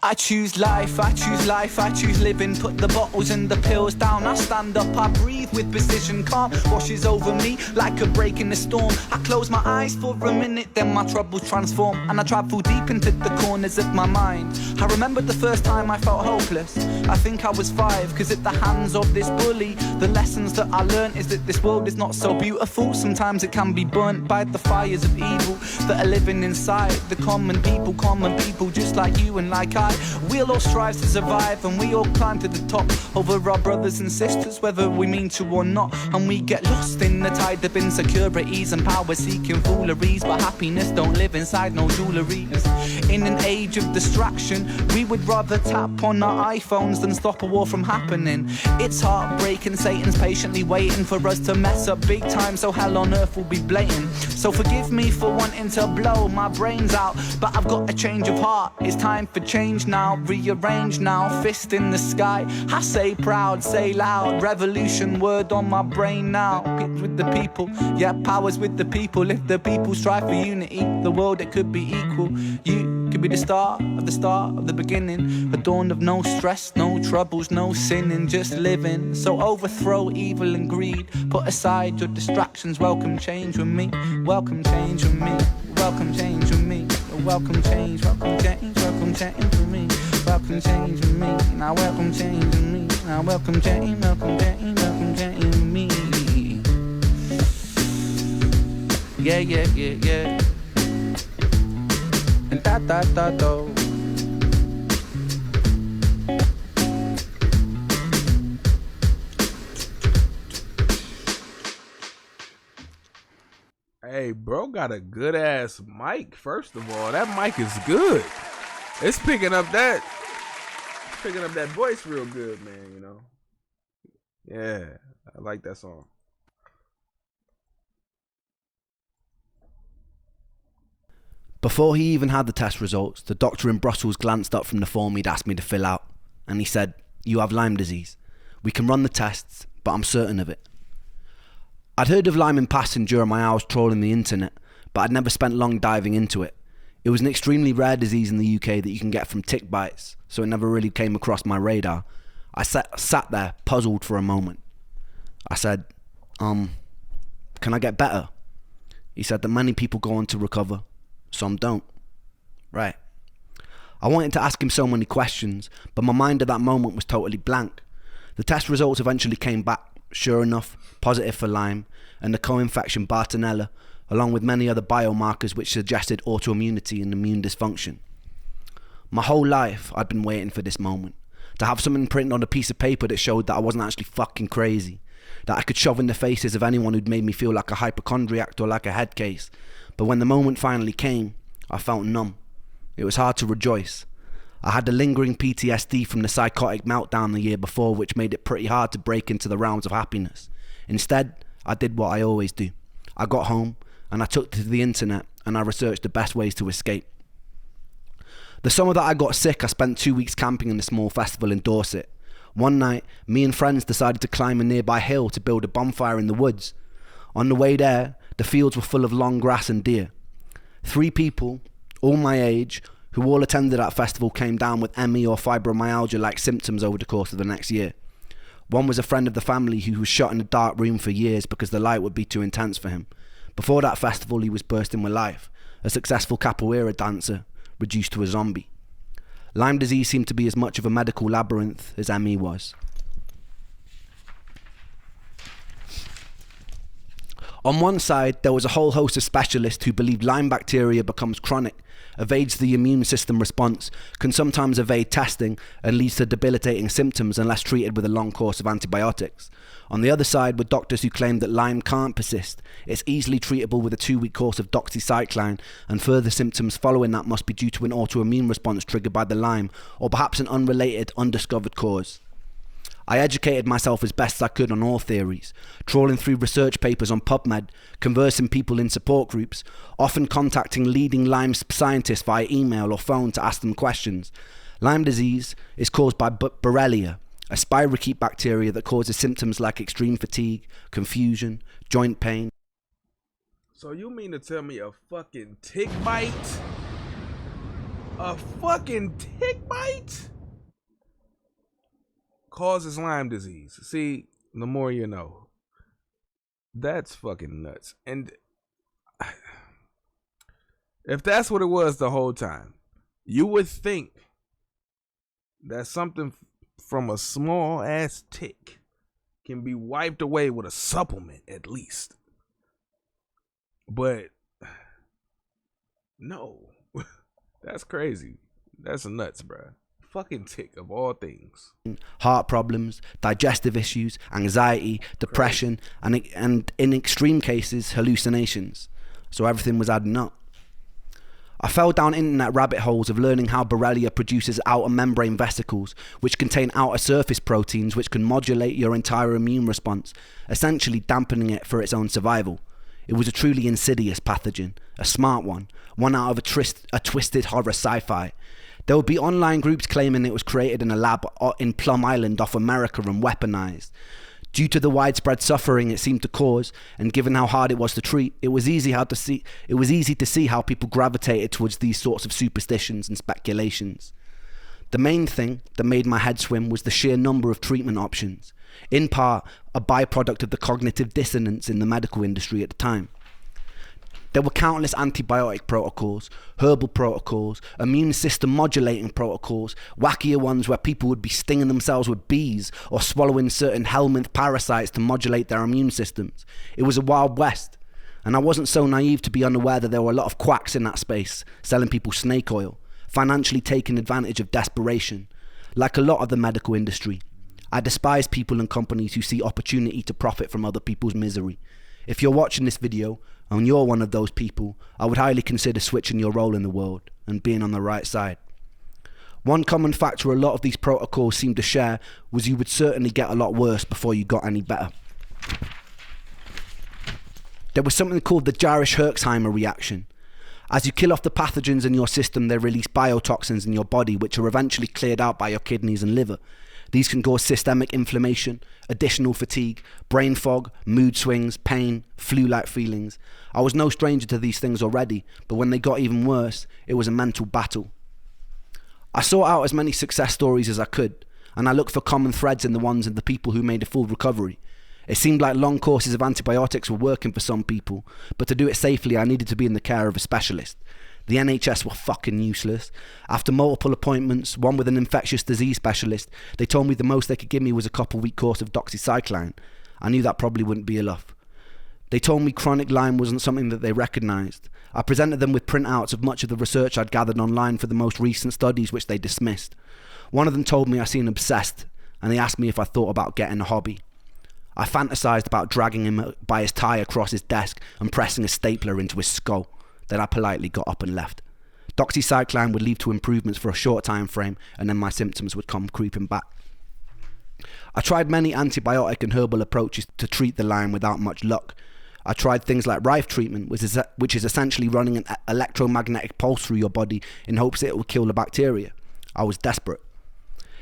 I choose life, I choose life, I choose living. Put the bottles and the pills down, I stand up, I breathe with precision. Calm washes over me like a break in the storm. I close my eyes for a minute, then my troubles transform, and I travel deep into the corners of my mind. I remember the first time I felt hopeless. I think I was 5, cause at the hands of this bully, the lessons that I learned is that this world is not so beautiful. Sometimes it can be burnt by the fires of evil that are living inside the common people just like you and like I. We'll all strive to survive, and we all climb to the top over our brothers and sisters, whether we mean to or not. And we get lost in the tide of insecurities and power-seeking fooleries, but happiness don't live inside no jewelleries. In an age of distraction, we would rather tap on our iPhones than stop a war from happening. It's heartbreaking, Satan's patiently waiting for us to mess up big time, so hell on earth will be blatant. So forgive me for wanting to blow my brains out, but I've got a change of heart. It's time for change now, rearrange now, fist in the sky. I say proud, say loud, revolution word on my brain now. It's with the people, yeah, power's with the people. If the people strive for unity, the world it could be equal. You could be the start of the beginning, a dawn of no stress, no troubles, no sinning, just living. So overthrow evil and greed, put aside your distractions, welcome change with me, welcome change with me, welcome change with me, welcome change, welcome change, welcome change with me, welcome change with me, now welcome change with me, now welcome change, welcome change, welcome change with me. Yeah, yeah, yeah, yeah. And da-da-da-do. Hey, bro got a good ass mic. First of all, that mic is good. It's picking up that voice real good, man, you know. Yeah, I like that song. Before he even had the test results, the doctor in Brussels glanced up from the form he'd asked me to fill out, and he said, "You have Lyme disease. We can run the tests, but I'm certain of it." I'd heard of Lyme in passing during my hours trawling the internet, but I'd never spent long diving into it. It was an extremely rare disease in the UK that you can get from tick bites, so it never really came across my radar. I sat there, puzzled for a moment. I said, can I get better? He said that many people go on to recover, some don't. Right. I wanted to ask him so many questions, but my mind at that moment was totally blank. The test results eventually came back, sure enough, positive for Lyme and the co-infection Bartonella, along with many other biomarkers which suggested autoimmunity and immune dysfunction. My whole life I'd been waiting for this moment, to have something printed on a piece of paper that showed that I wasn't actually fucking crazy, that I could shove in the faces of anyone who'd made me feel like a hypochondriac or like a head case. But when the moment finally came, I felt numb. It was hard to rejoice. I had the lingering PTSD from the psychotic meltdown the year before, which made it pretty hard to break into the realms of happiness. Instead, I did what I always do. I got home and I took to the internet and I researched the best ways to escape. The summer that I got sick, I spent 2 weeks camping in a small festival in Dorset. One night, me and friends decided to climb a nearby hill to build a bonfire in the woods. On the way there, the fields were full of long grass and deer. 3 people, all my age, who all attended that festival came down with ME or fibromyalgia-like symptoms over the course of the next year. One was a friend of the family who was shut in a dark room for years because the light would be too intense for him. Before that festival, he was bursting with life, a successful capoeira dancer, reduced to a zombie. Lyme disease seemed to be as much of a medical labyrinth as ME was. On one side, there was a whole host of specialists who believed Lyme bacteria becomes chronic, evades the immune system response, can sometimes evade testing, and leads to debilitating symptoms unless treated with a long course of antibiotics. On the other side were doctors who claimed that Lyme can't persist. It's easily treatable with a 2-week course of doxycycline, and further symptoms following that must be due to an autoimmune response triggered by the Lyme, or perhaps an unrelated, undiscovered cause. I educated myself as best I could on all theories, trawling through research papers on PubMed, conversing people in support groups, often contacting leading Lyme scientists via email or phone to ask them questions. Lyme disease is caused by Borrelia, a spirochete bacteria that causes symptoms like extreme fatigue, confusion, joint pain. So you mean to tell me a fucking tick bite? A fucking tick bite? Causes Lyme disease. See, the more you know. That's fucking nuts. And if that's what it was the whole time, you would think that something from a small ass tick can be wiped away with a supplement at least. But no, that's crazy. That's nuts, bruh. Fucking tick of all things. Heart problems, digestive issues, anxiety, depression, and in extreme cases, hallucinations. So everything was adding up. I fell down internet rabbit holes of learning how Borrelia produces outer membrane vesicles, which contain outer surface proteins which can modulate your entire immune response, essentially dampening it for its own survival. It was a truly insidious pathogen, a smart one out of a twisted horror sci-fi. There would be online groups claiming it was created in a lab in Plum Island off America and weaponized. Due to the widespread suffering it seemed to cause, and given how hard it was to treat, it was easy to see how people gravitated towards these sorts of superstitions and speculations. The main thing that made my head swim was the sheer number of treatment options, in part a byproduct of the cognitive dissonance in the medical industry at the time. There were countless antibiotic protocols, herbal protocols, immune system modulating protocols, wackier ones where people would be stinging themselves with bees or swallowing certain helminth parasites to modulate their immune systems. It was a wild west, and I wasn't so naive to be unaware that there were a lot of quacks in that space, selling people snake oil, financially taking advantage of desperation. Like a lot of the medical industry, I despise people and companies who see opportunity to profit from other people's misery. If you're watching this video, and you're one of those people, I would highly consider switching your role in the world and being on the right side. One common factor a lot of these protocols seem to share was you would certainly get a lot worse before you got any better. There was something called the Jarisch-Herxheimer reaction. As you kill off the pathogens in your system, they release biotoxins in your body which are eventually cleared out by your kidneys and liver. These can cause systemic inflammation, additional fatigue, brain fog, mood swings, pain, flu-like feelings. I was no stranger to these things already, but when they got even worse, it was a mental battle. I sought out as many success stories as I could, and I looked for common threads in the ones of the people who made a full recovery. It seemed like long courses of antibiotics were working for some people, but to do it safely I needed to be in the care of a specialist. The NHS were fucking useless. After multiple appointments, one with an infectious disease specialist, they told me the most they could give me was a couple-week course of doxycycline. I knew that probably wouldn't be enough. They told me chronic Lyme wasn't something that they recognised. I presented them with printouts of much of the research I'd gathered online for the most recent studies, which they dismissed. One of them told me I seemed obsessed, and they asked me if I thought about getting a hobby. I fantasised about dragging him by his tie across his desk and pressing a stapler into his skull. Then I politely got up and left. Doxycycline would lead to improvements for a short time frame, and then my symptoms would come creeping back. I tried many antibiotic and herbal approaches to treat the Lyme without much luck. I tried things like Rife treatment, which is essentially running an electromagnetic pulse through your body in hopes that it will kill the bacteria. I was desperate.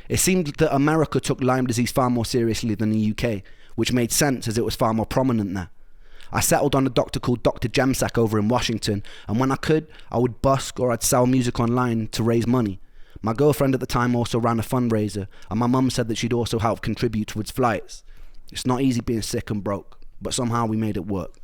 It seemed that America took Lyme disease far more seriously than the UK, which made sense as it was far more prominent there. I settled on a doctor called Dr. Jemsak over in Washington, and when I could, I would busk or I'd sell music online to raise money. My girlfriend at the time also ran a fundraiser, and my mum said that she'd also help contribute towards flights. It's not easy being sick and broke, but somehow we made it work.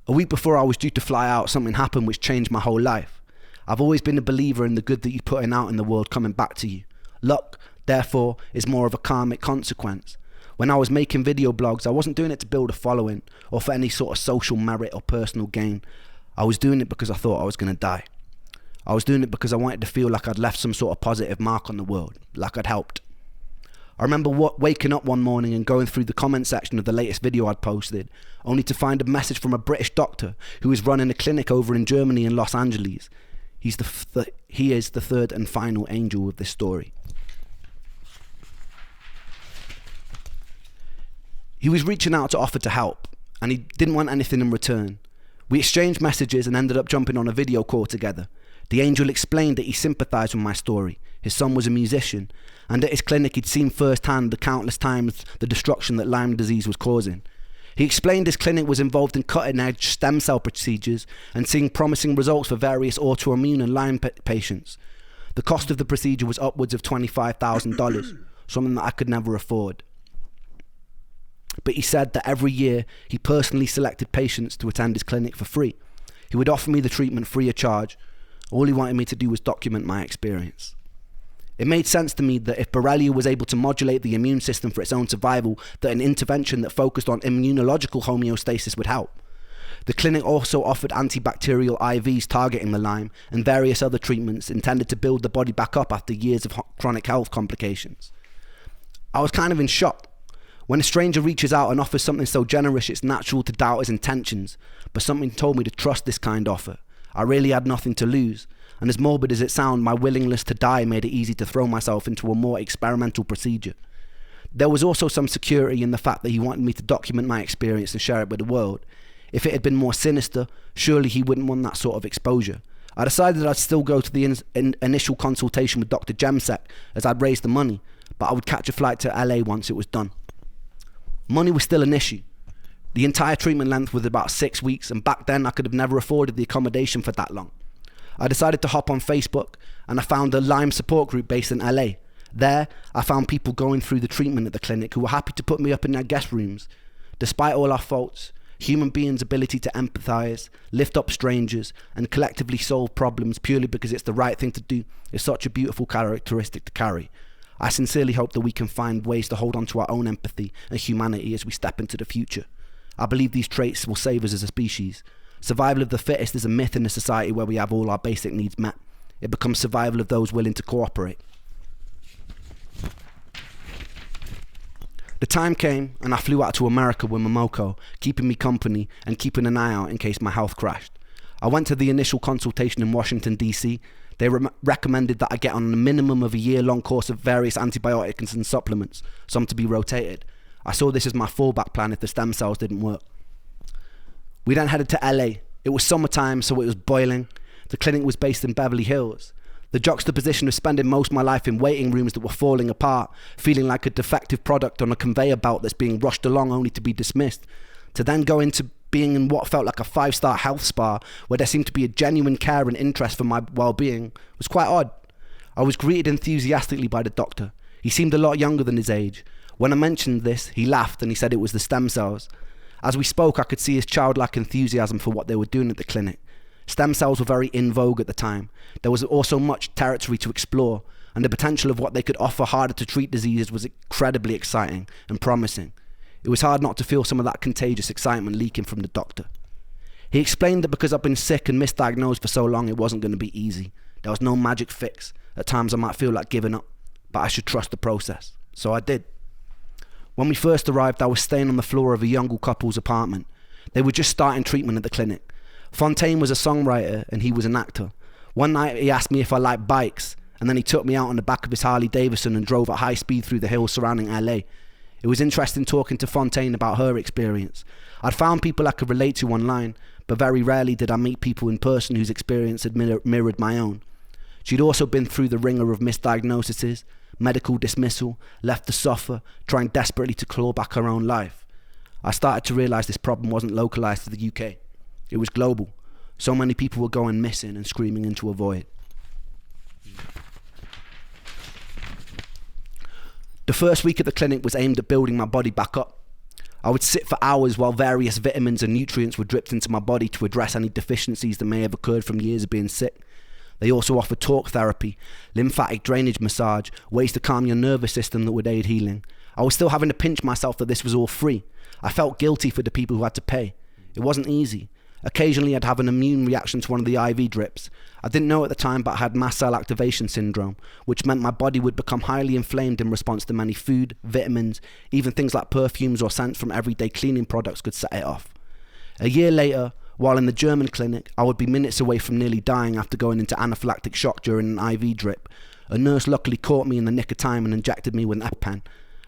A week before I was due to fly out, something happened which changed my whole life. I've always been a believer in the good that you're putting out in the world coming back to you. Luck, therefore, is more of a karmic consequence. When I was making video blogs, I wasn't doing it to build a following or for any sort of social merit or personal gain. I was doing it because I thought I was going to die. I was doing it because I wanted to feel like I'd left some sort of positive mark on the world, like I'd helped. I remember waking up one morning and going through the comment section of the latest video I'd posted, only to find a message from a British doctor who was running a clinic over in Germany in Los Angeles. He is the third and final angel of this story. He was reaching out to offer to help, and he didn't want anything in return. We exchanged messages and ended up jumping on a video call together. The angel explained that he sympathised with my story. His son was a musician, and at his clinic he'd seen firsthand the countless times the destruction that Lyme disease was causing. He explained his clinic was involved in cutting-edge stem cell procedures and seeing promising results for various autoimmune and Lyme patients. The cost of the procedure was upwards of $25,000, something that I could never afford. But he said that every year he personally selected patients to attend his clinic for free. He would offer me the treatment free of charge. All he wanted me to do was document my experience. It made sense to me that if Borrelia was able to modulate the immune system for its own survival, that an intervention that focused on immunological homeostasis would help. The clinic also offered antibacterial IVs targeting the Lyme and various other treatments intended to build the body back up after years of chronic health complications. I was kind of in shock. When a stranger reaches out and offers something so generous, it's natural to doubt his intentions, but something told me to trust this kind offer. I really had nothing to lose, and as morbid as it sounded, my willingness to die made it easy to throw myself into a more experimental procedure. There was also some security in the fact that he wanted me to document my experience and share it with the world. If it had been more sinister, surely he wouldn't want that sort of exposure. I decided I'd still go to the initial consultation with Dr. Jemsek as I'd raised the money, but I would catch a flight to LA once it was done. Money was still an issue. The entire treatment length was about 6 weeks, and back then I could have never afforded the accommodation for that long. I decided to hop on Facebook, and I found a Lyme support group based in LA. There, I found people going through the treatment at the clinic who were happy to put me up in their guest rooms. Despite all our faults, human beings' ability to empathise, lift up strangers, and collectively solve problems purely because it's the right thing to do is such a beautiful characteristic to carry. I sincerely hope that we can find ways to hold on to our own empathy and humanity as we step into the future. I believe these traits will save us as a species. Survival of the fittest is a myth in a society where we have all our basic needs met. It becomes survival of those willing to cooperate. The time came and I flew out to America with Momoko, keeping me company and keeping an eye out in case my health crashed. I went to the initial consultation in Washington, D.C. They recommended that I get on a minimum of a year-long course of various antibiotics and supplements, some to be rotated. I saw this as my fallback plan if the stem cells didn't work. We then headed to LA. It was summertime, so it was boiling. The clinic was based in Beverly Hills. The juxtaposition of spending most of my life in waiting rooms that were falling apart, feeling like a defective product on a conveyor belt that's being rushed along only to be dismissed, to then go into being in what felt like a 5-star health spa where there seemed to be a genuine care and interest for my well-being was quite odd. I was greeted enthusiastically by the doctor. He seemed a lot younger than his age. When I mentioned this, he laughed and he said it was the stem cells. As we spoke, I could see his childlike enthusiasm for what they were doing at the clinic. Stem cells were very in vogue at the time. There was also much territory to explore, and the potential of what they could offer harder to treat diseases was incredibly exciting and promising. It was hard not to feel some of that contagious excitement leaking from the doctor. He explained that because I've been sick and misdiagnosed for so long, it wasn't going to be easy. There was no magic fix. At times I might feel like giving up, but I should trust the process. So I did. When we first arrived, I was staying on the floor of a young couple's apartment. They were just starting treatment at the clinic. Fontaine was a songwriter and he was an actor. One night he asked me if I liked bikes, and then he took me out on the back of his Harley Davidson and drove at high speed through the hills surrounding LA. It was interesting talking to Fontaine about her experience. I'd found people I could relate to online, but very rarely did I meet people in person whose experience had mirrored my own. She'd also been through the ringer of misdiagnoses, medical dismissal, left to suffer, trying desperately to claw back her own life. I started to realise this problem wasn't localised to the UK. It was global. So many people were going missing and screaming into a void. The first week at the clinic was aimed at building my body back up. I would sit for hours while various vitamins and nutrients were dripped into my body to address any deficiencies that may have occurred from years of being sick. They also offered talk therapy, lymphatic drainage massage, ways to calm your nervous system that would aid healing. I was still having to pinch myself that this was all free. I felt guilty for the people who had to pay. It wasn't easy. Occasionally I'd have an immune reaction to one of the IV drips. I didn't know at the time, but I had mast cell activation syndrome, which meant my body would become highly inflamed in response to many food, vitamins, even things like perfumes or scents from everyday cleaning products could set it off. A year later, while in the German clinic, I would be minutes away from nearly dying after going into anaphylactic shock during an IV drip. A nurse luckily caught me in the nick of time and injected me with an EpiPen.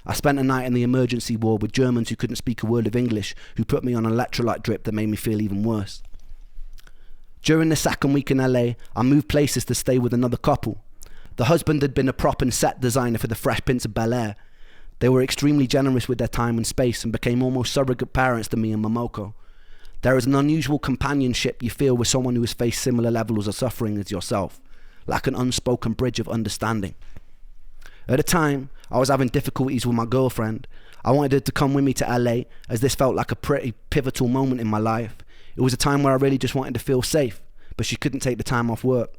I spent a night in the emergency ward with Germans who couldn't speak a word of English, who put me on an electrolyte drip that made me feel even worse. During the second week in LA, I moved places to stay with another couple. The husband had been a prop and set designer for the Fresh Prince of Bel-Air. They were extremely generous with their time and space and became almost surrogate parents to me and Momoko. There is an unusual companionship you feel with someone who has faced similar levels of suffering as yourself, like an unspoken bridge of understanding. At the time, I was having difficulties with my girlfriend. I wanted her to come with me to LA, as this felt like a pretty pivotal moment in my life. It was a time where I really just wanted to feel safe, but she couldn't take the time off work.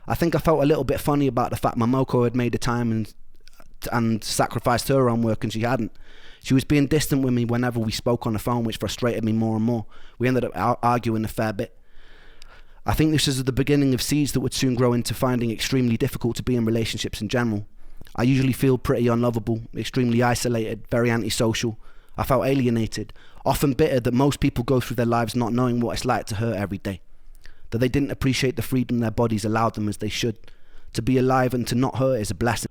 I think I felt a little bit funny about the fact Momoko had made the time and sacrificed her own work and she hadn't. She was being distant with me whenever we spoke on the phone, which frustrated me more and more. We ended up arguing a fair bit. I think this is the beginning of seeds that would soon grow into finding extremely difficult to be in relationships in general. I usually feel pretty unlovable, extremely isolated, very antisocial. I felt alienated, often bitter that most people go through their lives not knowing what it's like to hurt every day. That they didn't appreciate the freedom their bodies allowed them as they should. To be alive and to not hurt is a blessing.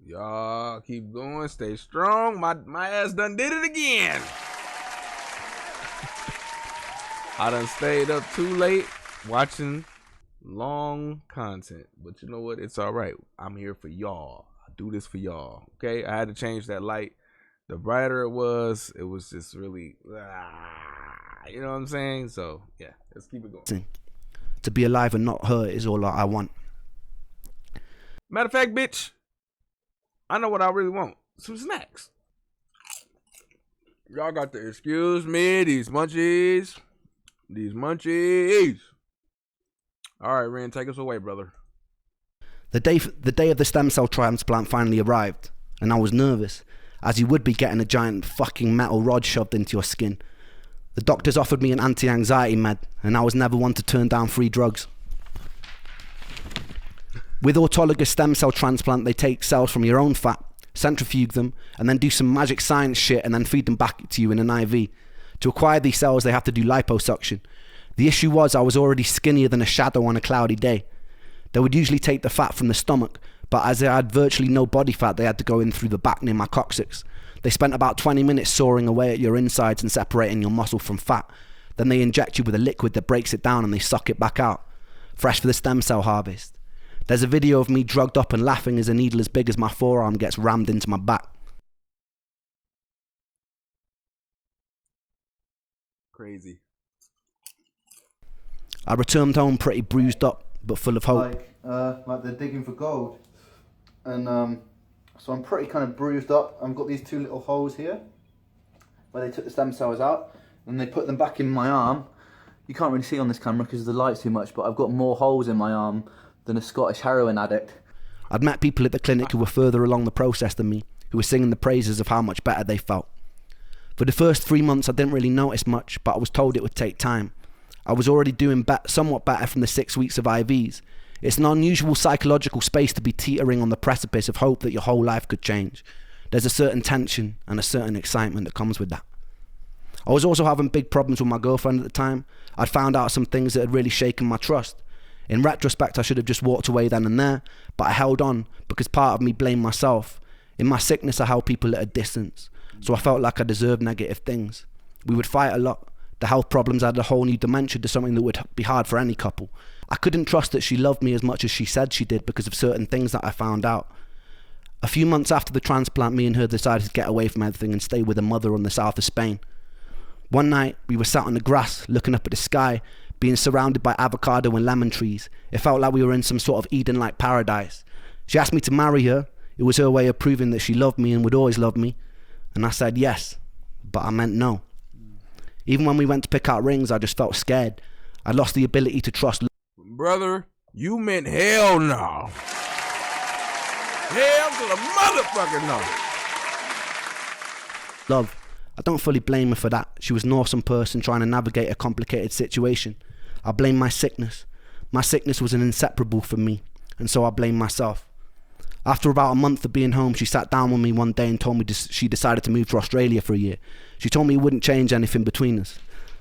Y'all keep going, stay strong. My ass done did it again. I done stayed up too late watching long content. But you know what? It's all right. I'm here for y'all. I do this for y'all. Okay? I had to change that light. The brighter it was just really, you know what I'm saying? So, yeah, let's keep it going. To be alive and not hurt is all I want. Matter of fact, bitch, I know what I really want. Some snacks. Y'all got to excuse me, these munchies. These munchies. All right, Ren, take us away, brother. The day of the stem cell transplant finally arrived, and I was nervous, as you would be getting a giant fucking metal rod shoved into your skin. The doctors offered me an anti-anxiety med, and I was never one to turn down free drugs. With autologous stem cell transplant, they take cells from your own fat, centrifuge them, and then do some magic science shit and then feed them back to you in an IV. To acquire these cells, they have to do liposuction. The issue was I was already skinnier than a shadow on a cloudy day. They would usually take the fat from the stomach, but as I had virtually no body fat, they had to go in through the back near my coccyx. They spent about 20 minutes sawing away at your insides and separating your muscle from fat. Then they inject you with a liquid that breaks it down and they suck it back out. Fresh for the stem cell harvest. There's a video of me drugged up and laughing as a needle as big as my forearm gets rammed into my back. Crazy. I returned home pretty bruised up, but full of hope. Like they're digging for gold. And so I'm pretty kind of bruised up. I've got these two little holes here where they took the stem cells out and they put them back in my arm. You can't really see on this camera because the light's too much, but I've got more holes in my arm than a Scottish heroin addict. I'd met people at the clinic who were further along the process than me, who were singing the praises of how much better they felt. For the first 3 months I didn't really notice much, but I was told it would take time. I was already doing somewhat better from the 6 weeks of IVs. It's an unusual psychological space to be teetering on the precipice of hope that your whole life could change. There's a certain tension and a certain excitement that comes with that. I was also having big problems with my girlfriend at the time. I'd found out some things that had really shaken my trust. In retrospect, I should have just walked away then and there, but I held on because part of me blamed myself. In my sickness, I held people at a distance, so I felt like I deserved negative things. We would fight a lot. The health problems added a whole new dimension to something that would be hard for any couple. I couldn't trust that she loved me as much as she said she did because of certain things that I found out. A few months after the transplant, me and her decided to get away from everything and stay with a mother on the south of Spain. One night, we were sat on the grass, looking up at the sky, being surrounded by avocado and lemon trees. It felt like we were in some sort of Eden-like paradise. She asked me to marry her. It was her way of proving that she loved me and would always love me. And I said yes, but I meant no. Even when we went to pick out rings, I just felt scared. I lost the ability to trust. Brother, you meant hell no. Hell to the motherfucker no. love. I don't fully blame her for that. She was an awesome person trying to navigate a complicated situation. I blame my sickness. My sickness was an inseparable for me, and so I blame myself. After about a month of being home, she sat down with me one day and told me she decided to move to Australia for a year. She told me it wouldn't change anything between us.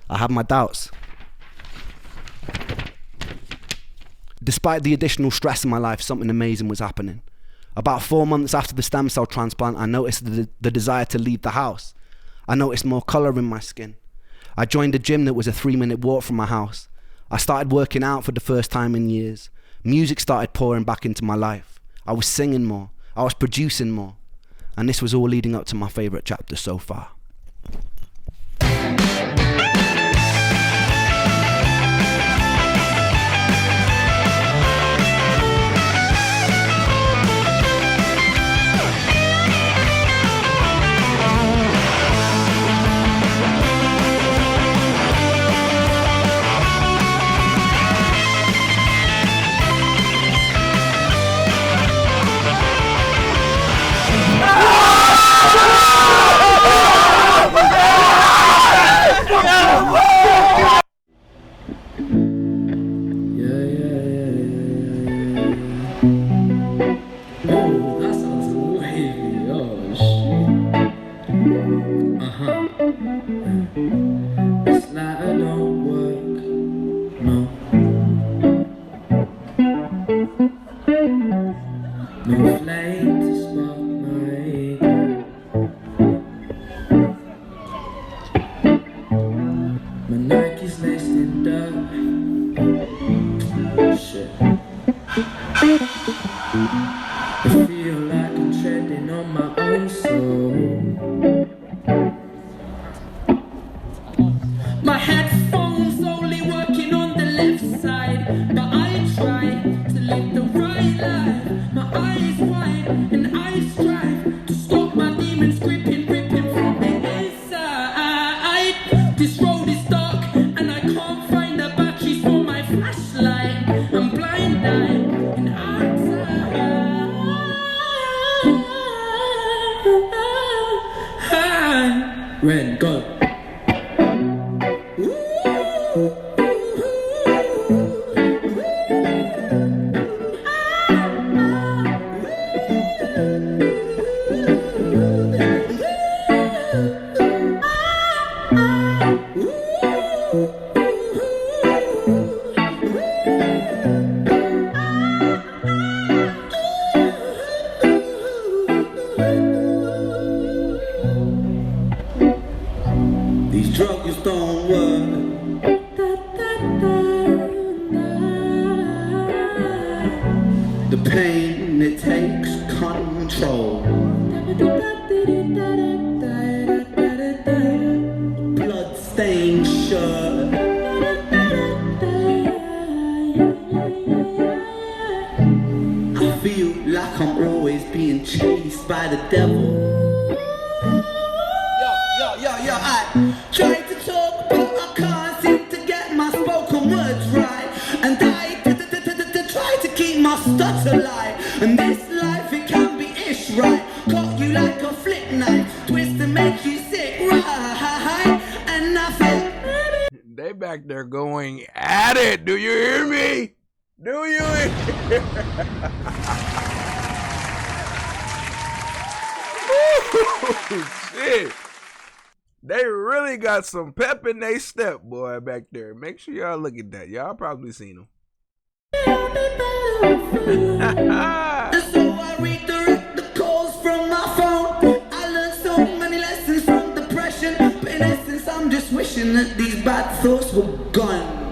I had my doubts. Despite the additional stress in my life, something amazing was happening. About 4 months after the stem cell transplant, I noticed the desire to leave the house. I noticed more colour in my skin. I joined a gym that was a 3-minute walk from my house. I started working out for the first time in years. Music started pouring back into my life. I was singing more. I was producing more. And this was all leading up to my favourite chapter so far. Red, go. They back there going at it. Do you hear me? Do you hear? Shit. They really got some pep in their step, boy, back there. Make sure y'all look at that. Y'all probably seen them. So I redirect the calls from my phone. I learned so many lessons from depression, but in essence I'm just wishing that these bad thoughts were gone.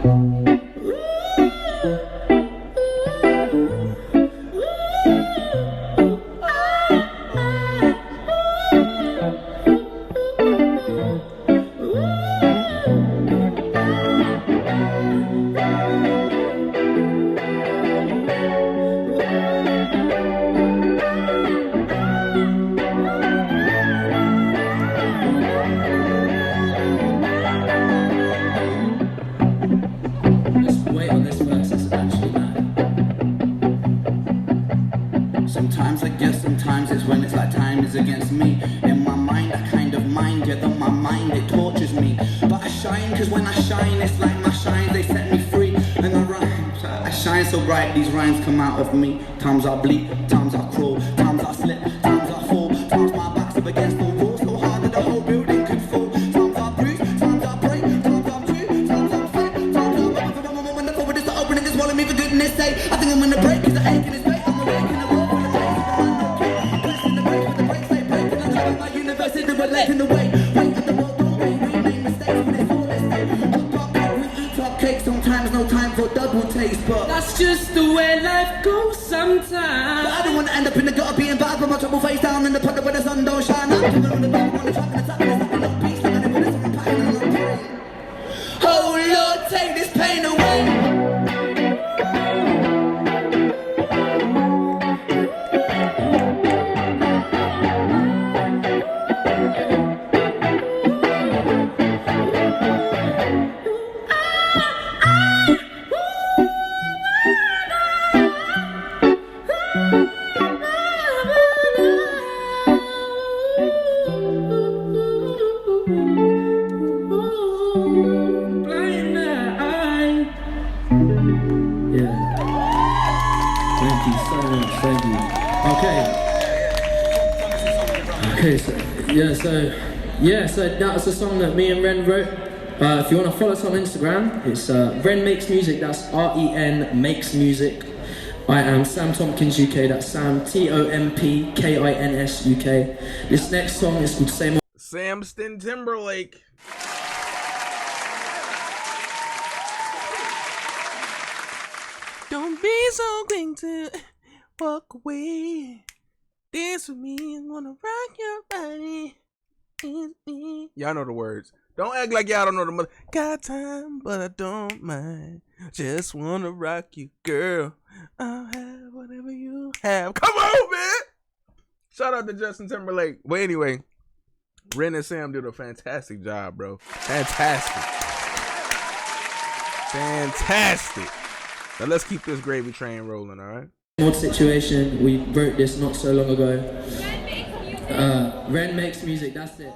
Sometimes it's when it's like time is against me. In my mind, I kind of mind write, these rhymes come out of me. Times I bleed, times I crawl, times I slip, times I fall, times my back's up against the wall so hard that the whole building could fall. Times I bruise, times I break, times I'm true, times I'm sick, times I'm ready for the moment when the forward is to open and just swallow me for goodness sake. I think I'm gonna break cause the ache in his weight. I'm awake in the world full of pain, so I'm not okay. Blessing the break with the brakes they break and I'm driving my universe into a leg in the way. Wait at the world don't wait, we make mistakes when it's all this day. Up cake, we eat up cake, sometimes no time for double taste, but that's just the way life goes sometimes. But I don't wanna end up in the gutter being bad with my trouble face down in the puddle where the sun don't shine. I'm coming on the back, on the track and the tap and it's nothing no peace. Like I never listen, I'm packing and I'm praying. Oh Lord, take this pain away. So that's a song that me and Ren wrote. If you want to follow us on Instagram, it's Ren Makes Music, that's REN Makes Music. I am Sam Tompkins UK, that's Sam TOMPKINS UK. This next song is called Same Old. Samston Timberlake. Don't be so quick to walk away. Dance with me, I'm gonna rock your body. Y'all know the words. Don't act like y'all don't know the mother. Got time, but I don't mind. Just wanna rock you, girl. I'll have whatever you have. Come on, man. Shout out to Justin Timberlake. Well, anyway, Ren and Sam did a fantastic job, bro. Fantastic. Now let's keep this gravy train rolling, all right? Odd situation. We wrote this not so long ago. Ren Makes Music, that's it.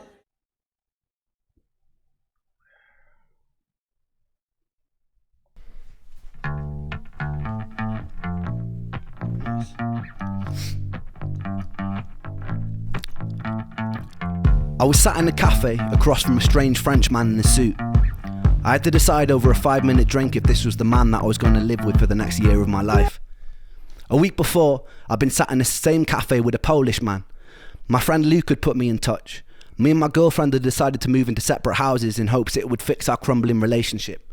I was sat in a cafe across from a strange French man in a suit. I had to decide over a 5-minute drink if this was the man that I was going to live with for the next year of my life. A week before, I'd been sat in the same cafe with a Polish man. My friend Luke had put me in touch. Me and my girlfriend had decided to move into separate houses in hopes it would fix our crumbling relationship.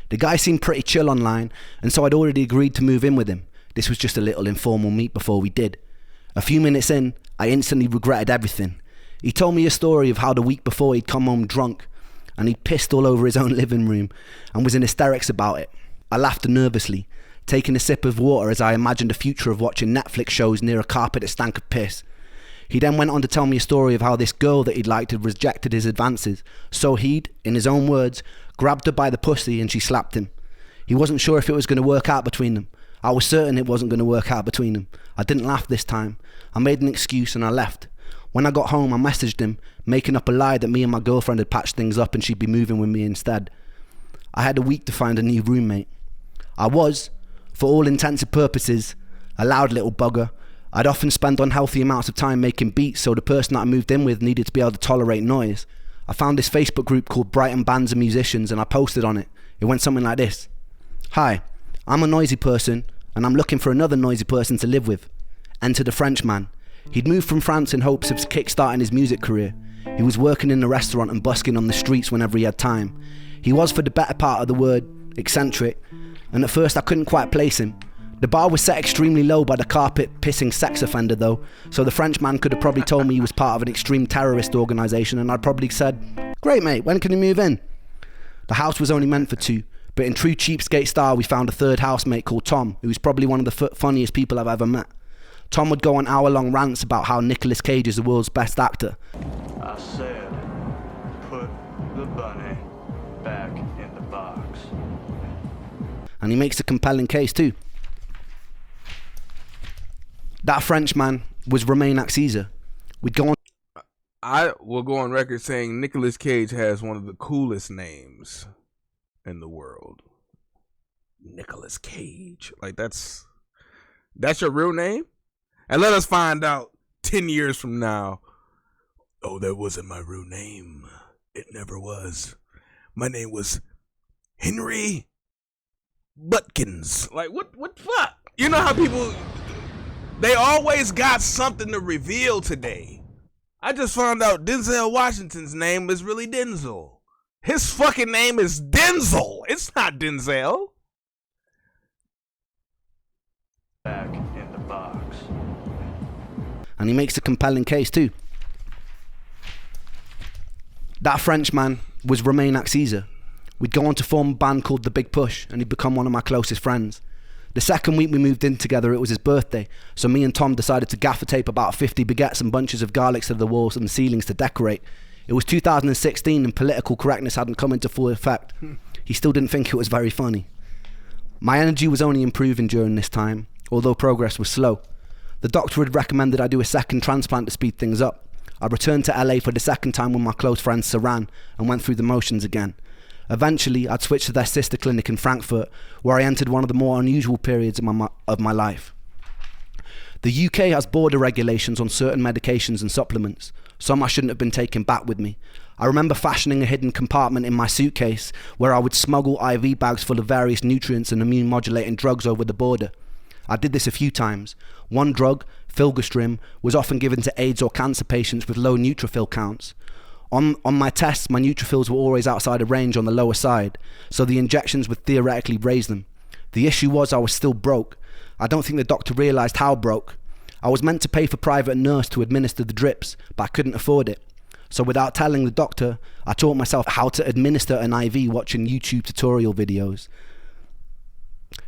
The guy seemed pretty chill online, and so I'd already agreed to move in with him. This was just a little informal meet before we did. A few minutes in, I instantly regretted everything. He told me a story of how the week before he'd come home drunk, and he'd pissed all over his own living room, and was in hysterics about it. I laughed nervously, taking a sip of water as I imagined a future of watching Netflix shows near a carpet that stank of piss. He then went on to tell me a story of how this girl that he'd liked had rejected his advances, so he'd, in his own words, grabbed her by the pussy and she slapped him. He wasn't sure if it was going to work out between them. I was certain it wasn't going to work out between them. I didn't laugh this time. I made an excuse and I left. When I got home, I messaged him, making up a lie that me and my girlfriend had patched things up and she'd be moving with me instead. I had a week to find a new roommate. I was, for all intents and purposes, a loud little bugger. I'd often spend unhealthy amounts of time making beats, so the person that I moved in with needed to be able to tolerate noise. I found this Facebook group called Brighton Bands and Musicians and I posted on it. It went something like this. Hi, I'm a noisy person and I'm looking for another noisy person to live with. Enter the Frenchman. He'd moved from France in hopes of kick-starting his music career. He was working in a restaurant and busking on the streets whenever he had time. He was, for the better part of the word, eccentric, and at first I couldn't quite place him. The bar was set extremely low by the carpet-pissing sex offender though, so the Frenchman could have probably told me he was part of an extreme terrorist organisation and I'd probably said, "Great mate, when can you move in?" The house was only meant for two, but in true cheapskate style we found a third housemate called Tom, who was probably one of the funniest people I've ever met. Tom would go on hour-long rants about how Nicolas Cage is the world's best actor. I said, put the bunny back in the box. And he makes a compelling case too. That Frenchman was Romain Axisa. We'd go on. I will go on record saying Nicolas Cage has one of the coolest names in the world. Nicolas Cage. Like that's your real name? And let us find out 10 years from now. Oh, that wasn't my real name. It never was. My name was Henry Butkins. Like what fuck? You know how people, they always got something to reveal today. I just found out Denzel Washington's name is really Denzel. His fucking name is Denzel. It's not Denzel. Back in the box. And he makes a compelling case too. That Frenchman was Romain Axisa. We'd go on to form a band called The Big Push, and he'd become one of my closest friends. The second week we moved in together, it was his birthday, so me and Tom decided to gaffer tape about 50 baguettes and bunches of garlics to the walls and the ceilings to decorate. It was 2016 and political correctness hadn't come into full effect. He still didn't think it was very funny. My energy was only improving during this time, although progress was slow. The doctor had recommended I do a second transplant to speed things up. I returned to LA for the second time with my close friend Saran and went through the motions again. Eventually, I'd switched to their sister clinic in Frankfurt, where I entered one of the more unusual periods of my life. The UK has border regulations on certain medications and supplements. Some I shouldn't have been taking back with me. I remember fashioning a hidden compartment in my suitcase where I would smuggle IV bags full of various nutrients and immune modulating drugs over the border. I did this a few times. One drug, Filgrastim, was often given to AIDS or cancer patients with low neutrophil counts. On my tests, my neutrophils were always outside of range on the lower side, so the injections would theoretically raise them. The issue was I was still broke. I don't think the doctor realised how broke. I was meant to pay for private nurse to administer the drips, but I couldn't afford it. So without telling the doctor, I taught myself how to administer an IV watching YouTube tutorial videos.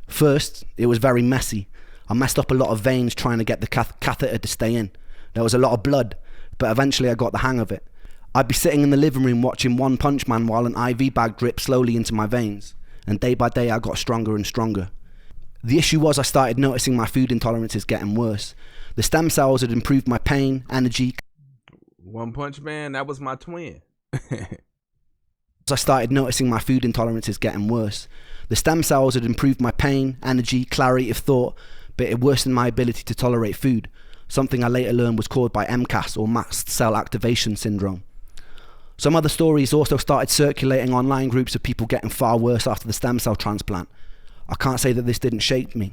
First, it was very messy. I messed up a lot of veins trying to get the catheter to stay in. There was a lot of blood, but eventually I got the hang of it. I'd be sitting in the living room watching One Punch Man while an IV bag dripped slowly into my veins, and day by day I got stronger and stronger. The issue was I started noticing my food intolerances getting worse. The stem cells had improved my pain, energy. One Punch Man, that was my twin. I started noticing my food intolerances getting worse. The stem cells had improved my pain, energy, clarity of thought, but it worsened my ability to tolerate food, something I later learned was caused by MCAS or mast cell activation syndrome. Some other stories also started circulating online groups of people getting far worse after the stem cell transplant. I can't say that this didn't shape me.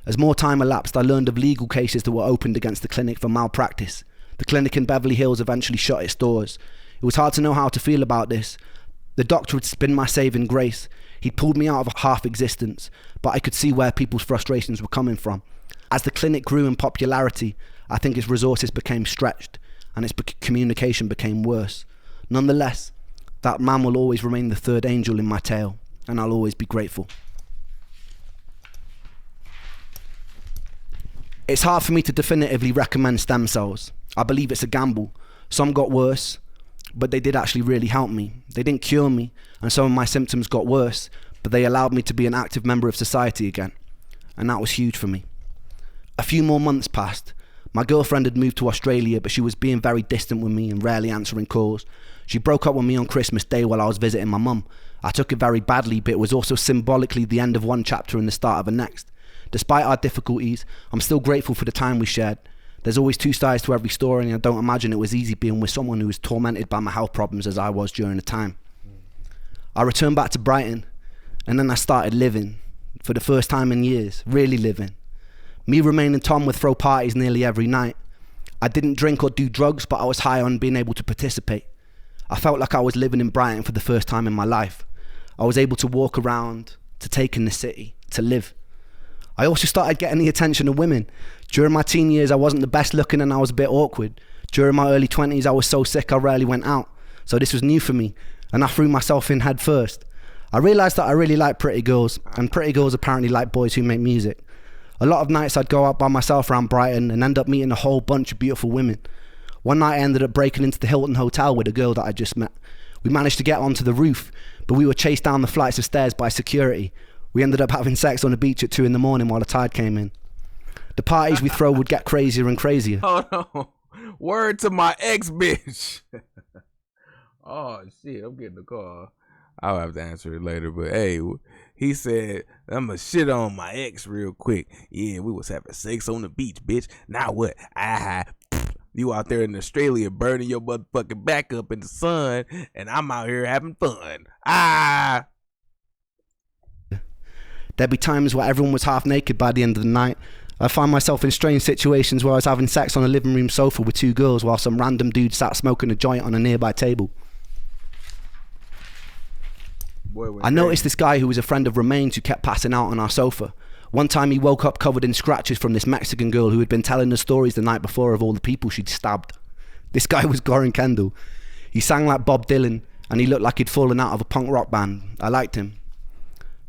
As more time elapsed, I learned of legal cases that were opened against the clinic for malpractice. The clinic in Beverly Hills eventually shut its doors. It was hard to know how to feel about this. The doctor had been my saving grace. He'd pulled me out of a half existence, but I could see where people's frustrations were coming from. As the clinic grew in popularity, I think its resources became stretched and its communication became worse. Nonetheless, that man will always remain the third angel in my tale, and I'll always be grateful. It's hard for me to definitively recommend stem cells. I believe it's a gamble. Some got worse, but they did actually really help me. They didn't cure me, and some of my symptoms got worse, but they allowed me to be an active member of society again, and that was huge for me. A few more months passed. My girlfriend had moved to Australia, but she was being very distant with me and rarely answering calls. She broke up with me on Christmas Day while I was visiting my mum. I took it very badly, but it was also symbolically the end of one chapter and the start of the next. Despite our difficulties, I'm still grateful for the time we shared. There's always two sides to every story, and I don't imagine it was easy being with someone who was tormented by my health problems as I was during the time. I returned back to Brighton, and then I started living. For the first time in years, really living. Me, Romain and Tom would throw parties nearly every night. I didn't drink or do drugs, but I was high on being able to participate. I felt like I was living in Brighton for the first time in my life. I was able to walk around, to take in the city, to live. I also started getting the attention of women. During my teen years, I wasn't the best looking and I was a bit awkward. During my early 20s, I was so sick I rarely went out. So this was new for me, and I threw myself in head first. I realised that I really like pretty girls, and pretty girls apparently like boys who make music. A lot of nights I'd go out by myself around Brighton and end up meeting a whole bunch of beautiful women. One night I ended up breaking into the Hilton Hotel with a girl that I just met. We managed to get onto the roof, but we were chased down the flights of stairs by security. We ended up having sex on the beach at 2 a.m. while the tide came in. The parties we throw would get crazier and crazier. Oh no. Word to my ex-bitch. Oh shit, I'm getting a call. I'll have to answer it later, but hey, He said, I'ma shit on my ex real quick. Yeah, we was having sex on the beach, bitch. Now what? You out there in Australia burning your motherfucking back up in the sun, and I'm out here having fun. There'd be times where everyone was half naked by the end of the night. I find myself in strange situations where I was having sex on a living room sofa with two girls while some random dude sat smoking a joint on a nearby table. I noticed this guy who was a friend of Romaine's who kept passing out on our sofa. One time he woke up covered in scratches from this Mexican girl who had been telling her stories the night before of all the people she'd stabbed. This guy was Goran Kendall. He sang like Bob Dylan and he looked like he'd fallen out of a punk rock band. I liked him.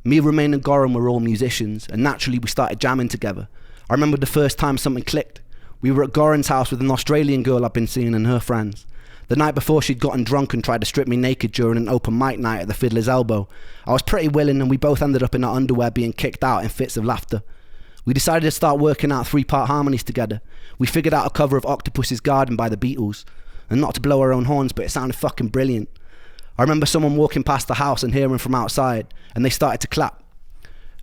Me, Romaine and Goran were all musicians and naturally we started jamming together. I remember the first time something clicked. We were at Goran's house with an Australian girl I'd been seeing and her friends. The night before she'd gotten drunk and tried to strip me naked during an open mic night at the Fiddler's Elbow. I was pretty willing and we both ended up in our underwear being kicked out in fits of laughter. We decided to start working out 3-part harmonies together. We figured out a cover of Octopus's Garden by the Beatles. And not to blow our own horns, but it sounded fucking brilliant. I remember someone walking past the house and hearing from outside, and they started to clap.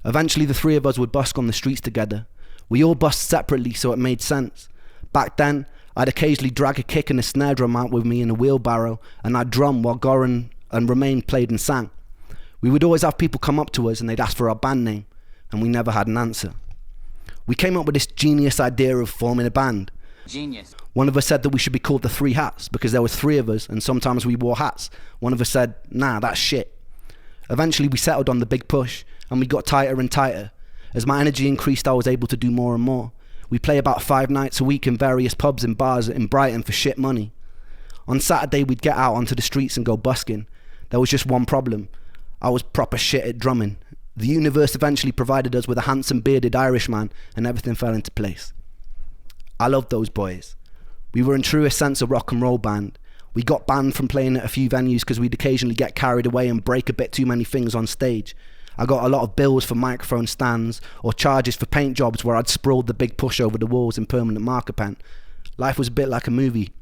Eventually the three of us would busk on the streets together. We all busked separately, so it made sense. Back then, I'd occasionally drag a kick and a snare drum out with me in a wheelbarrow, and I'd drum while Goran and Romaine played and sang. We would always have people come up to us and they'd ask for our band name, and we never had an answer. We came up with this genius idea of forming a band. Genius. One of us said that we should be called the Three Hats because there was 3 of us and sometimes we wore hats. One of us said, nah, that's shit. Eventually we settled on the Big Push and we got tighter and tighter. As my energy increased, I was able to do more and more. We play about 5 nights a week in various pubs and bars in Brighton for shit money. On Saturday we'd get out onto the streets and go busking. There was just one problem. I was proper shit at drumming. The universe eventually provided us with a handsome bearded Irishman and everything fell into place. I loved those boys. We were in truest sense a rock and roll band. We got banned from playing at a few venues because we'd occasionally get carried away and break a bit too many things on stage. I got a lot of bills for microphone stands or charges for paint jobs where I'd sprawled the Big Push over the walls in permanent marker pen. Life was a bit like a movie.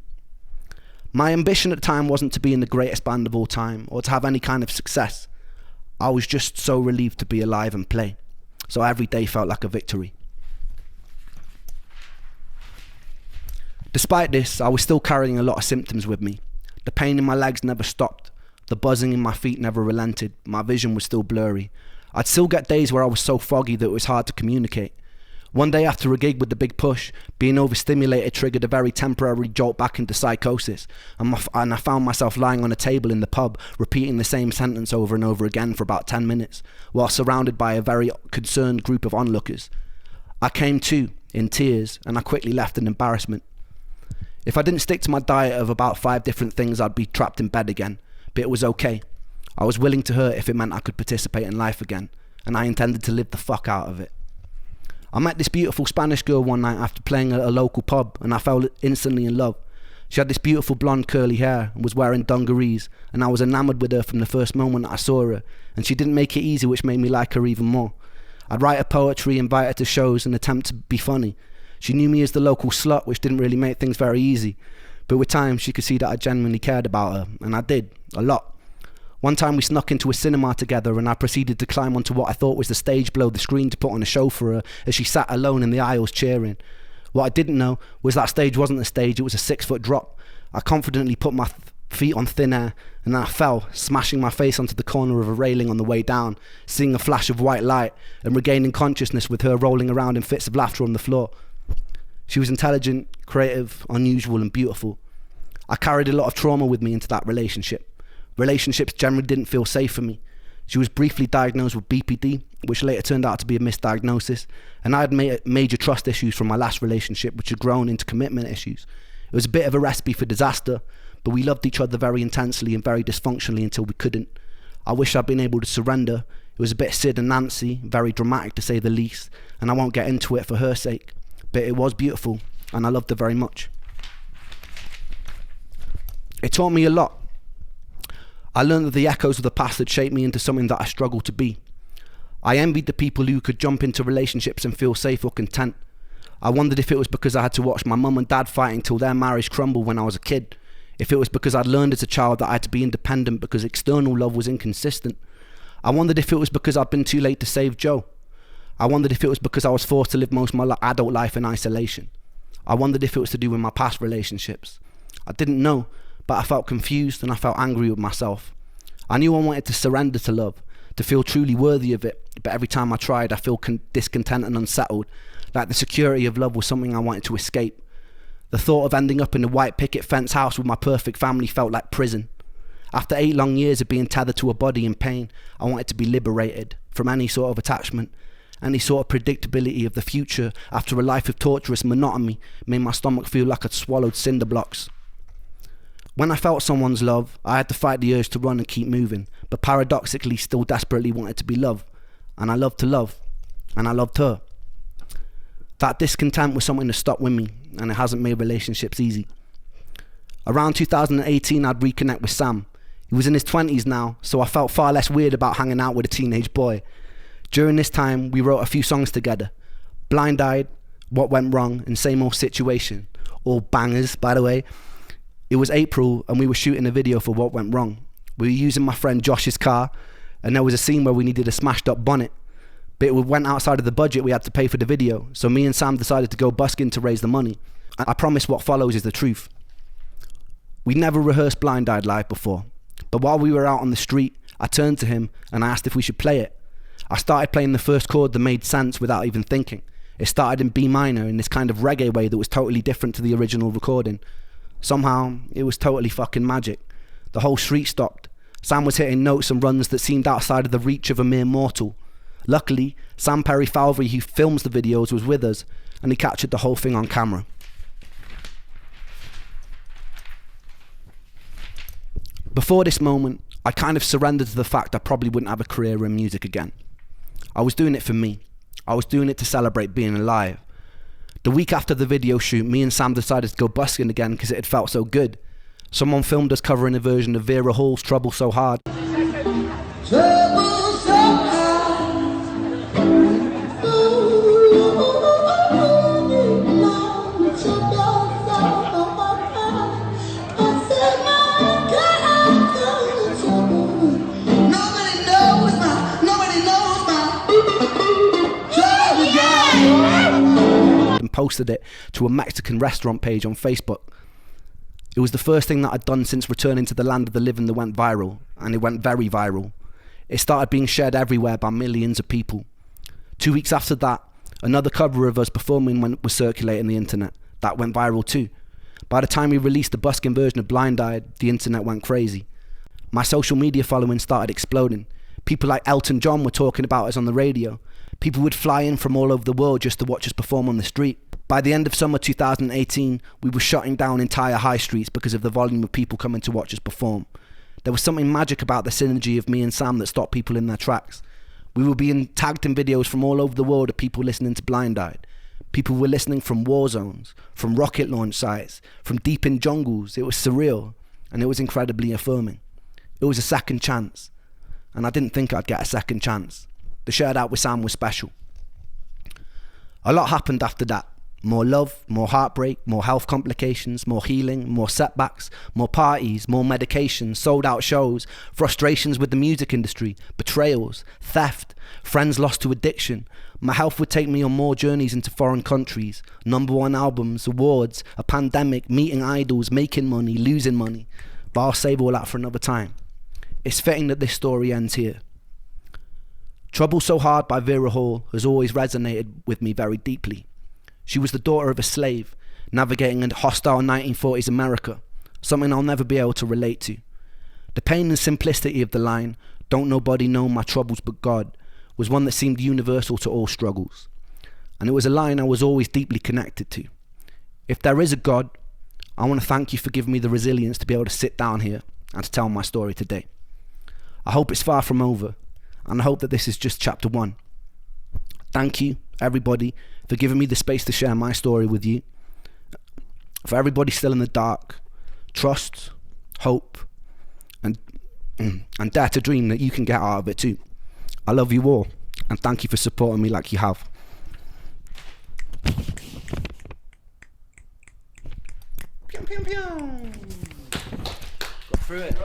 My ambition at the time wasn't to be in the greatest band of all time or to have any kind of success. I was just so relieved to be alive and play. So every day felt like a victory. Despite this, I was still carrying a lot of symptoms with me. The pain in my legs never stopped. The buzzing in my feet never relented. My vision was still blurry. I'd still get days where I was so foggy that it was hard to communicate. One day after a gig with the Big Push, being overstimulated triggered a very temporary jolt back into psychosis, and I found myself lying on a table in the pub, repeating the same sentence over and over again for about 10 minutes, while surrounded by a very concerned group of onlookers. I came to, in tears, and I quickly left in embarrassment. If I didn't stick to my diet of about 5 different things, I'd be trapped in bed again, but it was okay. I was willing to hurt if it meant I could participate in life again, and I intended to live the fuck out of it. I met this beautiful Spanish girl one night after playing at a local pub and I fell instantly in love. She had this beautiful blonde curly hair and was wearing dungarees, and I was enamoured with her from the first moment that I saw her, and she didn't make it easy, which made me like her even more. I'd write her poetry, invite her to shows and attempt to be funny. She knew me as the local slut, which didn't really make things very easy, but with time she could see that I genuinely cared about her, and I did, a lot. One time we snuck into a cinema together and I proceeded to climb onto what I thought was the stage below the screen to put on a show for her as she sat alone in the aisles cheering. What I didn't know was that stage wasn't a stage, it was a 6-foot drop. I confidently put my feet on thin air and then I fell, smashing my face onto the corner of a railing on the way down, seeing a flash of white light and regaining consciousness with her rolling around in fits of laughter on the floor. She was intelligent, creative, unusual and beautiful. I carried a lot of trauma with me into that relationship. Relationships generally didn't feel safe for me. She was briefly diagnosed with BPD, which later turned out to be a misdiagnosis, and I had major trust issues from my last relationship, which had grown into commitment issues. It was a bit of a recipe for disaster, but we loved each other very intensely and very dysfunctionally until we couldn't. I wish I'd been able to surrender. It was a bit Sid and Nancy, very dramatic to say the least, and I won't get into it for her sake, but it was beautiful, and I loved her very much. It taught me a lot. I learned that the echoes of the past had shaped me into something that I struggled to be. I envied the people who could jump into relationships and feel safe or content. I wondered if it was because I had to watch my mum and dad fighting till their marriage crumbled when I was a kid. If it was because I'd learned as a child that I had to be independent because external love was inconsistent. I wondered if it was because I'd been too late to save Joe. I wondered if it was because I was forced to live most of my adult life in isolation. I wondered if it was to do with my past relationships. I didn't know, but I felt confused and I felt angry with myself. I knew I wanted to surrender to love, to feel truly worthy of it, but every time I tried, I feel discontent and unsettled, like the security of love was something I wanted to escape. The thought of ending up in a white picket fence house with my perfect family felt like prison. After 8 long years of being tethered to a body in pain, I wanted to be liberated from any sort of attachment. Any sort of predictability of the future after a life of torturous monotony made my stomach feel like I'd swallowed cinder blocks. When I felt someone's love, I had to fight the urge to run and keep moving, but paradoxically still desperately wanted to be loved. And I loved to love. And I loved her. That discontent was something to stop with me, and it hasn't made relationships easy. Around 2018, I'd reconnect with Sam. He was in his 20s now, so I felt far less weird about hanging out with a teenage boy. During this time, we wrote a few songs together. Blind Eyed, What Went Wrong, and Same Old Situation. All bangers, by the way. It was April, and we were shooting a video for What Went Wrong. We were using my friend Josh's car, and there was a scene where we needed a smashed up bonnet. But it went outside of the budget we had to pay for the video, so me and Sam decided to go busking to raise the money. I promise what follows is the truth. We'd never rehearsed Blind Eyed live before, but while we were out on the street, I turned to him and I asked if we should play it. I started playing the first chord that made sense without even thinking. It started in B minor in this kind of reggae way that was totally different to the original recording. Somehow, it was totally fucking magic. The whole street stopped. Sam was hitting notes and runs that seemed outside of the reach of a mere mortal. Luckily, Sam Perry Falvey, who films the videos, was with us, and he captured the whole thing on camera. Before this moment, I kind of surrendered to the fact I probably wouldn't have a career in music again. I was doing it for me. I was doing it to celebrate being alive. The week after the video shoot, me and Sam decided to go busking again because it had felt so good. Someone filmed us covering a version of Vera Hall's Trouble So Hard. Trouble so hard. And posted it to a Mexican restaurant page on Facebook. It was the first thing that I'd done since returning to the land of the living that went viral, and it went very viral. It started being shared everywhere by millions of people. 2 weeks after that, another cover of us performing was circulating the internet. That went viral too. By the time we released the busking version of Blind Eyed, the internet went crazy. My social media following started exploding. People like Elton John were talking about us on the radio. People would fly in from all over the world just to watch us perform on the street. By the end of summer 2018, we were shutting down entire high streets because of the volume of people coming to watch us perform. There was something magic about the synergy of me and Sam that stopped people in their tracks. We were being tagged in videos from all over the world of people listening to Blind Eyed. People were listening from war zones, from rocket launch sites, from deep in jungles. It was surreal, and it was incredibly affirming. It was a second chance, and I didn't think I'd get a second chance. The shared out with Sam was special. A lot happened after that. More love, more heartbreak, more health complications, more healing, more setbacks, more parties, more medications, sold out shows, frustrations with the music industry, betrayals, theft, friends lost to addiction. My health would take me on more journeys into foreign countries, #1 albums, awards, a pandemic, meeting idols, making money, losing money. But I'll save all that for another time. It's fitting that this story ends here. Trouble So Hard by Vera Hall has always resonated with me very deeply. She was the daughter of a slave, navigating a hostile 1940s America, something I'll never be able to relate to. The pain and simplicity of the line, "Don't nobody know my troubles but God," was one that seemed universal to all struggles. And it was a line I was always deeply connected to. If there is a God, I want to thank you for giving me the resilience to be able to sit down here and to tell my story today. I hope it's far from over, and I hope that this is just chapter 1. Thank you, everybody, for giving me the space to share my story with you. For everybody still in the dark, trust, hope, and dare to dream that you can get out of it too. I love you all, and thank you for supporting me like you have. Pew, pew, pew. Got through it.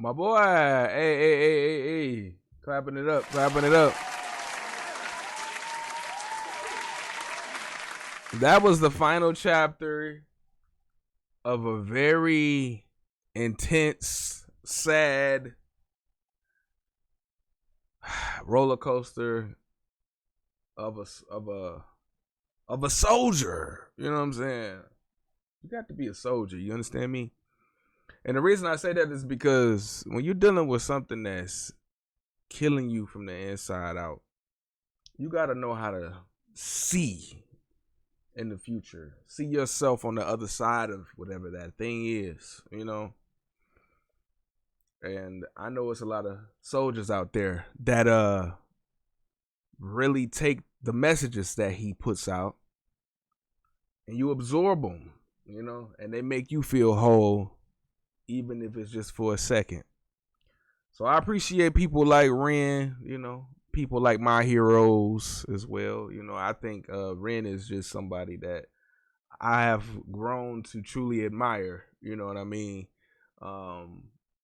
My boy. Hey. Clapping it up. That was the final chapter of a very intense, sad roller coaster of a soldier. You know what I'm saying? You got to be a soldier. You understand me? And the reason I say that is because when you're dealing with something that's killing you from the inside out, you got to know how to see in the future. See yourself on the other side of whatever that thing is, you know? And I know it's a lot of soldiers out there that really take the messages that he puts out and you absorb them, you know, and they make you feel whole, even if it's just for a second. So I appreciate people like Ren, you know, people like my heroes as well. You know, I think Ren is just somebody that I have grown to truly admire, you know what I mean?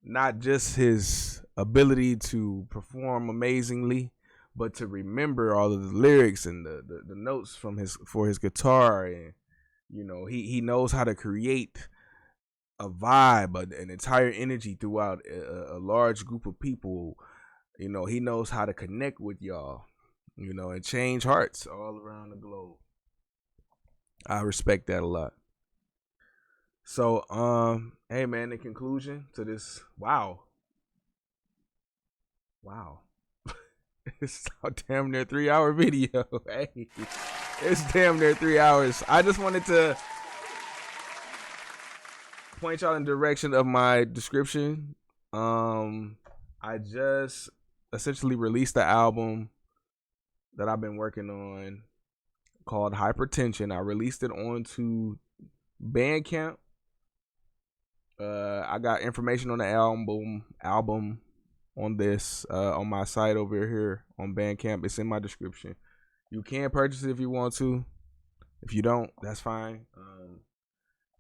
Not just his ability to perform amazingly, but to remember all of the lyrics and the notes from his guitar. And, you know, he knows how to create a vibe, an entire energy throughout a large group of people. You know, he knows how to connect with y'all, you know, and change hearts all around the globe. I respect that a lot. So, hey man, in conclusion to this, wow. It's a damn near 3-hour video. Hey, it's damn near 3 hours. I just wanted to point y'all in the direction of my description. I just essentially released the album that I've been working on called HYPERTENSION. I released it onto Bandcamp. I got information on the album on this on my site over here on Bandcamp. It's in my description. You can purchase it if you want to. If you don't, that's fine.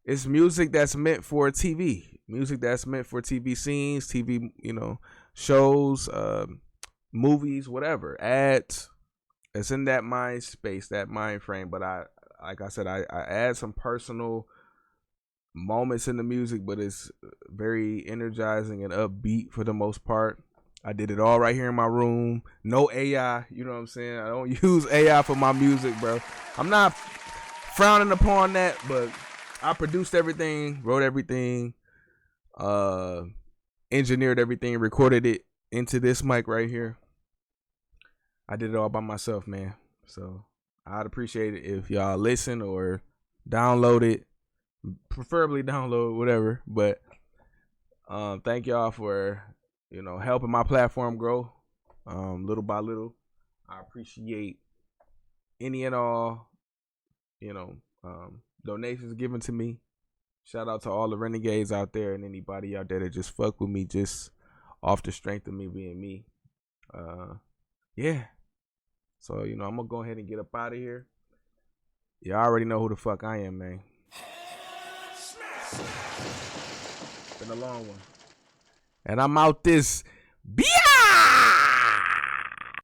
It's music that's meant for TV. Music that's meant for TV scenes, TV, you know, shows, movies, whatever. Ads. It's in that mind space, that mind frame. But I add some personal moments in the music, but it's very energizing and upbeat for the most part. I did it all right here in my room. No AI, you know what I'm saying? I don't use AI for my music, bro. I'm not frowning upon that, but I produced everything, wrote everything, engineered everything, recorded it into this mic right here. I did it all by myself, man. So I'd appreciate it if y'all listen or download it. Preferably download, whatever. But thank y'all for, you know, helping my platform grow little by little. I appreciate any and all, you know, donations given to me. Shout out to all the renegades out there and anybody out there that just fuck with me just off the strength of me being me. Yeah. So, you know, I'm gonna go ahead and get up out of here. Y'all already know who the fuck I am, man. Been a long one. And I'm out this